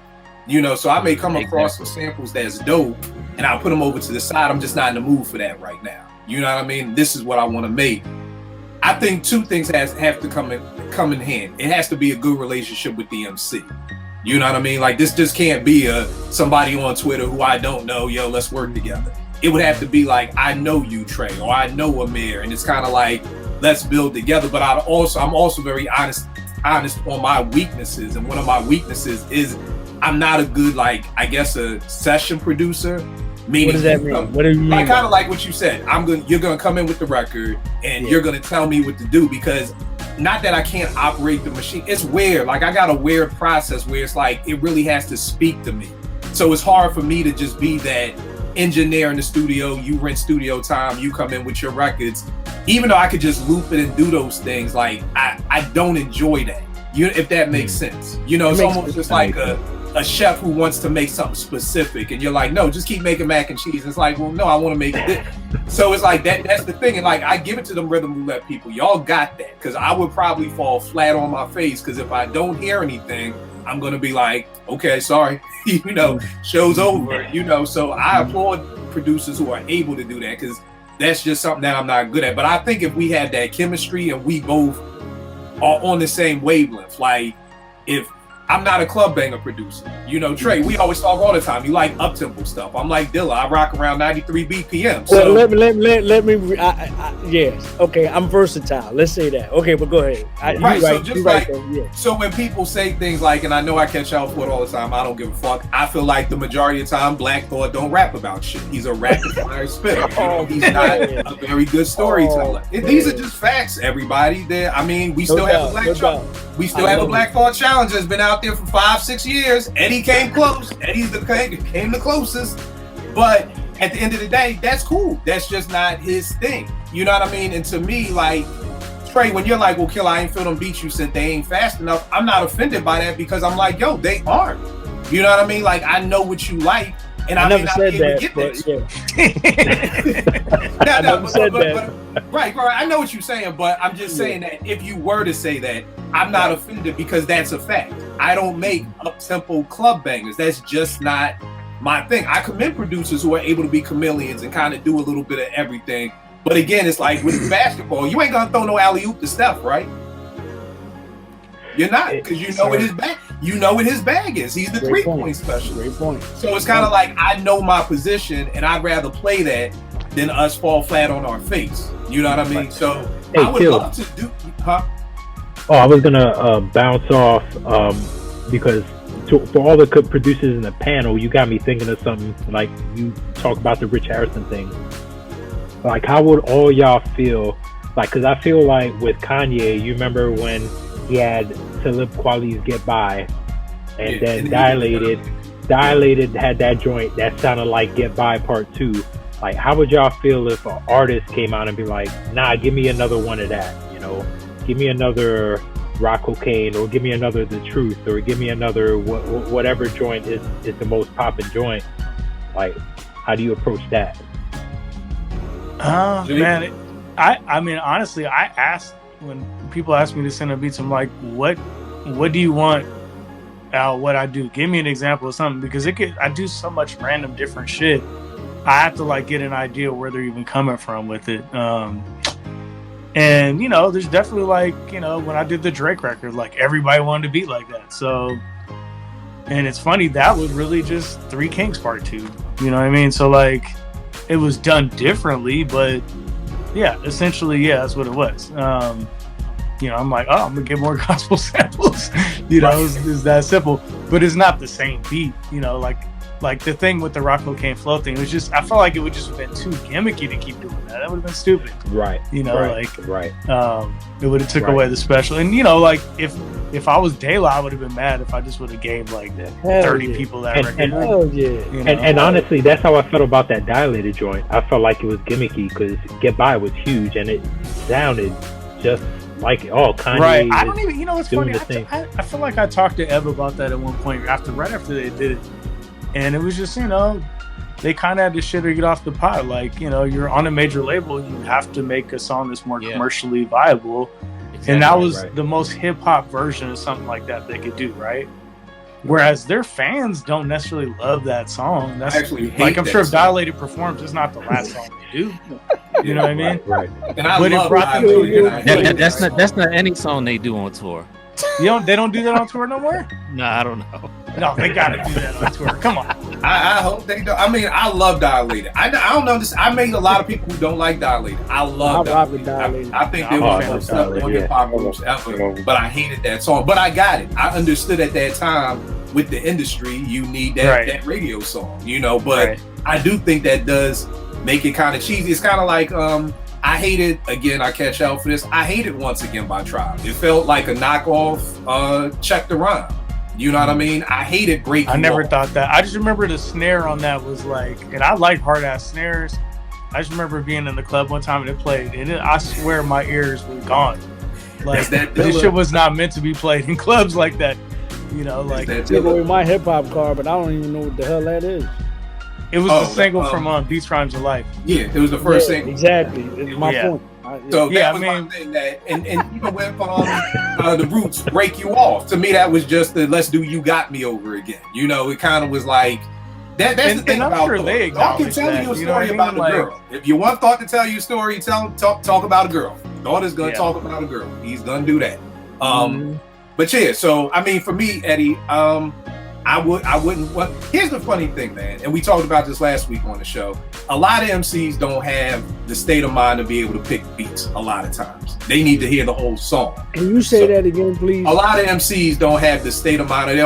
So I may come across some samples that's dope, and I'll put them over to the side. I'm just not in the mood for that right now. You know what I mean? This is what I want to make. I think two things have to come in hand. It has to be a good relationship with the MC. You know what I mean? Like, this just can't be somebody on Twitter who I don't know. Yo, let's work together. it would have to be like, I know you, Trey, or I know Amir, and it's kind of like, let's build together. But I'm also very honest on my weaknesses, and one of my weaknesses is I'm not a good, like, I guess, a session producer. Meaning, what does that mean? What do you mean? Like, kind of like what you said. You're gonna come in with the record, and you're gonna tell me what to do, because not that I can't operate the machine. It's weird. Like, I got a weird process where it's like it really has to speak to me. So it's hard for me to just be that engineer in the studio. You rent studio time. You come in with your records. Even though I could just loop it and do those things, like I don't enjoy that. If that makes sense. It's almost just like a chef who wants to make something specific, and you're like, no, just keep making mac and cheese. It's like, well, no, I want to make it. So it's like that's the thing. And like, I give it to them rhythm roulette people. Y'all got that, because I would probably fall flat on my face, because if I don't hear anything, I'm gonna be like, okay, sorry, show's over. So I applaud producers who are able to do that, because that's just something that I'm not good at. But I think if we had that chemistry and we both are on the same wavelength, like, if I'm not a club banger producer, Trey, we always talk all the time. You like up-tempo stuff. I'm like Dilla. I rock around 93 BPM. So well, let me. Yes. Okay. I'm versatile. Let's say that. Okay, but go ahead. So when people say things like, and I know I catch out for it all the time, I don't give a fuck. I feel like the majority of the time, Black Thought don't rap about shit. He's a rapid fire spitter. He's not a very good storyteller. These are just facts, everybody. We still have a Black Thought. We still have a Black Thought Challenge that's been out there for 5-6 years. Eddie came close. Came the closest. But at the end of the day, that's cool. That's just not his thing. You know what I mean? And to me, like, Trey, when you're like, well, Killer, I ain't feel them beats you said they ain't fast enough, I'm not offended by that, because I'm like, yo, they aren't. You know what I mean? Like, I know what you like, and I never said that. Right. I know what you're saying, but I'm just saying that if you were to say that, I'm not offended, because that's a fact. I don't make up-tempo club bangers. That's just not my thing. I commend producers who are able to be chameleons and kind of do a little bit of everything. But again, it's like with basketball, you ain't gonna throw no alley-oop to Steph, right? You're not, because you know what his bag. You know what his bag is. He's the three-point specialist. Great point. So it's kind of like, I know my position, and I'd rather play that than us fall flat on our face. You know what I mean? So I would love to do. Huh? Oh, I was gonna bounce off because for all the producers in the panel, you got me thinking of something. Like, you talk about the Rich Harrison thing. Like, how would all y'all feel? Like, because I feel like with Kanye, you remember when he had Talib Kweli's Get By, and then Dilated had that joint that sounded like Get By Part 2. Like, how would y'all feel if an artist came out and be like, nah, give me another one of that, give me another Rock Cocaine, or give me another The Truth, or give me another whatever joint is the most popping joint. Like, how do you approach that? Man, I mean, honestly, I asked, when people ask me to send a beats, I'm like, what do you want what I do? Give me an example of something, because I do so much random different shit. I have to like get an idea where they're even coming from with it. And there's definitely like, when I did the Drake record, like, everybody wanted to beat like that. So, and it's funny, that was really just Three Kings Part 2. You know what I mean? So like, it was done differently, but yeah, essentially, that's what it was. I'm like, oh, I'm gonna get more gospel samples. It's that simple. But it's not the same beat. Like the thing with the Rock Cocaine Flow thing, it was just, I felt like it would just have been too gimmicky to keep doing that. That would have been stupid. Right. It would have took away the special. And like, if I was De La, I would have been mad if I just would have gave like 30 people that record. And honestly, that's how I felt about that Dilated joint. I felt like it was gimmicky, because Get By was huge, and it sounded just like Kanye. Right. I don't even. It's funny. I feel like I talked to Ev about that at one point right after they did it. And it was just, they kind of had to shit or get off the pot. Like, you're on a major label, you have to make a song that's more commercially viable. Exactly, and that was the most hip hop version of something like that they could do, right? Whereas their fans don't necessarily love that song. That's actually like, I'm sure if Dilated performs, it's not the last song they do. You know what I mean? Right. And I love that's not any song they do on tour. They don't do that on tour no more? No, I don't know. No, they gotta do that on tour. Come on. I hope they do. I mean, I love Dilated. I don't know this. I made a lot of people who don't like Dilated. I love Dilated. I think they were the most slept on hip hop groups ever. But I hated that song. But I got it. I understood at that time with the industry, you need that radio song, you know. But I do think that does make it kind of cheesy. It's kind of like I hated, again, I catch out for this. I hated Once Again by Tribe. It felt like a knockoff Check the Rhyme. You know what I mean? I hated Break You I never Off. thought that. I just remember the snare on that was like, and I like hard ass snares. I just remember being in the club one time and it played, and I swear my ears were gone. Like this shit was not meant to be played in clubs like that. You know, like take away my hip hop card, but I don't even know what the hell that is. It was the single from Beats, Rhymes, and Life. Yeah, it was the first single. Exactly. It's my point. So that was my thing. That and even with the Roots, Break You Off. To me, that was just the let's do You Got Me over again. You know, it kind of was like that. That's the thing about Thought can tell you a story about a girl. If you want Thought to tell you a story, talk about a girl. Thought is gonna talk about a girl. He's gonna do that. But yeah, so I mean, for me, Eddie, I wouldn't. Well, here's the funny thing, man, and we talked about this last week on the show. A lot of MCs don't have the state of mind to be able to pick beats. A lot of times, they need to hear the whole song. Can you say that again, please? A lot of MCs don't have the state of mind. They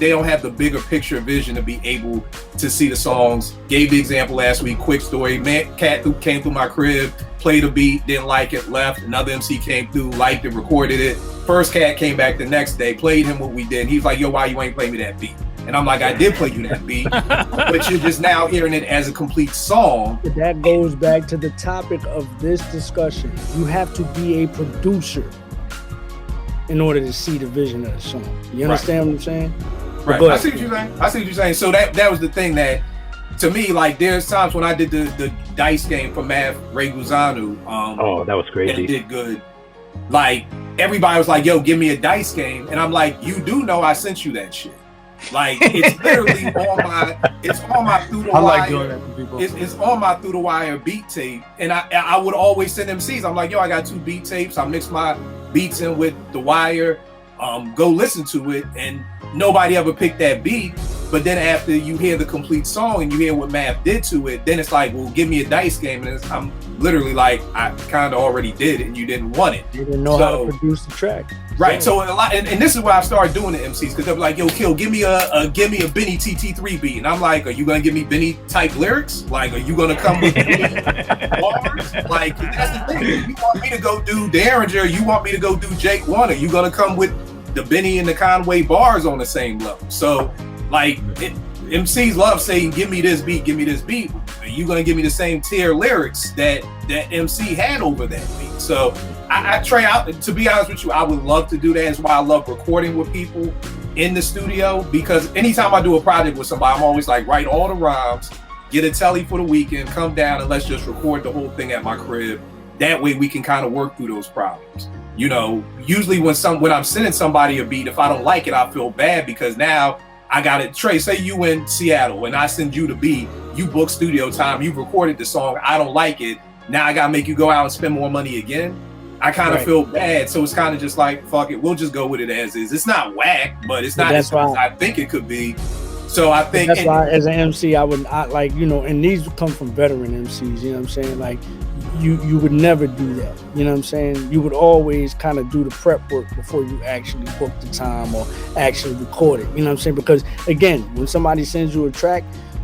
don't have the bigger picture vision to be able to see the songs. Gave the example last week. Quick story: man, cat came through my crib, played a beat, didn't like it, left. Another MC came through, liked it, recorded it. First cat came back the next day, played him what we did. He's like, yo, why you ain't play me that beat? And I'm like, I did play you that beat, but you're just now hearing it as a complete song. That goes back to the topic of this discussion. You have to be a producer in order to see the vision of the song. You understand what I'm saying? Right. I see what you're saying. So that was the thing that, to me, like there's times when I did the dice game for Math Ray Guzanu. That was crazy. And did good. Like everybody was like, yo, give me a dice game. And I'm like, you do know I sent you that shit. Like it's literally on my through the wire. I like doing that to people. It's on my through the wire beat tape, and I would always send MCs. I'm like, yo, I got 2 beat tapes. I mix my beats in with the wire. Go listen to it, and nobody ever picked that beat. But then after you hear the complete song and you hear what Math did to it, then it's like, well, give me a dice game, and I'm literally like, I kind of already did it, and you didn't want it. You didn't know how to produce the track. Right, so a lot, and this is why I started doing the MCs, because they're like, "Yo, Kill, give me a Benny TT3 beat," and I'm like, "Are you gonna give me Benny type lyrics? Like, are you gonna come with Benny bars? Like, that's the thing. You want me to go do Derringer? You want me to go do Jake Warner? You gonna come with the Benny and the Conway bars on the same level?" So, like, MCs love saying, "Give me this beat, give me this beat." Are you gonna give me the same tier lyrics that MC had over that beat? So I try out, to be honest with you, I would love to do that. That's why I love recording with people in the studio, because anytime I do a project with somebody, I'm always like, write all the rhymes, get a telly for the weekend, come down and let's just record the whole thing at my crib. That way we can kind of work through those problems. You know, usually when I'm sending somebody a beat, if I don't like it, I feel bad, because now I got it. Trey, say you in Seattle and I send you the beat, you book studio time, you recorded the song, I don't like it. Now I gotta make you go out and spend more money again. I kind of feel bad, so it's kind of just like, fuck it, we'll just go with it as is. It's not whack, but it's not as good as I think it could be. So I think that's why, as an MC, I like, you know, and these come from veteran MCs. You know what I'm saying? Like, you would never do that. You know what I'm saying? You would always kind of do the prep work before you actually book the time or actually record it. You know what I'm saying? Because again, when somebody sends you a track,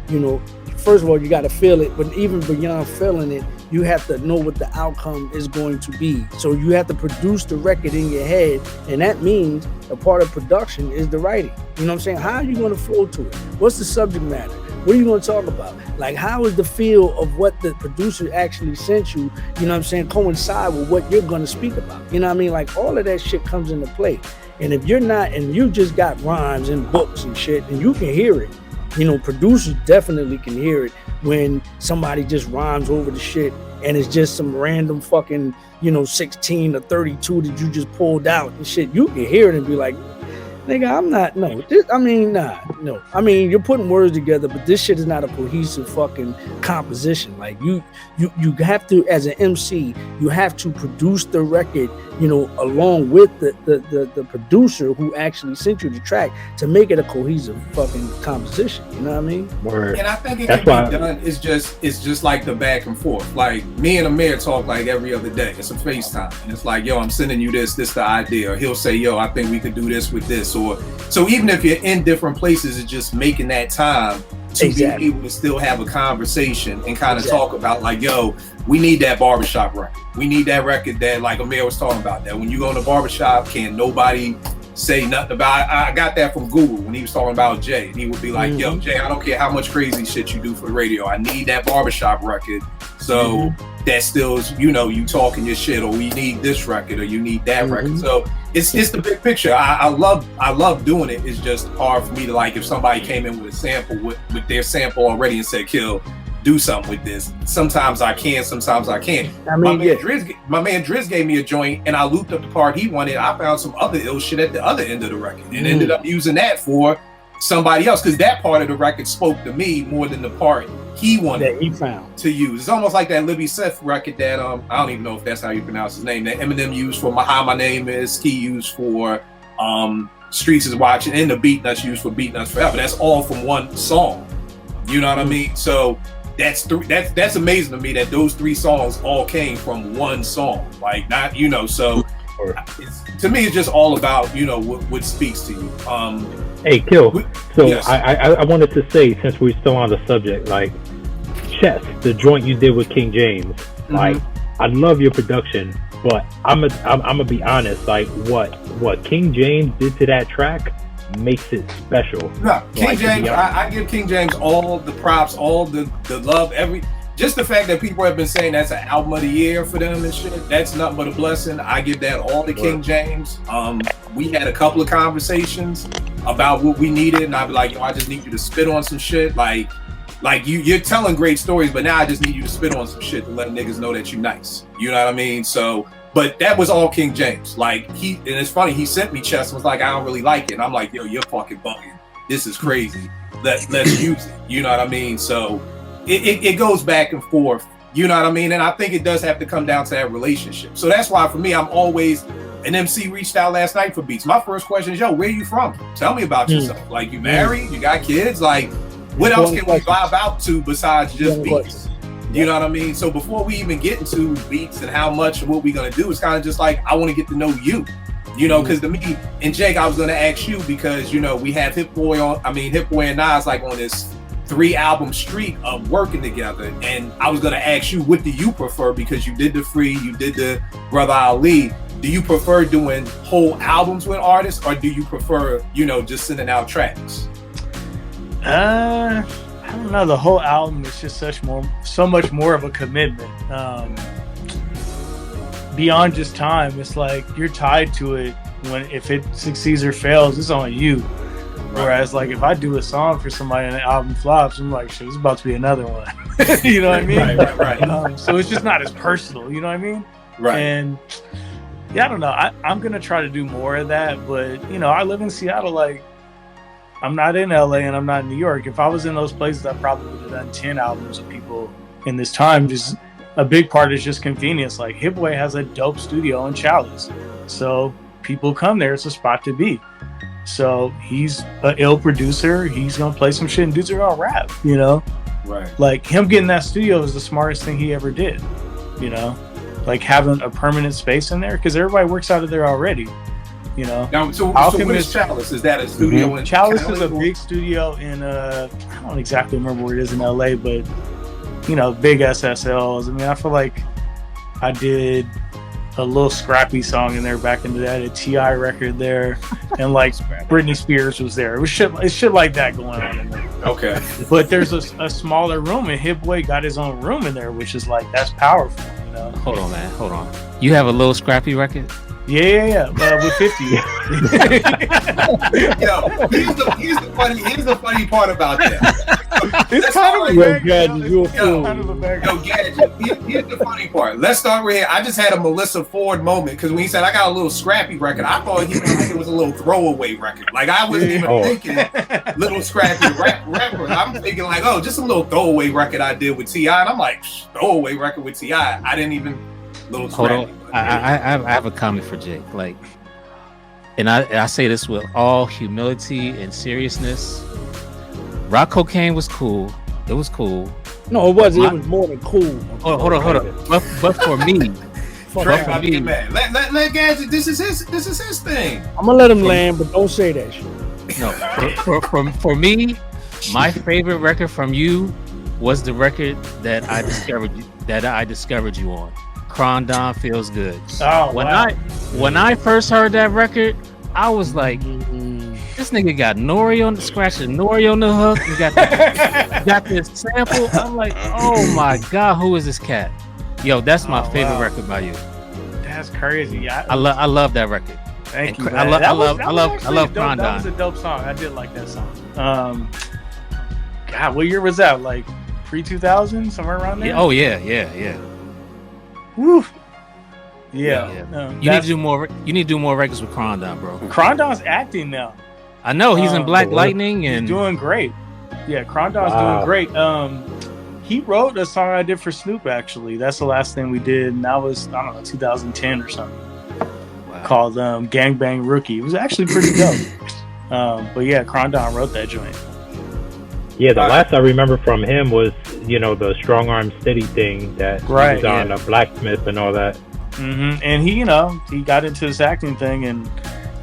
you know, first of all, you got to feel it, but even beyond feeling it, you have to know what the outcome is going to be. So you have to produce the record in your head, and that means a part of production is the writing. You know what I'm saying? How are you going to flow to it? What's the subject matter? What are you going to talk about? Like, how is the feel of what the producer actually sent you, you know what I'm saying, coincide with what you're going to speak about? You know what I mean? Like, all of that shit comes into play. And if you're not, and you just got rhymes and books and shit, and you can hear it, you know, producers definitely can hear it when somebody just rhymes over the shit and it's just some random fucking, you know, 16 or 32 that you just pulled out and shit. You can hear it and be like, Nigga, I'm not. No, no. I mean, you're putting words together, but this shit is not a cohesive fucking composition. Like you have to, as an MC, you have to produce the record, you know, along with the producer who actually sent you the track to make it a cohesive fucking composition. You know what I mean? Word. And I think it can be done. It's just like the back and forth. Like me and Amir talk like every other day. It's a FaceTime, and it's like, yo, I'm sending you this the idea. Or he'll say, yo, I think we could do this with this. Or so even if you're in different places, it's just making that time to be able to still have a conversation and kind of talk about like, yo, we need that barbershop record. We need that record that, like Amir was talking about, that when you go in the barbershop, can't nobody say nothing about it. I got that from Google when he was talking about Jay. He would be like, yo, Jay, I don't care how much crazy shit you do for the radio. I need that barbershop record. So that still is, you know, you talking your shit, or we need this record, or you need that record. So it's the big picture. I love doing it. It's just hard for me to, like, if somebody came in with a sample with their sample already and said, Kill, do something with this. Sometimes I can, sometimes I can't. I mean, my man Driz gave me a joint and I looped up the part he wanted. I found some other ill shit at the other end of the record and ended up using that for somebody else, because that part of the record spoke to me more than the part he wanted that he found to use. It's almost like that Libby Seth record that I don't even know if that's how you pronounce his name, that Eminem used for How My Name Is, Ski used for Streets Is Watching, and the Beat Nuts used for Beat Nuts Forever. That's all from one song. You know what I mean? So that's amazing to me that those three songs all came from one song. Like, not, you know, so to me it's just all about, you know, what speaks to you. Hey, Kill. So yes. I wanted to say, since we're still on the subject, like Chess, the joint you did with King James, like I love your production, but I'm gonna be honest, like what King James did to that track makes it special. No, King James, I give King James all the props, all the love, just the fact that people have been saying that's an album of the year for them and shit, that's nothing but a blessing. I give that all to King James. We had a couple of conversations about what we needed, and I'd be like, yo, I just need you to spit on some shit. Like you're telling great stories, but now I just need you to spit on some shit to let niggas know that you're nice. You know what I mean? So, but that was all King James. Like, and it's funny, he sent me Chess and was like, I don't really like it. And I'm like, yo, you're fucking bugging. This is crazy. Let's use it. You know what I mean? So it goes back and forth. You know what I mean? And I think it does have to come down to that relationship. So that's why for me, I'm always, an MC reached out last night for beats. My first question is, yo, where you from? Tell me about yourself. Like, you married? You got kids? Like, what else can we vibe out to besides just beats? You know what I mean? So before we even get into beats and how much and what we're going to do, it's kind of just like, I want to get to know you. You know, because to me, and Jake, I was going to ask you because, you know, we have Hit Boy and Nas like on this 3-album streak of working together. And I was going to ask you, what do you prefer? Because you did the Free, you did the Brother Ali. Do you prefer doing whole albums with artists, or do you prefer, you know, just sending out tracks? I don't know. The whole album is just so much more of a commitment. Beyond just time, it's like you're tied to it. If it succeeds or fails, it's on you. Right. Whereas, like, if I do a song for somebody and the album flops, I'm like, shit, it's about to be another one. You know what I mean? Right. So it's just not as personal. You know what I mean? Right. And yeah, I don't know. I'm gonna try to do more of that, but you know, I live in Seattle. Like, I'm not in LA and I'm not in New York. If I was in those places, I probably would have done 10 albums with people in this time. Just a big part is just convenience. Like, Hit Boy has a dope studio in Chalice, so people come there. It's a spot to be. So he's an ill producer. He's gonna play some shit and dudes are gonna rap. You know, right? Like, him getting that studio is the smartest thing he ever did. You know, like having a permanent space in there, because everybody works out of there already. You know. Now, so what is Chalice? Is that a studio in Chalice? Is a big studio in I don't exactly remember where it is in LA, but you know, big SSLs. I mean, I feel like I did a little Scrappy song in there back in the day, a T.I. record there, and like Britney Spears was there. It's shit like that going on in there. Okay. But there's a smaller room, and Hit Boy got his own room in there, which is like, that's powerful, you know? Hold on, man. Hold on. You have a little Scrappy record? Yeah. With 50. Yo, here's the funny part about that. It's kind of a Yo, bag. Gadget, you a fool. Kind of a bag. Yo, Gadget, here's the funny part. Let's start right here. I just had a Melissa Ford moment because when he said I got a little scrappy record, I thought he meant like it was a little throwaway record. Like I wasn't even thinking little scrappy rapper. I'm thinking like, oh, just a little throwaway record I did with T.I. And I'm like, throwaway record with T.I. I didn't even little Hold scrappy. on. I have a comment for Jake. Like, and I say this with all humility and seriousness. Rock Cocaine was cool. It was cool. No, it wasn't. It was more than cool. Oh, hold on. But for me, Trey about to get mad. Let Gadget. This is his thing. I'm gonna let him land, but don't say that shit. no, for me, my favorite record from you was the record that I discovered you on. Crondon Feels Good. Oh, When I first heard that record, I was like, this nigga got Nori on the scratch and Nori on the hook. He got this sample. I'm like, oh my god, who is this cat? Yo, that's my favorite record by you. That's crazy. I love that record. Thank you. I man. love Crondon. That was a dope song. I did like that song. God, what year was that? Like pre-2000, somewhere around there. Yeah, oh yeah. Woo. Yeah. You need to do more. You need to do more records with Crondon, bro. Crondon's acting now. I know he's in Black Lightning and he's doing great. Yeah, Crondon's doing great. He wrote a song I did for Snoop. Actually, that's the last thing we did, and that was 2010 or something. Wow. Called Gangbang Rookie. It was actually pretty dope. But yeah, Crondon wrote that joint. Yeah, the last I remember from him was, the Strong Arm Steady thing that he was on Blacksmith and all that. Mm-hmm. And he got into this acting thing, and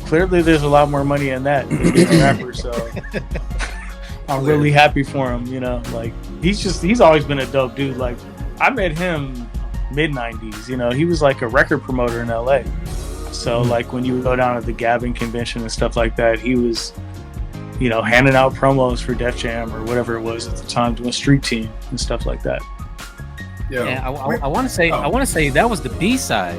clearly there's a lot more money in that than being a rapper. So I'm really happy for him. Like he's always been a dope dude. Like I met him mid-90s. He was like a record promoter in LA. So like when you would go down to the Gavin convention and stuff like that, he was handing out promos for Def Jam or whatever it was at the time, doing Street Team and stuff like that. Yeah, I want to say that was the B side.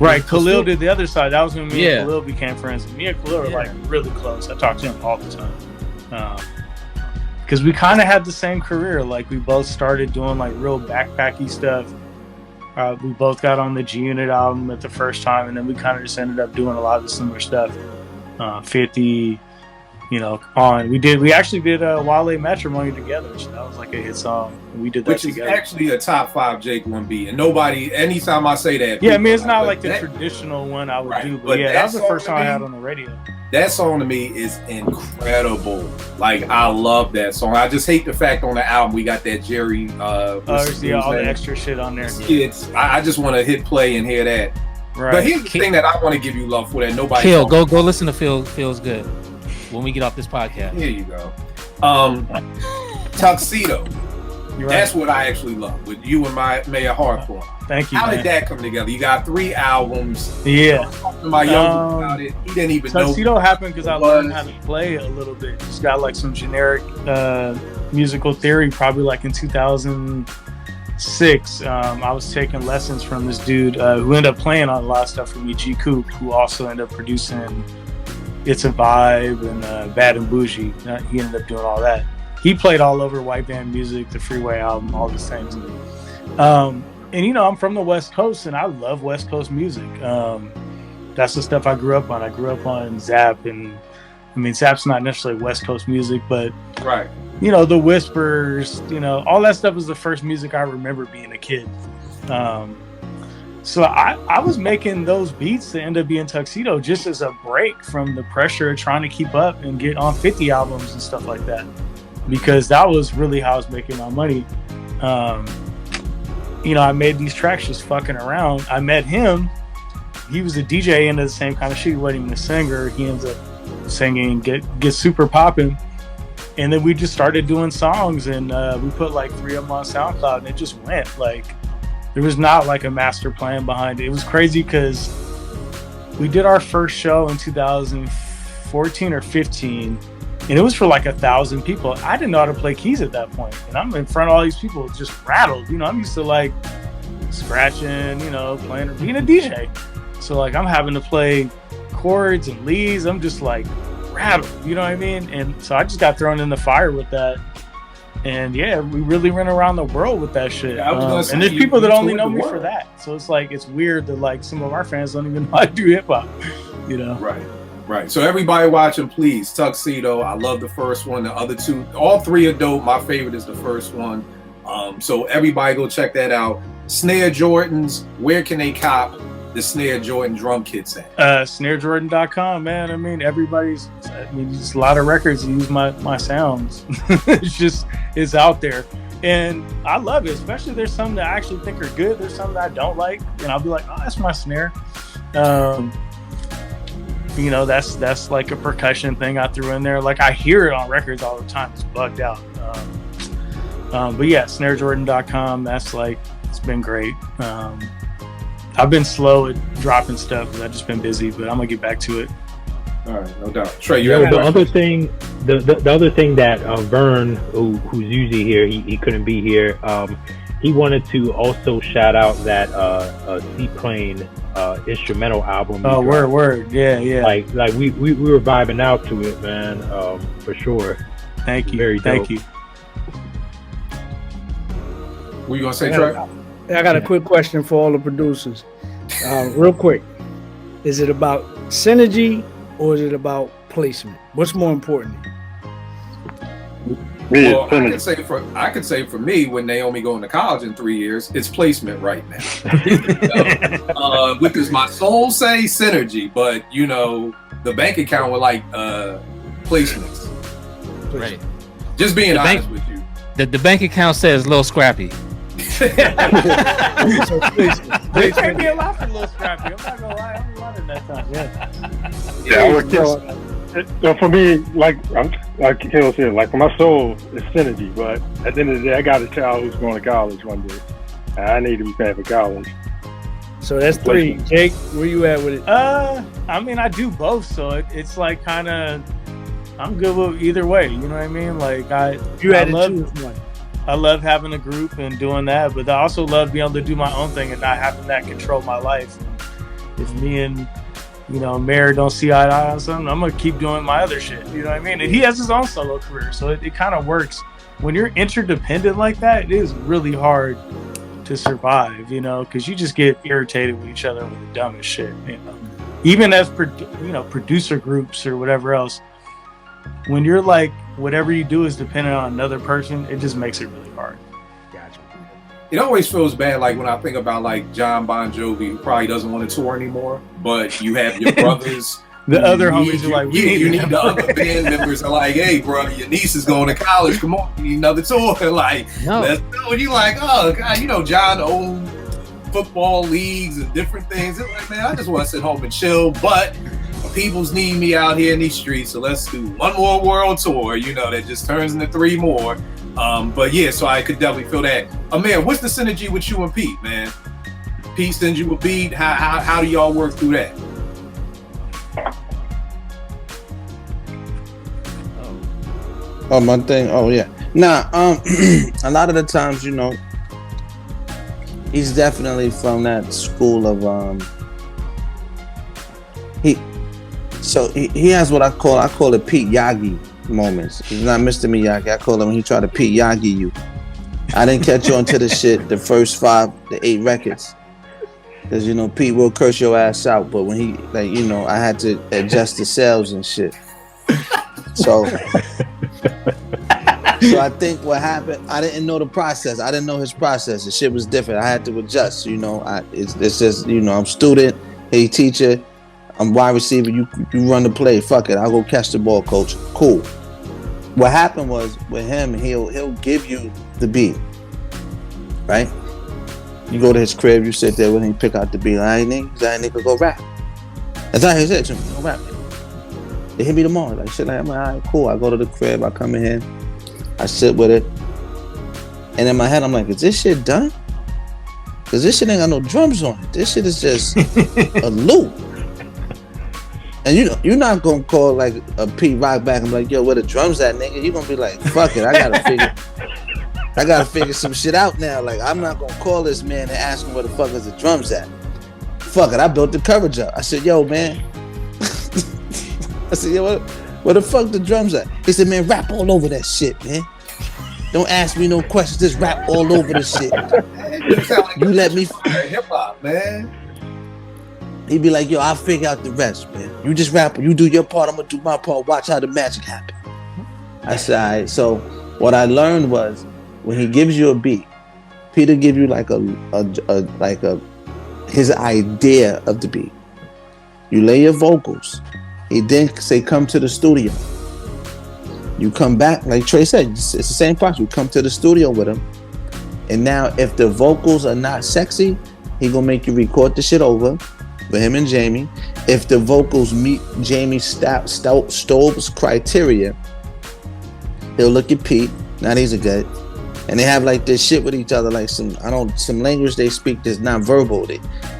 Right, Khalil did the other side. That was when me and Khalil became friends. Me and Khalil were like really close. I talked to him all the time. Because we kind of had the same career. Like we both started doing like real backpacky stuff. We both got on the G Unit album at the first time, and then we kind of just ended up doing a lot of the similar stuff. 50. We actually did Wale Matrimony together, so that was like a hit song. We did that together. Which is actually a top 5 Jake 1B, and nobody, anytime I say that, yeah, I mean it's not like the traditional one I would do, but yeah, that was the first song I had on the radio. That song to me is incredible. Like I love that song. I just hate the fact on the album we got that Jerry. All the extra shit on there. I just want to hit play and hear that. Right. But here's the thing that I want to give you love for that nobody. Go listen to Feels Good. When we get off this podcast. Here you go. Tuxedo. Right. That's what I actually love with you and Mayor Hardcore. Thank you. How did that come together? You got 3 albums. Yeah. My young about it. He didn't even know. Tuxedo happened because I learned how to play a little bit. Just got like some generic musical theory, probably like in 2006. I was taking lessons from this dude who ended up playing on a lot of stuff for me, G Coop, who also ended up producing It's a Vibe and Bad and Bougie. He ended up doing all that. He played all over White Band Music, the Freeway album, all these things. And I'm from the West Coast, and I love West Coast music. That's the stuff I grew up on. I grew up on Zapp, and I mean Zapp's not necessarily West Coast music, but right. The Whispers, all that stuff was the first music I remember being a kid. So I was making those beats to end up being Tuxedo just as a break from the pressure of trying to keep up and get on 50 albums and stuff like that, because that was really how I was making my money. I made these tracks just fucking around. I met him. He was a DJ into the same kind of shit. He wasn't even a singer. He ends up singing, get super popping. And then we just started doing songs, and we put like 3 of them on SoundCloud, and it just went like. There was not like a master plan behind it. It was crazy because we did our first show in 2014 or 15, and it was for like 1,000 people. I didn't know how to play keys at that point, and I'm in front of all these people just rattled. I'm used to like scratching, playing or being a DJ. So like I'm having to play chords and leads. I'm just like rattled, you know what I mean? And so I just got thrown in the fire with that. And yeah, we really run around the world with that shit. Yeah, and there's people that only know me for that. So it's like, it's weird that like some of our fans don't even know I do hip hop, you know? Right. So everybody watching, please, Tuxedo. I love the first one. The other two, all three are dope. My favorite is the first one. So everybody go check that out. Snare Jordans, where can they cop the Snare Jordan drum kits at? SnareJordan.com, man. I mean, just a lot of records use my sounds. It's out there. And I love it, especially there's some that I actually think are good. There's some that I don't like. And I'll be like, oh, that's my snare. You know, that's like a percussion thing I threw in there. Like I hear it on records all the time. It's bugged out. But yeah, SnareJordan.com. That's like, it's been great. I've been slow at dropping stuff because I've just been busy, but I'm gonna get back to it. All right, no doubt. Trey, the other thing that Vern, who's usually here, he couldn't be here. He wanted to also shout out that Seaplane instrumental album. Oh, word, yeah. Like we were vibing out to it, man, for sure. Thank you, very dope. Thank you. What you gonna say, Trey? I got a quick question for all the producers. Real quick. Is it about synergy or is it about placement? What's more important? Well, I could say for me, when Naomi going to college in 3 years, it's placement right now. Because my soul say synergy, but you know, the bank account would like placements. Right. Just being honest with you. The bank account says Lil Scrappy. They paid me a lot for Lil Scrappy. I'm not gonna lie, I'm loving that time. So for me, like Hill said, like for my soul, it's synergy. But at the end of the day, I got a child who's going to college one day, and I need to be paying for college. So that's 3. Jake, where you at with it? I mean, I do both, so it's like kind of, I'm good with either way. You know what I mean? Like I love having a group and doing that, but I also love being able to do my own thing and not having that control my life. If me and Mayor don't see eye to eye on something, I'm gonna keep doing my other shit. You know what I mean? And he has his own solo career, so it kind of works. When you're interdependent like that, it is really hard to survive, because you just get irritated with each other with the dumbest shit. Even as producer groups or whatever else. When you're like, whatever you do is dependent on another person, it just makes it really hard. Gotcha. It always feels bad, like when I think about like John Bon Jovi, who probably doesn't want to tour anymore, but you have your brothers. The other homies are like, you need the other band members are like, hey, bro, your niece is going to college. Come on, you need another tour. Like, let's go. And you like, oh God, John owned football leagues and different things. It's like, man, I just want to sit home and chill, but people's need me out here in these streets, so let's do one more world tour, that just turns into 3 more. But yeah, so I could definitely feel that. Man, what's the synergy with you and Pete, man? Pete sends you a beat. How do y'all work through that? Oh, my thing. Oh yeah. Nah. A lot of the times, he's definitely from that school of So he has what I call it Pete Yagi moments. He's not Mr. Miyagi. I call him when he tried to Pete Yagi you. I didn't catch on to the shit the first 8 records. Because, Pete will curse your ass out. But when he, I had to adjust the sales and shit. So I think what happened, I didn't know the process. I didn't know his process. The shit was different. I had to adjust, it's just, I'm student, hey teacher, I'm wide receiver, you run the play, fuck it, I'll go catch the ball, coach. Cool. What happened was with him, he'll give you the beat, right? You go to his crib, you sit there with him, pick out the beat. All right, nigga, go rap. That's how he said to me, go rap. They hit me tomorrow, like shit. Like, I'm like, all right, cool. I go to the crib, I come in here, I sit with it, and in my head, I'm like, is this shit done? Cause this shit ain't got no drums on it. This shit is just a loop. And you're not gonna call like a Pete Rock back and be like, yo, where the drums at, nigga? You gonna be like, fuck it, I gotta figure some shit out now. Like, I'm not gonna call this man and ask him where the fuck is the drums at. fuck it, I built the coverage up. I said, yo, man. I said, yo, where the fuck the drums at? He said, man, rap all over that shit, man. Don't ask me no questions, just rap all over the shit. You let me hip hop, man. He'd be like, yo, I'll figure out the rest, man. You just rap, you do your part, I'm gonna do my part, watch how the magic happen. I said, all right. So what I learned was when he gives you a beat, Peter give you like his idea of the beat. You lay your vocals. He then say, come to the studio. You come back, like Trey said, it's the same process. You come to the studio with him. And now if the vocals are not sexy, he gonna make you record the shit over with him and Jamie. If the vocals meet Jamie Stove's criteria, he'll look at Pete. Now these are good. And they have like this shit with each other, like some language they speak that's not verbal.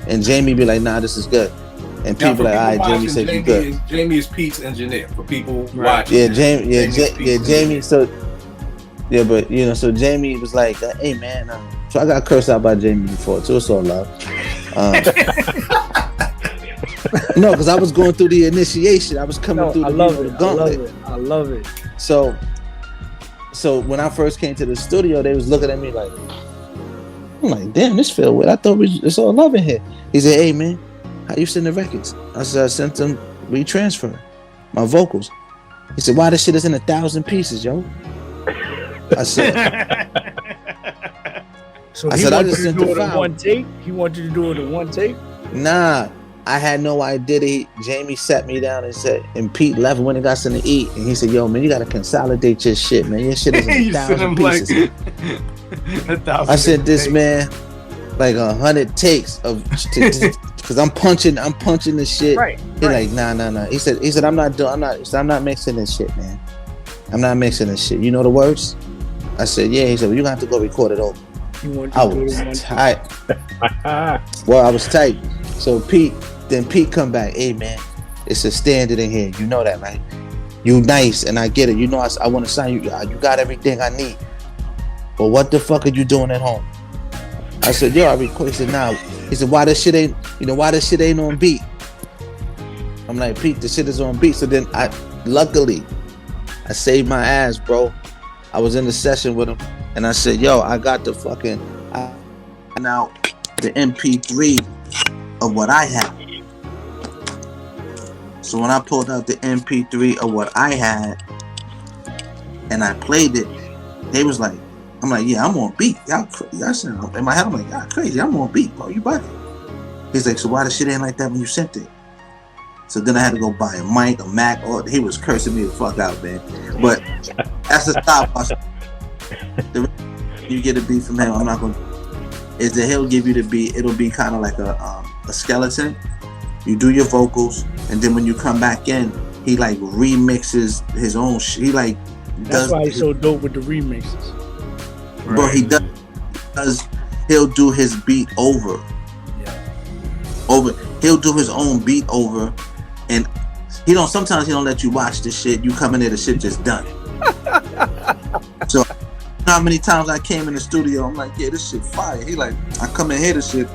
And Jamie be like, nah, this is good. And people like, all right, Jamie said you good. Jamie is Pete's engineer for people watching. Yeah, Jamie. So, yeah, but you know, so Jamie was like, hey man, so I got cursed out by Jamie before, so it's all love. No, because I was going through the initiation. I was coming through the gauntlet. I love it. So when I first came to the studio, they was looking at me like, I'm like, damn, this feel weird. I thought it's all love in here. He said, hey man, how you send the records? I said, I sent them retransfer my vocals. He said, why this shit is in 1,000 pieces, yo? I said, so I just sent the file. One take? He wanted you to do it in one take? Nah, I had no idea. Jamie sat me down and said, and Pete left when he got something to eat. And he said, yo, man, you got to consolidate your shit, man. Your shit is in 1,000 pieces. Like 1,000 I said, this man, like 100 takes of, because I'm punching the shit. Right. He like, nah. He said, I'm not mixing this shit, man. I'm not mixing this shit. You know the words? I said, yeah. He said, well, you gonna have to go record it over. I was tight. Well, I was tight. So Pete come back. Hey man, it's a standard in here. You know that, right? You nice, and I get it. You know, I want to sign you. You got everything I need. But what the fuck are you doing at home? I said, yo, I requested now. He said, why this shit ain't on beat? I'm like, Pete, the shit is on beat. So then luckily, I saved my ass, bro. I was in the session with him, and I said, yo, I got the fucking, now the MP3 of what I had. So when I pulled out the MP3 of what I had, and I played it, they was like, I'm like, yeah, I'm on beat. Y'all sound in my head. I'm like, y'all crazy. I'm on beat, bro. You bugging? He's like, so why the shit ain't like that when you sent it? So then I had to go buy a mic, a Mac. Or he was cursing me the fuck out, man. But that's the stopwatch. You get a beat from him. I'm not gonna. Is that he'll give you the beat? It'll be kind of like a skeleton. You do your vocals, and then when you come back in, he like remixes his own shit. He like that's why he's so dope with the remixes. Bro, he does. He'll do his beat over. He'll do his own beat over, and sometimes he don't let you watch the shit. You come in there, the shit just done. So how many times I came in the studio, I'm like, yeah, this shit fire. He like, I come in here, the shit.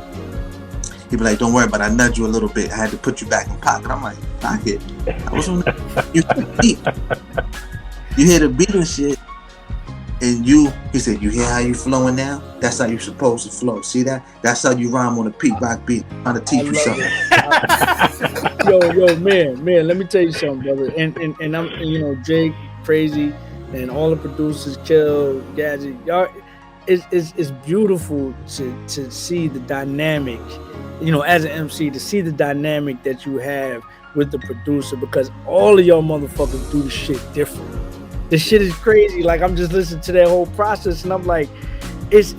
He be like, don't worry, but I nudge you a little bit. I had to put you back in pocket. I'm like, pocket? I was on you hear the beat and shit, and he said, you hear how you flowing now? That's how you supposed to flow. See that? That's how you rhyme on a Pete Rock beat. I'm trying to teach you something. yo, man, let me tell you something, brother. And I'm, Jake, Crazy, and all the producers, Kill, Gadget, y'all, it's beautiful to see the dynamic, as an MC, to see the dynamic that you have with the producer, because all of y'all motherfuckers do the shit different. The shit is crazy. Like, I'm just listening to that whole process, and I'm like, it's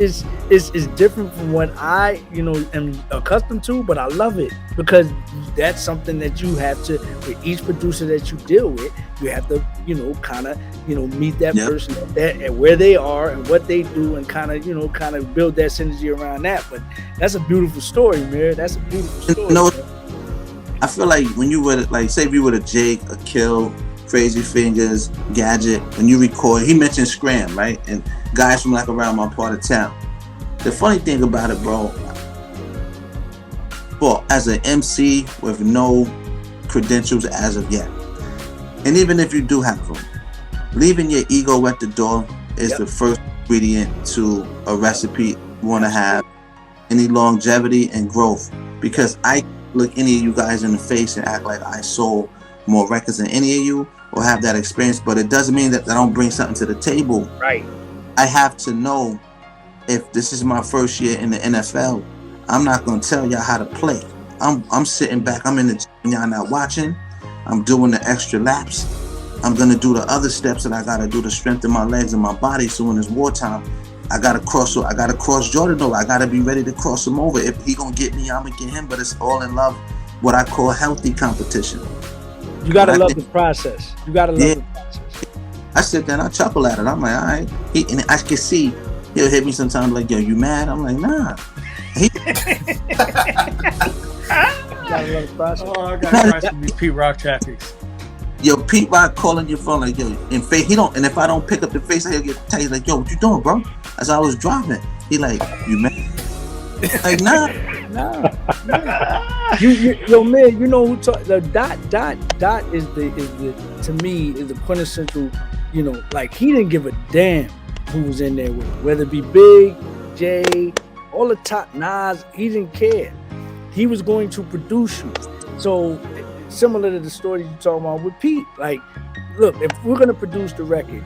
different from what I, am accustomed to, but I love it, because that's something that you have to, with each producer that you deal with, you have to, kind of, meet that person at where they are and what they do, and kind of build that synergy around that. But that's a beautiful story, man. That's a beautiful story. I feel like when you were, like, say if you were a Jake, a Kill, Crazy Fingers, Gadget, when you record, he mentioned Scram, right? And guys from like around my part of town. The funny thing about it, bro, well, as an MC with no credentials as of yet. And even if you do have them, leaving your ego at the door is the first ingredient to a recipe you want to have any longevity and growth. Because I look any of you guys in the face and act like I sold more records than any of you or have that experience, but it doesn't mean that I don't bring something to the table. Right. I have to know if this is my first year in the NFL, I'm not gonna tell y'all how to play. I'm sitting back, I'm in the gym, y'all not watching. I'm doing the extra laps. I'm gonna do the other steps that I gotta do to strengthen my legs and my body. So when it's wartime, I gotta cross Jordan over. I gotta be ready to cross him over. If he gonna get me, I'm gonna get him. But it's all in love, what I call healthy competition. You gotta love the process. You gotta love the process. I sit there and I chuckle at it. I'm like, all right. And I can see he'll hit me sometimes like, yo, you mad? I'm like, nah. Gotta love the process. Oh, I gotta try some of these Pete Rock tactics. Yo, Pete Rock calling your phone like, yo, in face, he don't, and if I don't pick up the face, he'll get tight. He's like, yo, what you doing, bro? As I was driving, he like, you mad? Like, nah. Yo, man, you know who the dot is the to me is the quintessential, you know, like he didn't give a damn who was in there with him, whether it be Big, Jay, all the top Nas, he didn't care. He was going to produce you. So similar to the story you talking about with Pete, like, look, if we're gonna produce the record,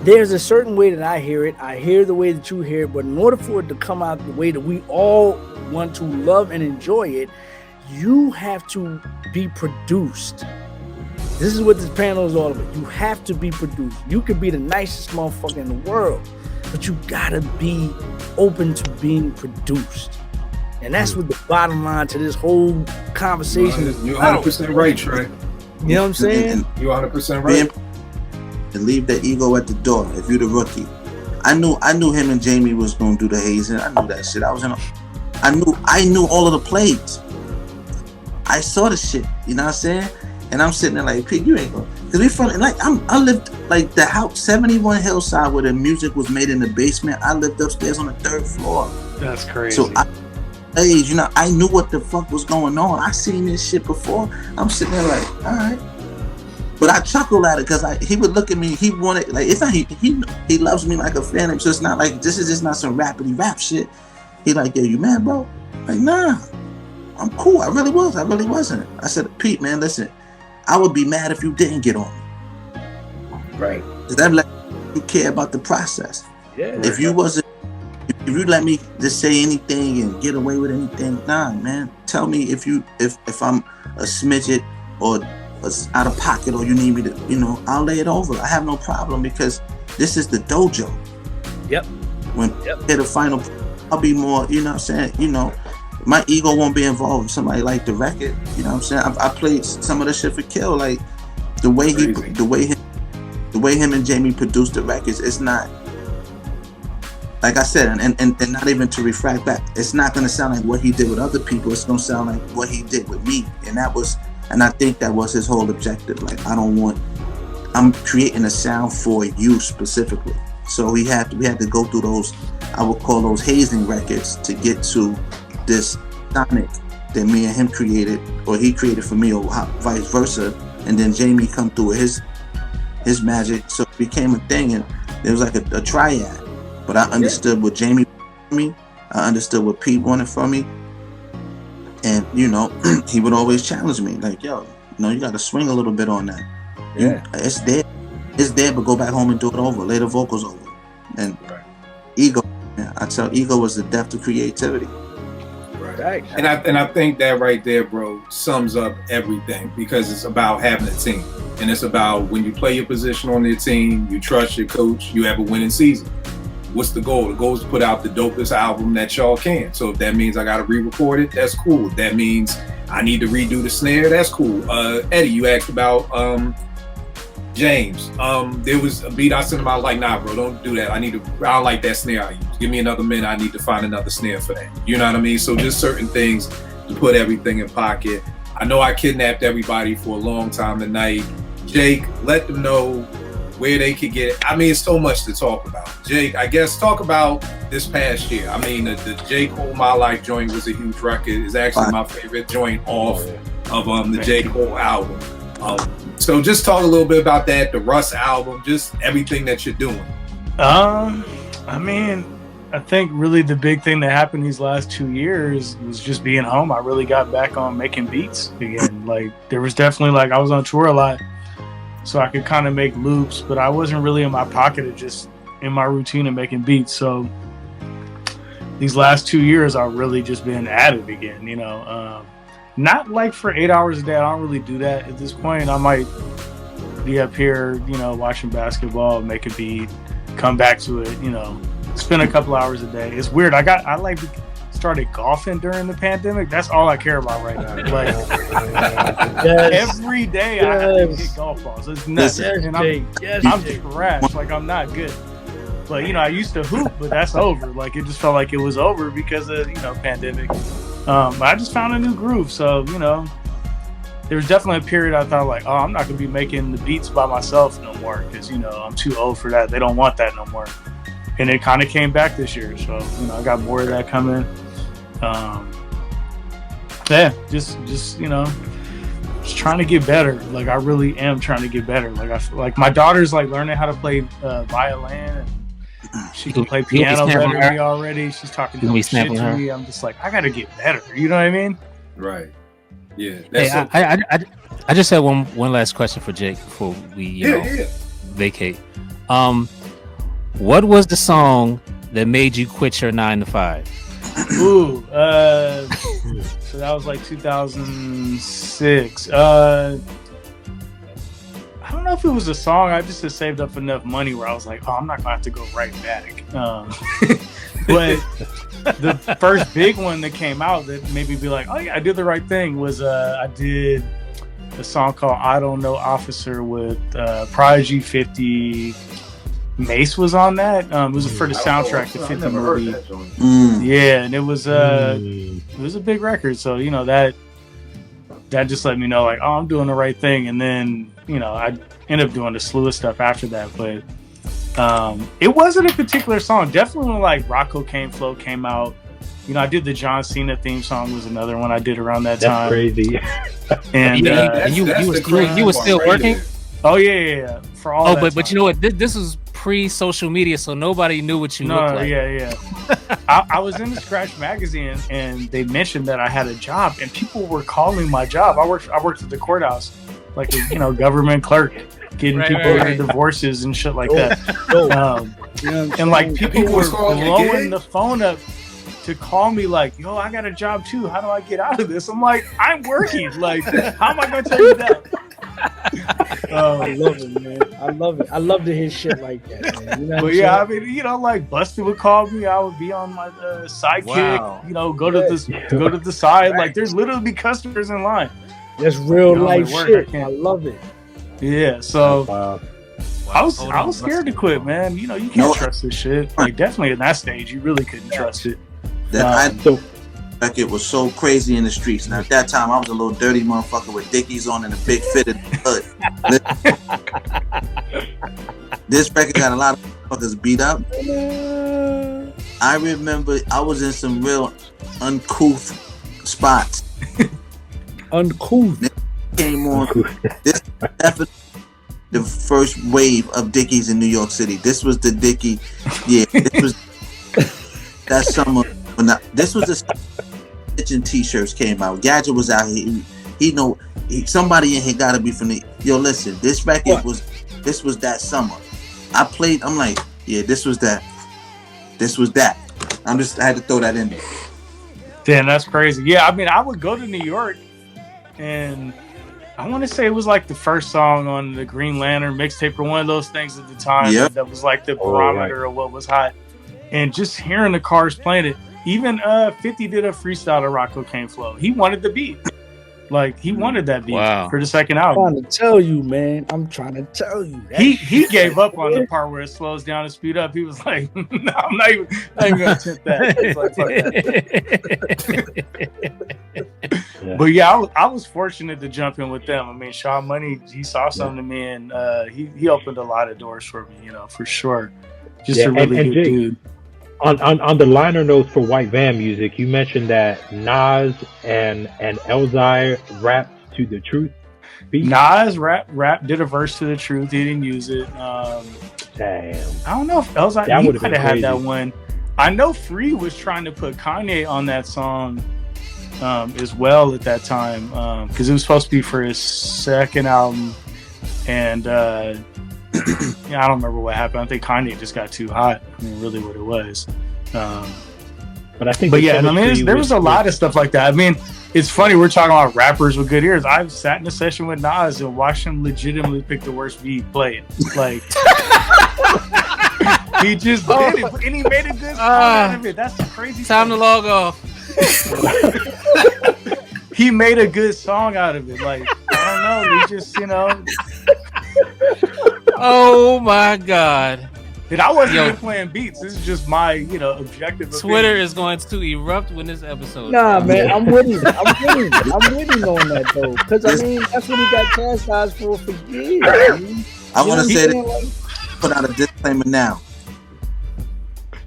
there's a certain way that I hear it. I hear the way that you hear it, but in order for it to come out the way that we all want to love and enjoy it, you have to be produced. This is what this panel is all about. You have to be produced. You could be the nicest motherfucker in the world, but you gotta be open to being produced. And that's what the bottom line to this whole conversation is. You're 100% right, Trey. You know what I'm saying? You're 100% right. And leave the ego at the door if you're the rookie. I knew him and Jamie was gonna do the hazing. I knew that shit. I knew all of the plays. I saw the shit, you know what I'm saying? And I'm sitting there like, Pete, you ain't gonna, cause we from like I lived like the house 71 Hillside where the music was made in the basement. I lived upstairs on the 3rd floor. That's crazy. So you know, I knew what the fuck was going on. I seen this shit before. I'm sitting there like, all right. But I chuckled at it because he would look at me. He wanted, like, it's not he loves me like a fan. So it's not like this is just not some rappity rap shit. He like, yo, you mad, bro? Like, nah, I'm cool. I really wasn't. I said, Pete, man, listen, I would be mad if you didn't get on me. Right. Cause that like you care about the process. Yeah. If you let me just say anything and get away with anything, nah, man. Tell me if I'm a smidget or out of pocket or you need me to, you know, I'll lay it over. I have no problem because this is the dojo. Yep. When hit the final, I'll be more, you know what I'm saying, you know, my ego won't be involved with somebody like the record, you know what I'm saying? I played some of the shit for Kill, like the way him and Jamie produced the records, it's not, like I said, and not even to refract back, it's not gonna sound like what he did with other people, it's gonna sound like what he did with me. And I think that was his whole objective. Like, I'm creating a sound for you specifically. So we had to go through those, I would call those hazing records to get to this sonic that me and him created, or he created for me, or vice versa. And then Jamie come through with his magic. So it became a thing, and it was like a triad. But I understood what Jamie wanted from me. I understood what Pete wanted from me. And, you know, he would always challenge me, like, yo, you know, you got to swing a little bit on that. Yeah. It's there, but go back home and do it over. Lay the vocals over. And ego, yeah, I tell ego was the depth of creativity. Right. And I think that right there, bro, sums up everything, because it's about having a team. And it's about when you play your position on your team, you trust your coach, you have a winning season. What's the goal? The goal is to put out the dopest album that y'all can. So if that means I got to re-record it, that's cool. If that means I need to redo the snare, that's cool. Eddie, you asked about James. There was a beat I sent him out, like, nah, bro, don't do that. I don't like that snare I use. Give me another minute. I need to find another snare for that. You know what I mean? So just certain things to put everything in pocket. I know I kidnapped everybody for a long time tonight. Jake, let them know where they could get it. I mean, it's so much to talk about. Jake, I guess talk about this past year. I mean, the J. Cole My Life joint was a huge record. It's actually my favorite joint off of the J. Cole album. So just talk a little bit about that, the Russ album, just everything that you're doing. I mean, I think really the big thing that happened these last 2 years was just being home. I really got back on making beats again. Like there was definitely I was on tour a lot, so I could kind of make loops, but I wasn't really in my pocket of just in my routine of making beats. So these last 2 years I've really just been at it again, not like for 8 hours a day. I don't really do that at this point. I might be up here, watching basketball, make a beat, come back to it, spend a couple hours a day. It's weird. I started golfing during the pandemic. That's all I care about right now. Every day I have to hit golf balls. It's nuts. And I'm trash. I'm not good. But I used to hoop, but that's over. It just felt like it was over because of pandemic. But I just found a new groove. So there was definitely a period I thought I'm not gonna be making the beats by myself no more because I'm too old for that. They don't want that no more. And it kind of came back this year, so I got more of that coming. Just trying to get better. I really am trying to get better. I feel like my daughter's learning how to play violin. And she can play piano better than me already. She's talking shit to me. I'm just I gotta get better. You know what I mean? Right. Yeah. Hey, I just had one last question for Jake before we vacate. What was the song that made you quit your 9 to 5? Ooh, so that was 2006. I don't know if it was a song. I just had saved up enough money where I was I'm not gonna have to go right back. But the first big one that came out that made me be oh yeah, I did the right thing was I did a song called I Don't Know Officer with Prodigy, 50. Mace was on that. It was for the soundtrack to 50 movie. Yeah, and it was a big record. So that just let me know I'm doing the right thing. And then I ended up doing a slew of stuff after that. But it wasn't a particular song. Definitely when Rock Cocaine Flow came out. I did the John Cena theme song was another one I did around that time. That's crazy. And you were still working? Oh yeah. For all. Oh, but you know what? This was pre-social media, so nobody knew what you looked like. Yeah. I was in the Scratch magazine, and they mentioned that I had a job, and people were calling my job. I worked at the courthouse, a government clerk, getting people out of divorces and shit like that. And people were blowing the phone up to call me yo, I got a job too. How do I get out of this? I'm I'm working. How am I gonna tell you that? I love it, man. I love it. I love to hear shit like that, man. But yeah, I mean, Busted would call me. I would be on my sidekick. Wow. Go to the side. There's literally customers in line. That's real life shit. I love it. Yeah. So I was scared to quit, man. You can't trust this shit. Definitely at that stage, you really couldn't trust it. It was so crazy in the streets. Now at that time, I was a little dirty motherfucker with Dickies on and a big fitted hood. This record got a lot of motherfuckers beat up. I remember I was in some real uncouth spots. Uncouth. Came on. This definitely the first wave of Dickies in New York City. This was the Dickie. Yeah, this was that summer. This was the kitchen T-shirts came out. Gadget was out here. Somebody in here gotta be from the. Yo, listen, this record was that summer. I played. I'm this was that. This was that. I had to throw that in there. Damn, that's crazy. Yeah, I mean, I would go to New York, and I want to say it was the first song on the Green Lantern mixtape or one of those things at the time that was the barometer of what was hot. And just hearing the cars playing it. Even 50 did a freestyle to Rock Cocaine Flow. He wanted the beat. Like he wanted that beat Wow. for the second I'm album. trying to tell you, man. I'm trying to tell you. That He gave up on the part where it slows down and speed up. He was like, "No, I'm not even gonna attempt that." It's like, fuck that. But yeah, I was fortunate to jump in with them. I mean, Sean Money, he saw something in me, and he opened a lot of doors for me, for sure. Just a really and good Jake, dude. On the liner notes for White Van Music, you mentioned that Nas and Elzhi rapped to the Truth beat. Nas rap did a verse to the Truth. He didn't use it. Damn. I don't know if Elzhi That he would've might been have had that crazy. one. I know Free was trying to put Kanye on that song as well at that time because it was supposed to be for his second album, and I don't remember what happened. I think Kanye just got too hot. I mean, really, what it was. But I think. But the yeah, I mean, chemistry there was a lot of stuff like that. I mean, it's funny we're talking about rappers with good ears. I've sat in a session with Nas and watched him legitimately pick the worst beat played. Like he just did it, and he made a good song out of it. That's the crazy. Time to log off. He made a good song out of it. Like I don't know, he just Oh my God. And I wasn't Yo. even playing beats. This is just my objective. Twitter opinion. is going to erupt when this episode. Nah, drops. man, I'm with him. I'm with him on that though, because I mean that's what he got chastised for years. Man. I want to say that. that, put out a disclaimer now,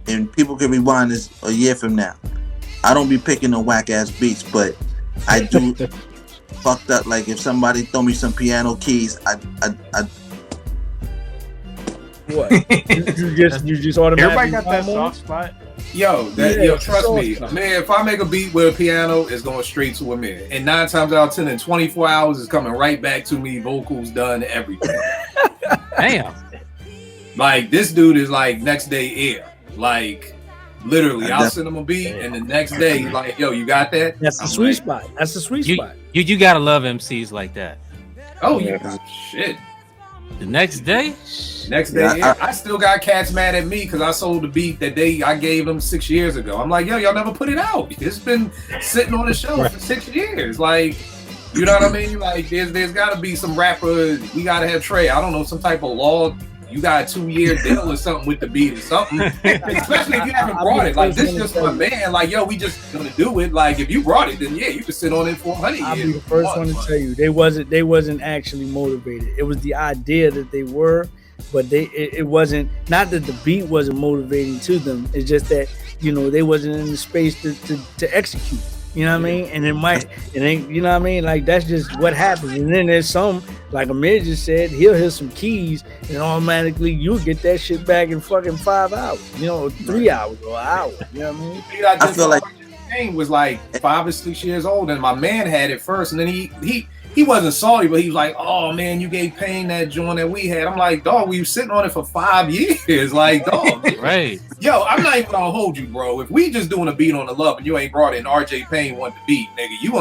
and people can rewind this a year from now. I don't be picking no whack ass beats, but I do fucked up. Like if somebody throw me some piano keys, I What? you just automatically. Everybody got that come on? soft spot. Yo, trust so me, stuff. man. If I make a beat with a piano, it's going straight to a minute. And 9 times out of 10, in 24 hours, it's coming right back to me. Vocals done, everything. Damn. Like this dude is like next day air. Like literally, I'll send him a beat, and the next day, he's like, "Yo, you got that?" That's the I'm sweet like, spot. That's the sweet You, spot. you gotta love MCs like that. Oh yeah, shit. The next day, Next day, I still got cats mad at me because I sold the beat that I gave them 6 years ago. I'm like, yo, y'all never put it out. It's been sitting on the shelf for 6 years. Like, you know what I mean? Like, there's got to be some rapper. We got to have Trey. I don't know, some type of law. You got a 2-year deal or something with the beat or something. Especially if you haven't brought it. Like, this just my man. Like, yo, we just gonna do it. Like, if you brought it, then yeah, you could sit on it for 100 years. I'll be the first one to tell you they wasn't actually motivated. It was the idea that they were, but it wasn't. Not that the beat wasn't motivating to them. It's just that they wasn't in the space to execute. You know what I mean? And it ain't, you know what I mean? Like, that's just what happens. And then there's some, like Amir just said, he'll hear some keys and automatically you'll get that shit back in fucking 5 hours, 3 hours or an hour. You know what I mean? I feel like Game was like 5 or 6 years old, and my man had it first, and then he wasn't salty, but he was like, "Oh man, you gave Payne that joint that we had." I'm like, "Dog, we were sitting on it for 5 years." Like, dog, right? Yo, I'm not even gonna hold you, bro. If we just doing a beat on the love and you ain't brought in RJ Payne want the beat, nigga, you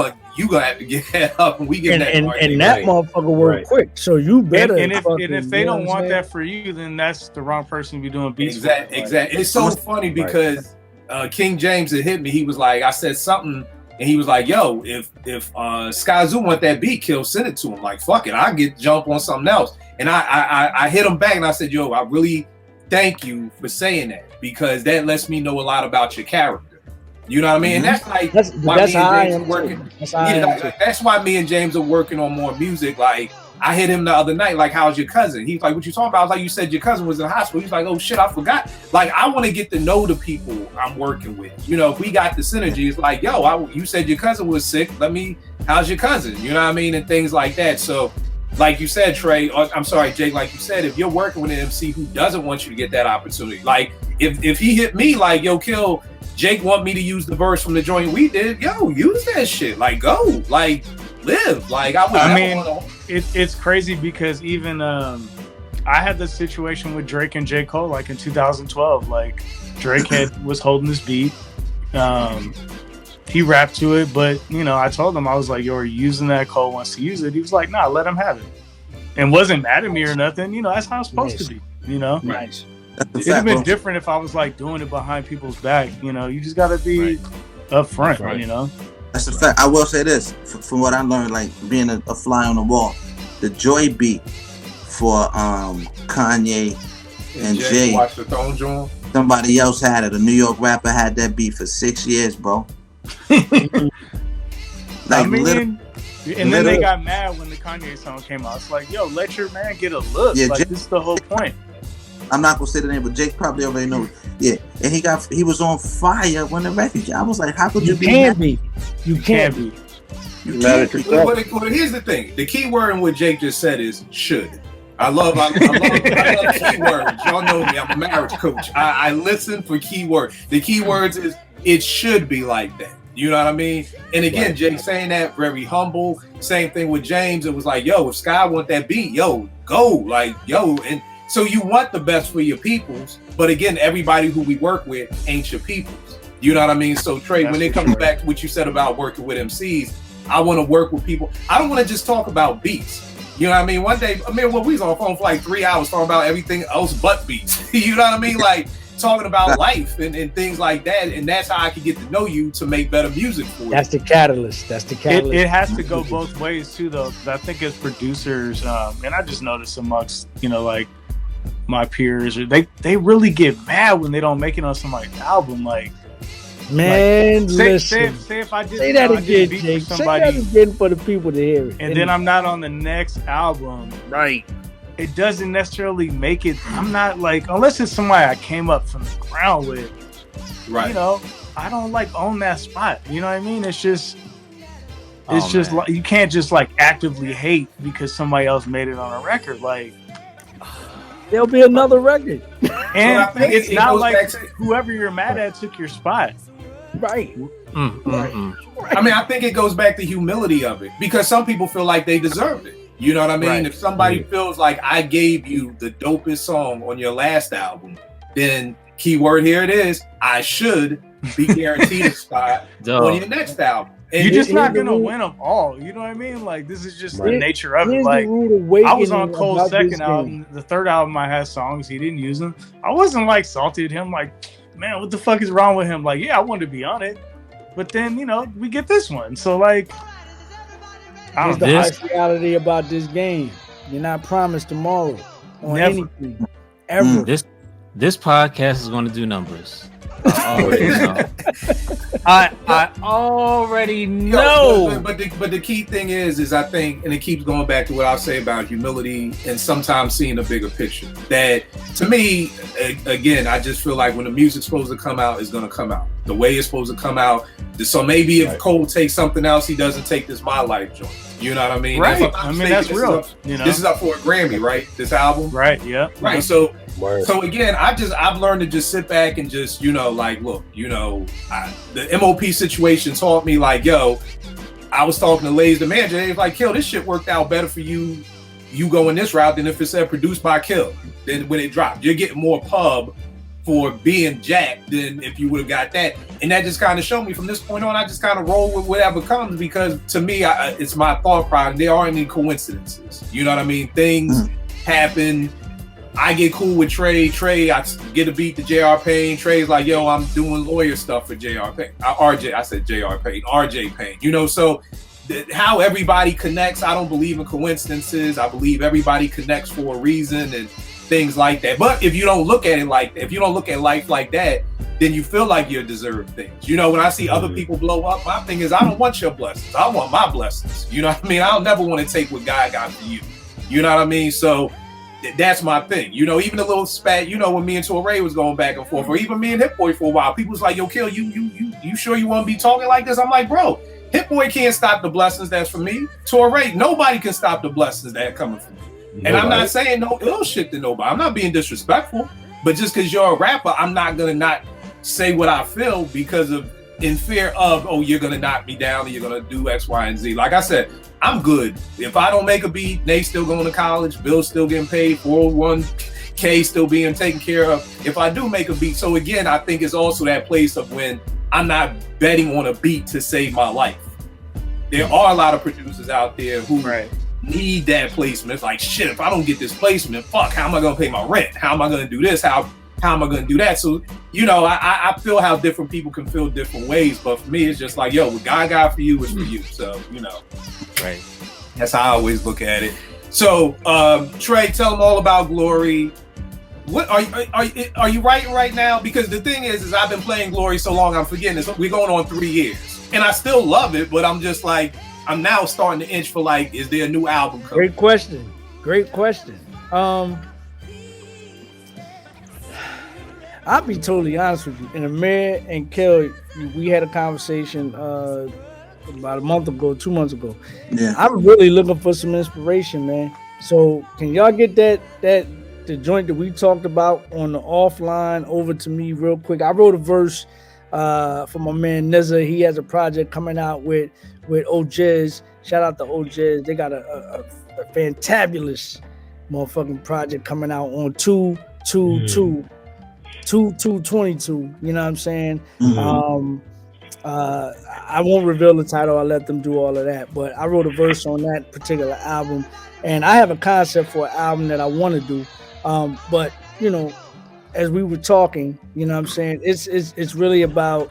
gonna have to get that up, and we get that. And that motherfucker worked quick, so you better. And if they don't want that for you, then that's the wrong person to be doing beats. Exactly. It's so funny because King James had hit me. He was like, I said something, and he was like, "Yo, if Sky Zoo want that beat, kill, send it to him." Like, fuck it, I get jump on something else. And I hit him back, and I said, "Yo, I really thank you for saying that, because that lets me know a lot about your character." You know what I mean? Mm-hmm. And that's like why me and James are working. That's why me and James are working on more music. Like, I hit him the other night, like, "How's your cousin?" He's like, "What you talking about?" I was like, "You said your cousin was in the hospital." He's like, "Oh shit, I forgot." Like, I want to get to know the people I'm working with. If we got the synergy, it's like, "Yo, you said your cousin was sick. How's your cousin?" You know what I mean? And things like that. So, like you said, Trey, I'm sorry, Jake, like you said, if you're working with an MC who doesn't want you to get that opportunity, like if he hit me like, "Yo, Kill, Jake want me to use the verse from the joint we did," yo, use that shit. Like, go, like, live. Like, it's crazy because even I had this situation with Drake and J. Cole like in 2012. Like, Drake was holding this beat. He rapped to it, but I told him, I was like, "Yo, are you using that? Cole wants to use it." He was like, "Nah, let him have it," and wasn't mad at me or nothing. That's how it's supposed to be. Nice. It'd have been different if I was like doing it behind people's back. You just gotta be upfront. That's a fact. I will say this, from what I learned, like being a fly on the wall, the Joy beat for Kanye and Jay. Watch the Throne Joint. Somebody else had it. A New York rapper had that beat for 6 years, bro. I mean, and then they got mad when the Kanye song came out. It's like, yo, let your man get a look. Yeah, like, this is the whole point. I'm not gonna say the name, but Jake probably already knows. Yeah, and he was on fire when the record. I was like, how could you be? Can't be. You can't be. You can't be. But here's the thing: the key word in what Jake just said is should. I love keywords. Y'all know me. I'm a marriage coach. I listen for keywords. The keywords is it should be like that. You know what I mean? And again, Jake saying that, very humble. Same thing with James. It was like, yo, if Sky want that beat, yo, go. Like, yo, and so you want the best for your peoples, but again, everybody who we work with ain't your peoples. You know what I mean? So Trey, when it comes back to what you said about working with MCs, I want to work with people. I don't want to just talk about beats. You know what I mean? One day, we was on the phone for like 3 hours talking about everything else but beats. You know what I mean? Like talking about life and things like that. And that's how I can get to know you to make better music for you. That's the catalyst. It has to go both ways too, though. Because I think as producers, and I just noticed amongst, like my peers, they really get mad when they don't make it on somebody's album. Like, man, listen. Say if I did say that again, Jake. Say that again for the people to hear it. And then I'm not on the next album. Right. It doesn't necessarily make it. I'm not like, unless it's somebody I came up from the ground with. Right. I don't like own that spot. You know what I mean? It's just like you can't just like actively hate because somebody else made it on a record. Like there'll be another record. And it's not like whoever you're mad at took your spot. Right. I mean, I think it goes back to humility of it because some people feel like they deserved it. You know what I mean? Right. If somebody feels like I gave you the dopest song on your last album, then keyword here it is, I should be guaranteed a spot on your next album. And you're just not gonna win them all. You know what I mean? Like this is just the nature of it. Like I was on Cole's second album, the third album I had songs, he didn't use them. I wasn't like salty at him, like, man, what the fuck is wrong with him? Like, yeah, I wanted to be on it. But then, we get this one. So like here's the harsh reality about this game. You're not promised tomorrow on anything. Ever. This podcast is going to do numbers. I already know. I already know. But the key thing is I think, and it keeps going back to what I'll say about humility and sometimes seeing a bigger picture. That to me, again, I just feel like when the music's supposed to come out, it's going to come out the way it's supposed to come out. So maybe if Cole takes something else, he doesn't take this My Life joint. You know what I mean? Right. That's real. This is up for a Grammy, right? This album, right? Yeah. Right. So again, I've learned to just sit back and just like, look, the MOP situation taught me like, yo, I was talking to Lays the manager. They was like, Kill, this shit worked out better for you going this route than if it said produced by Kill. Then when it dropped, you're getting more pub for being Jack than if you would have got that. And that just kind of showed me from this point on, I just kind of roll with whatever comes because to me, it's my thought process. There aren't any coincidences. You know what I mean? Things happen. I get cool with Trey. I get a beat to JR Payne. Trey's like, yo, I'm doing lawyer stuff for JR Payne. RJ Payne. So how everybody connects, I don't believe in coincidences. I believe everybody connects for a reason and things like that. But if you don't look at it if you don't look at life like that, then you feel like you deserve things. When I see other people blow up, my thing is I don't want your blessings. I want my blessings. You know what I mean? I'll never want to take what God got for you. You know what I mean? So that's my thing. Even a little spat, when me and Torre was going back and forth, or even me and Hit Boy for a while, people was like, yo, Kill, you sure you want to be talking like this? I'm like, bro, Hit Boy can't stop the blessings that's for me. Torre, nobody can stop the blessings that are coming from me. And I'm not saying no ill shit to nobody. I'm not being disrespectful, but just because you're a rapper, I'm not gonna not say what I feel because of in fear of, oh, you're gonna knock me down and you're gonna do X, Y, and Z. Like I said, I'm good. If I don't make a beat, Nate's still going to college, Bill's still getting paid, 401k still being taken care of. If I do make a beat, so again, I think it's also that place of when I'm not betting on a beat to save my life. There are a lot of producers out there who need that placement. It's like, shit, if I don't get this placement, fuck, how am I going to pay my rent? How am I going to do this? how am I going to do that? So, you know, I feel how different people can feel different ways, but for me, it's just like, yo, what God got for you is for you. So, you know, Right. that's how I always look at it. So, Trey, tell them all about Glory. What are you writing right now? Because the thing is I've been playing Glory so long, I'm forgetting this. We're going on 3 years, and I still love it, but I'm just like, I'm now starting to inch for like, is there a new album coming? Great question. I'll be totally honest with you. And Amir and Kel, we had a conversation about a month ago, 2 months ago. Yeah. I'm really looking for some inspiration, man. So can y'all get the joint that we talked about on the offline over to me real quick? I wrote a verse for my man Nizza. He has a project coming out with OJs. Shout out to OJs. They got a fantabulous motherfucking project coming out on 2/2/22. You know what I'm saying? Mhm. I won't reveal the title. I'll let them do all of that. But I wrote a verse on that particular album, and I have a concept for an album that I want to do. But you know, as we were talking, you know what I'm saying, it's really about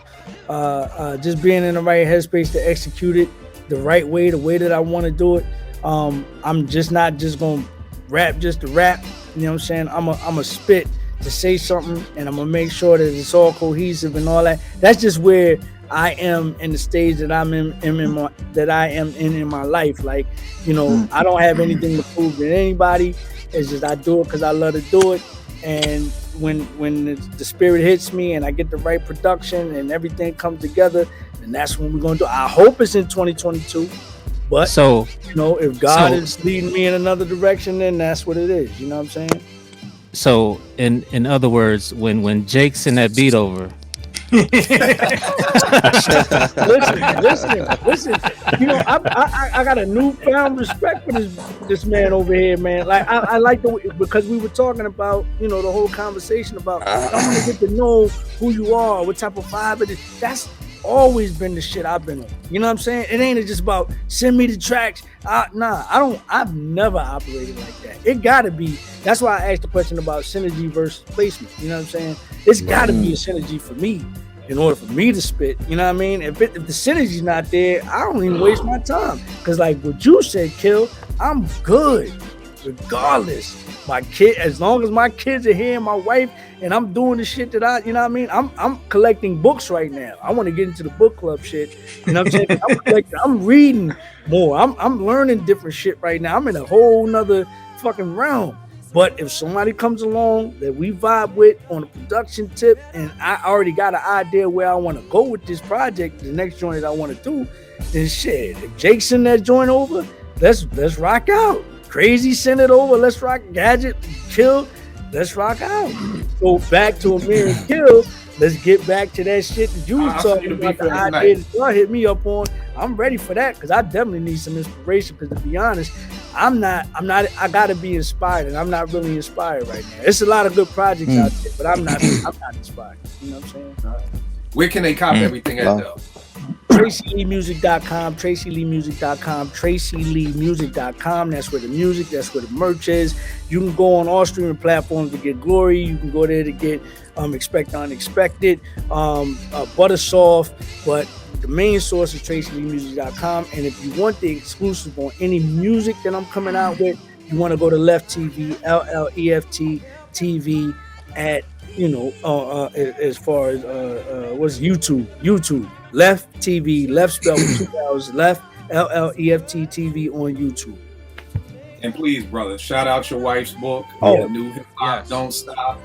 just being in the right headspace to execute it the right way, the way that I want to do it. I'm just not just gonna rap just to rap. You know what I'm saying? I'm a spit to say something, and I'm gonna make sure that it's all cohesive and all that. That's just where I am in the stage that I'm in my life. Like, you know, I don't have anything to prove to anybody. It's just I do it because I love to do it. And when the spirit hits me and I get the right production and everything comes together, then that's when we're gonna do. I hope it's in 2022. But So, you know, if God is leading me in another direction, then that's what it is. You know what I'm saying? So in other words, when Jake's in that beat over, listen. You know, I got a newfound respect for this man over here, man. Like I like the way, because we were talking about, you know, the whole conversation about I want to get to know who you are, what type of vibe it is. That's always been the shit I've been on. You know what I'm saying? It ain't just about send me the tracks. I've never operated like that. It gotta be. That's why I asked the question about synergy versus placement. You know what I'm saying? It's gotta be a synergy for me in order for me to spit. You know what I mean? If the synergy's not there, I don't even waste my time. Cause like what you said, Kill, I'm good regardless. My kid, as long as my kids are here and my wife, and I'm doing the shit that you know what I mean? I'm collecting books right now. I want to get into the book club shit. You know what I'm saying? I'm reading more. I'm learning different shit right now. I'm in a whole nother fucking realm. But if somebody comes along that we vibe with on a production tip, and I already got an idea where I want to go with this project, the next joint that I want to do, then shit. If Jake's in that joint over, let's rock out. Crazy, send it over. Let's rock. Gadget, Kill. Let's rock out. Go back to Amir and Kill. Let's get back to that shit that you was talking about. The idea that y'all hit me up on. I'm ready for that because I definitely need some inspiration. Because to be honest, I'm not. I gotta be inspired, and I'm not really inspired right now. It's a lot of good projects out there, but I'm not inspired. You know what I'm saying? Where can they cop everything at though? TracyLeeMusic.com, TracyLeeMusic.com. That's where the music, that's where the merch is. You can go on all streaming platforms to get Glory. You can go there to get Expect the Unexpected, Buttersoft, but the main source is TracyLeeMusic.com. And if you want the exclusive on any music that I'm coming out with, you want to go to Left TV, LLEFT TV at, you know, as far as what's YouTube. Left TV, left spelled with 2 L's, left LLEFT TV on YouTube. And please, brother, shout out your wife's book. The new Hip Hop Don't Stop.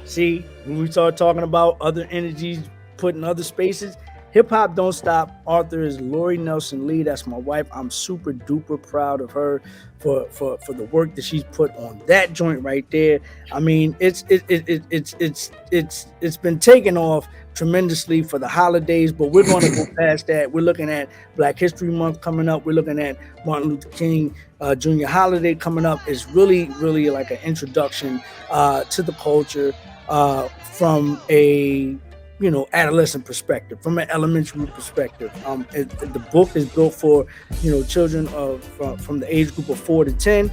See, when we start talking about other energies, put in other spaces, Hip Hop Don't Stop. Author is Lori Nelson Lee. That's my wife. I'm super duper proud of her for the work that she's put on that joint right there. I mean, it's been taken off tremendously for the holidays, but we're going to go past that. We're looking at Black History Month coming up. We're looking at Martin Luther King Jr. holiday coming up. It's really, really like an introduction to the culture from a adolescent perspective, from an elementary perspective. The book is built for, children from the age group of 4 to 10.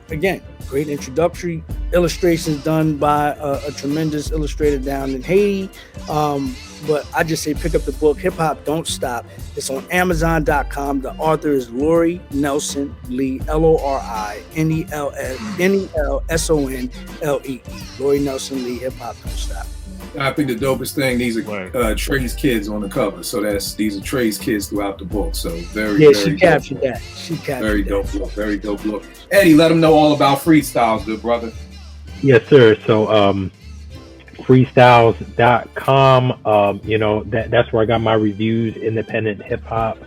Again, great introductory illustrations done by a tremendous illustrator down in Haiti. But I just say pick up the book, Hip Hop Don't Stop. It's on Amazon.com. The author is Lori Nelson Lee, LORI NELSONLEE. Lori Nelson Lee, Hip Hop Don't Stop. I think the dopest thing, these are Trey's kids on the cover. So these are Trey's kids throughout the book. So she captured that. Very dope look. Very dope look. Eddie, let them know all about Freestyles, good brother. Yes, sir. So freestyles.com, that's where I got my reviews, independent hip hop.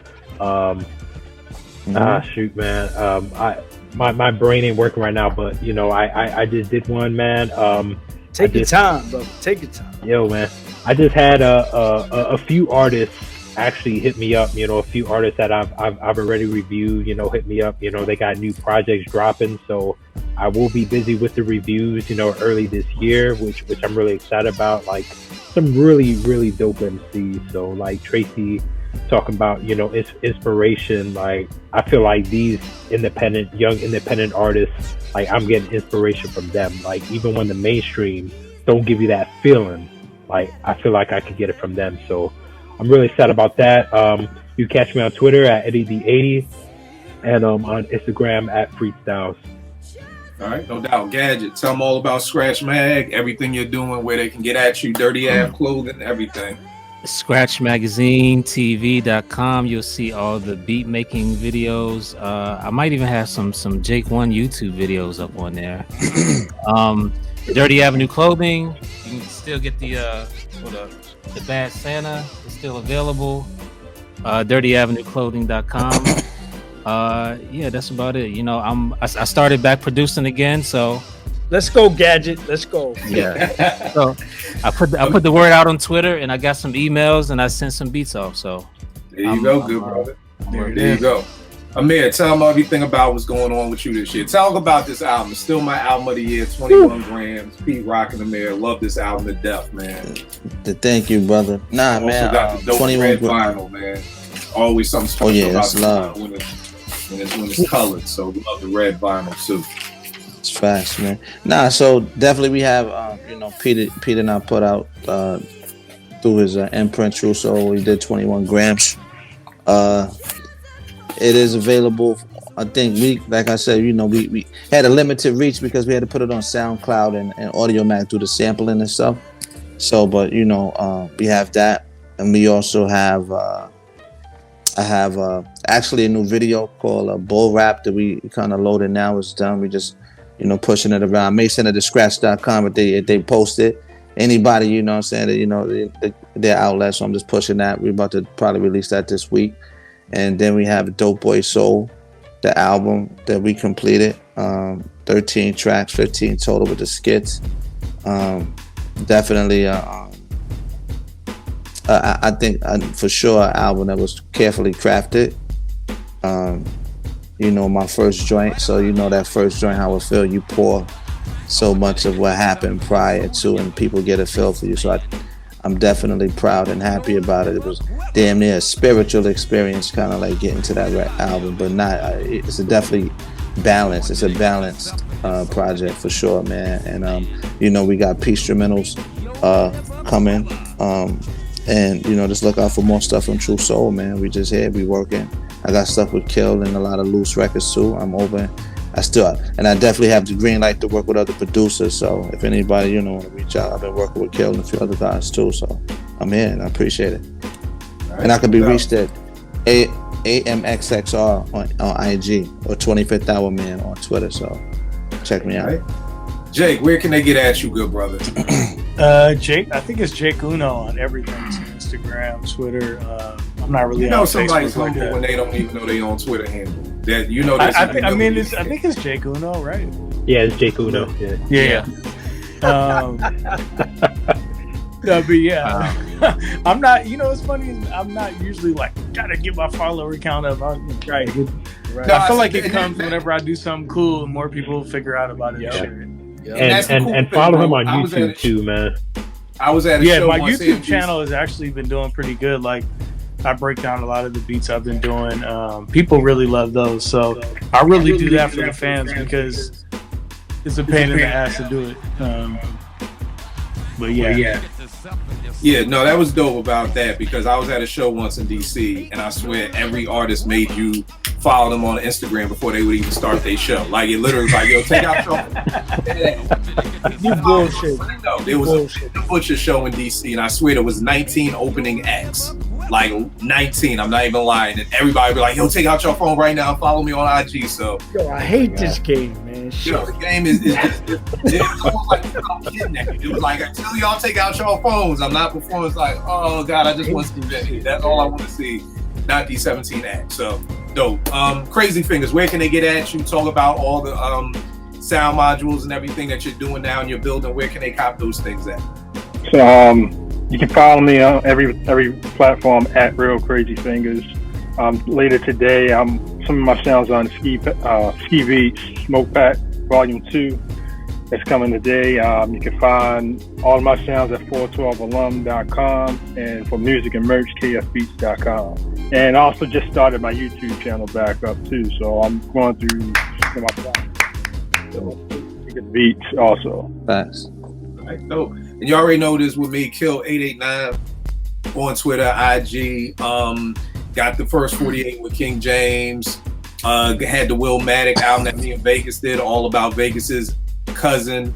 Shoot, man. My brain ain't working right now, but I just did one, man. Take your time, bro. Take your time. Yo, man. I just had a few artists actually hit me up. A few artists that I've already reviewed. Hit me up. They got new projects dropping, so I will be busy with the reviews. Early this year, which I'm really excited about. Like some really really dope MCs. So like Tracy talking about inspiration. Like I feel like these young independent artists, like I'm getting inspiration from them. Like even when the mainstream don't give you that feeling, like I feel like I could get it from them. So I'm really excited about that. You catch me on Twitter at EddieD80 and on Instagram at Freestyles. All right, no doubt. Gadget, tell them all about Scratch Mag, everything you're doing, where they can get at you, Dirty Av clothing, everything. ScratchMagazineTV.com. You'll see all the beat making videos. I might even have some Jake One YouTube videos up on there. Dirty Avenue clothing. You can still get the Bad Santa is still available. DirtyAvenueClothing.com. That's about it. I started back producing again, so let's go, Gadget. Let's go. Yeah. So I put the word out on Twitter, and I got some emails, and I sent some beats off. So there you go, good brother. There you go. Amir, tell them everything about what's going on with you this year. Tell them about this album. It's still my album of the year, 21 grams. Pete Rock and Amir. Love this album to death, man. Thank you, brother. Nah, man. Also got the dope 21 red vinyl, man. Always something special about the vinyl when it's colored. So love the red vinyl too. It's fast, man. Nah, so definitely we have, Peter and I put out through his imprint True Soul. We did 21 grams. It is available. I think like I said, we had a limited reach because we had to put it on SoundCloud and Audio Mac through the sampling and stuff. So, but we have that, and we also have. I have actually a new video called Bull Rap that we kind of loaded now. It's done. We just pushing it around. I may send it to scratch.com if they post it. Anybody, their outlet. So I'm just pushing that. We're about to probably release that this week. And then we have Dope Boy Soul, the album that we completed. 13 tracks, 15 total with the skits. Definitely, I think for sure an album that was carefully crafted. My first joint. So that first joint, how it feel. You pour so much of what happened prior to, and people get a feel for you. So I'm definitely proud and happy about it. It was damn near a spiritual experience, kind of like getting to that album, but not. It's definitely balanced. It's a balanced project for sure, man. And we got Peace Instrumentals coming, and just look out for more stuff from True Soul, man. We just here, we working. I got stuff with Kill and a lot of loose records too. I'm open. I definitely have the green light to work with other producers. So if anybody, want to reach out, I've been working with Kill and a few other guys too. So I'm here and I appreciate it. Right, and I can be reached at AMXXR on IG or 25th Hour Man on Twitter. So check me out. Right. Jake, where can they get at you, good brother? Jake, I think it's Jake Uno on everything. Instagram, Twitter. I'm not really. Somebody's humble when they don't even know their own Twitter handle. That I think it's Jake Uno, right? Yeah, it's Jake Uno. Yeah. No, but yeah, I'm not. It's funny. I'm not usually like gotta get my follower count up. Right. No, I feel like it comes whenever I do something cool, and more people figure out about it. And follow him on YouTube too, man. I was at a Yeah, show my once YouTube channel has actually been doing pretty good. Like, I break down a lot of the beats I've been doing. People really love those. So I really do that for the fans because it's a pain in the ass to do it. But yeah. Yeah, no, that was dope about that because I was at a show once in DC and I swear every artist made you follow them on Instagram before they would even start their show. Like it literally was like, yo, take out your You bullshit. No, there was a Butcher show in DC and I swear there was 19 opening acts. Like 19, I'm not even lying. And everybody be like, yo, take out your phone right now and follow me on IG. So yo, I hate this game, man. You know, the game is just it was like I'm kidnapping. It was like until y'all take out your phones, I'm not performing. It's like, oh God, I just want to see that. That's all I want to see. Not these 17 acts. So dope. Crazy Fingers, where can they get at you? Talk about all the sound modules and everything that you're doing now in your building. Where can they cop those things at? So you can follow me on every platform at Real Crazy Fingers. Later today, some of my sounds on Ski Beats, Smoke Pack Volume 2. It's coming today. You can find all of my sounds at 412alum.com and for music and merch, kfbeats.com. And I also just started my YouTube channel back up too, so I'm going through my beats also. Thanks. All right, dope. And you already know this with me, Kill889 on Twitter, IG. Got the first 48 with King James. Had the Willmatic album that me and Vegas did, all about Vegas's cousin,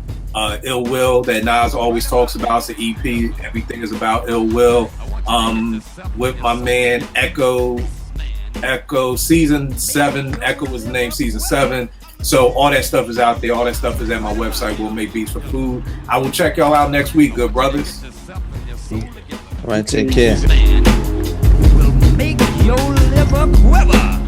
Ill Will, that Nas always talks about. It's an EP. Everything is about Ill Will. With my man Echo season 7. Echo was the name, season 7. So all that stuff is out there. All that stuff is at my website. We'll make beats for food. I will check y'all out next week, good brothers. All right, take care. Will make your liver quiver.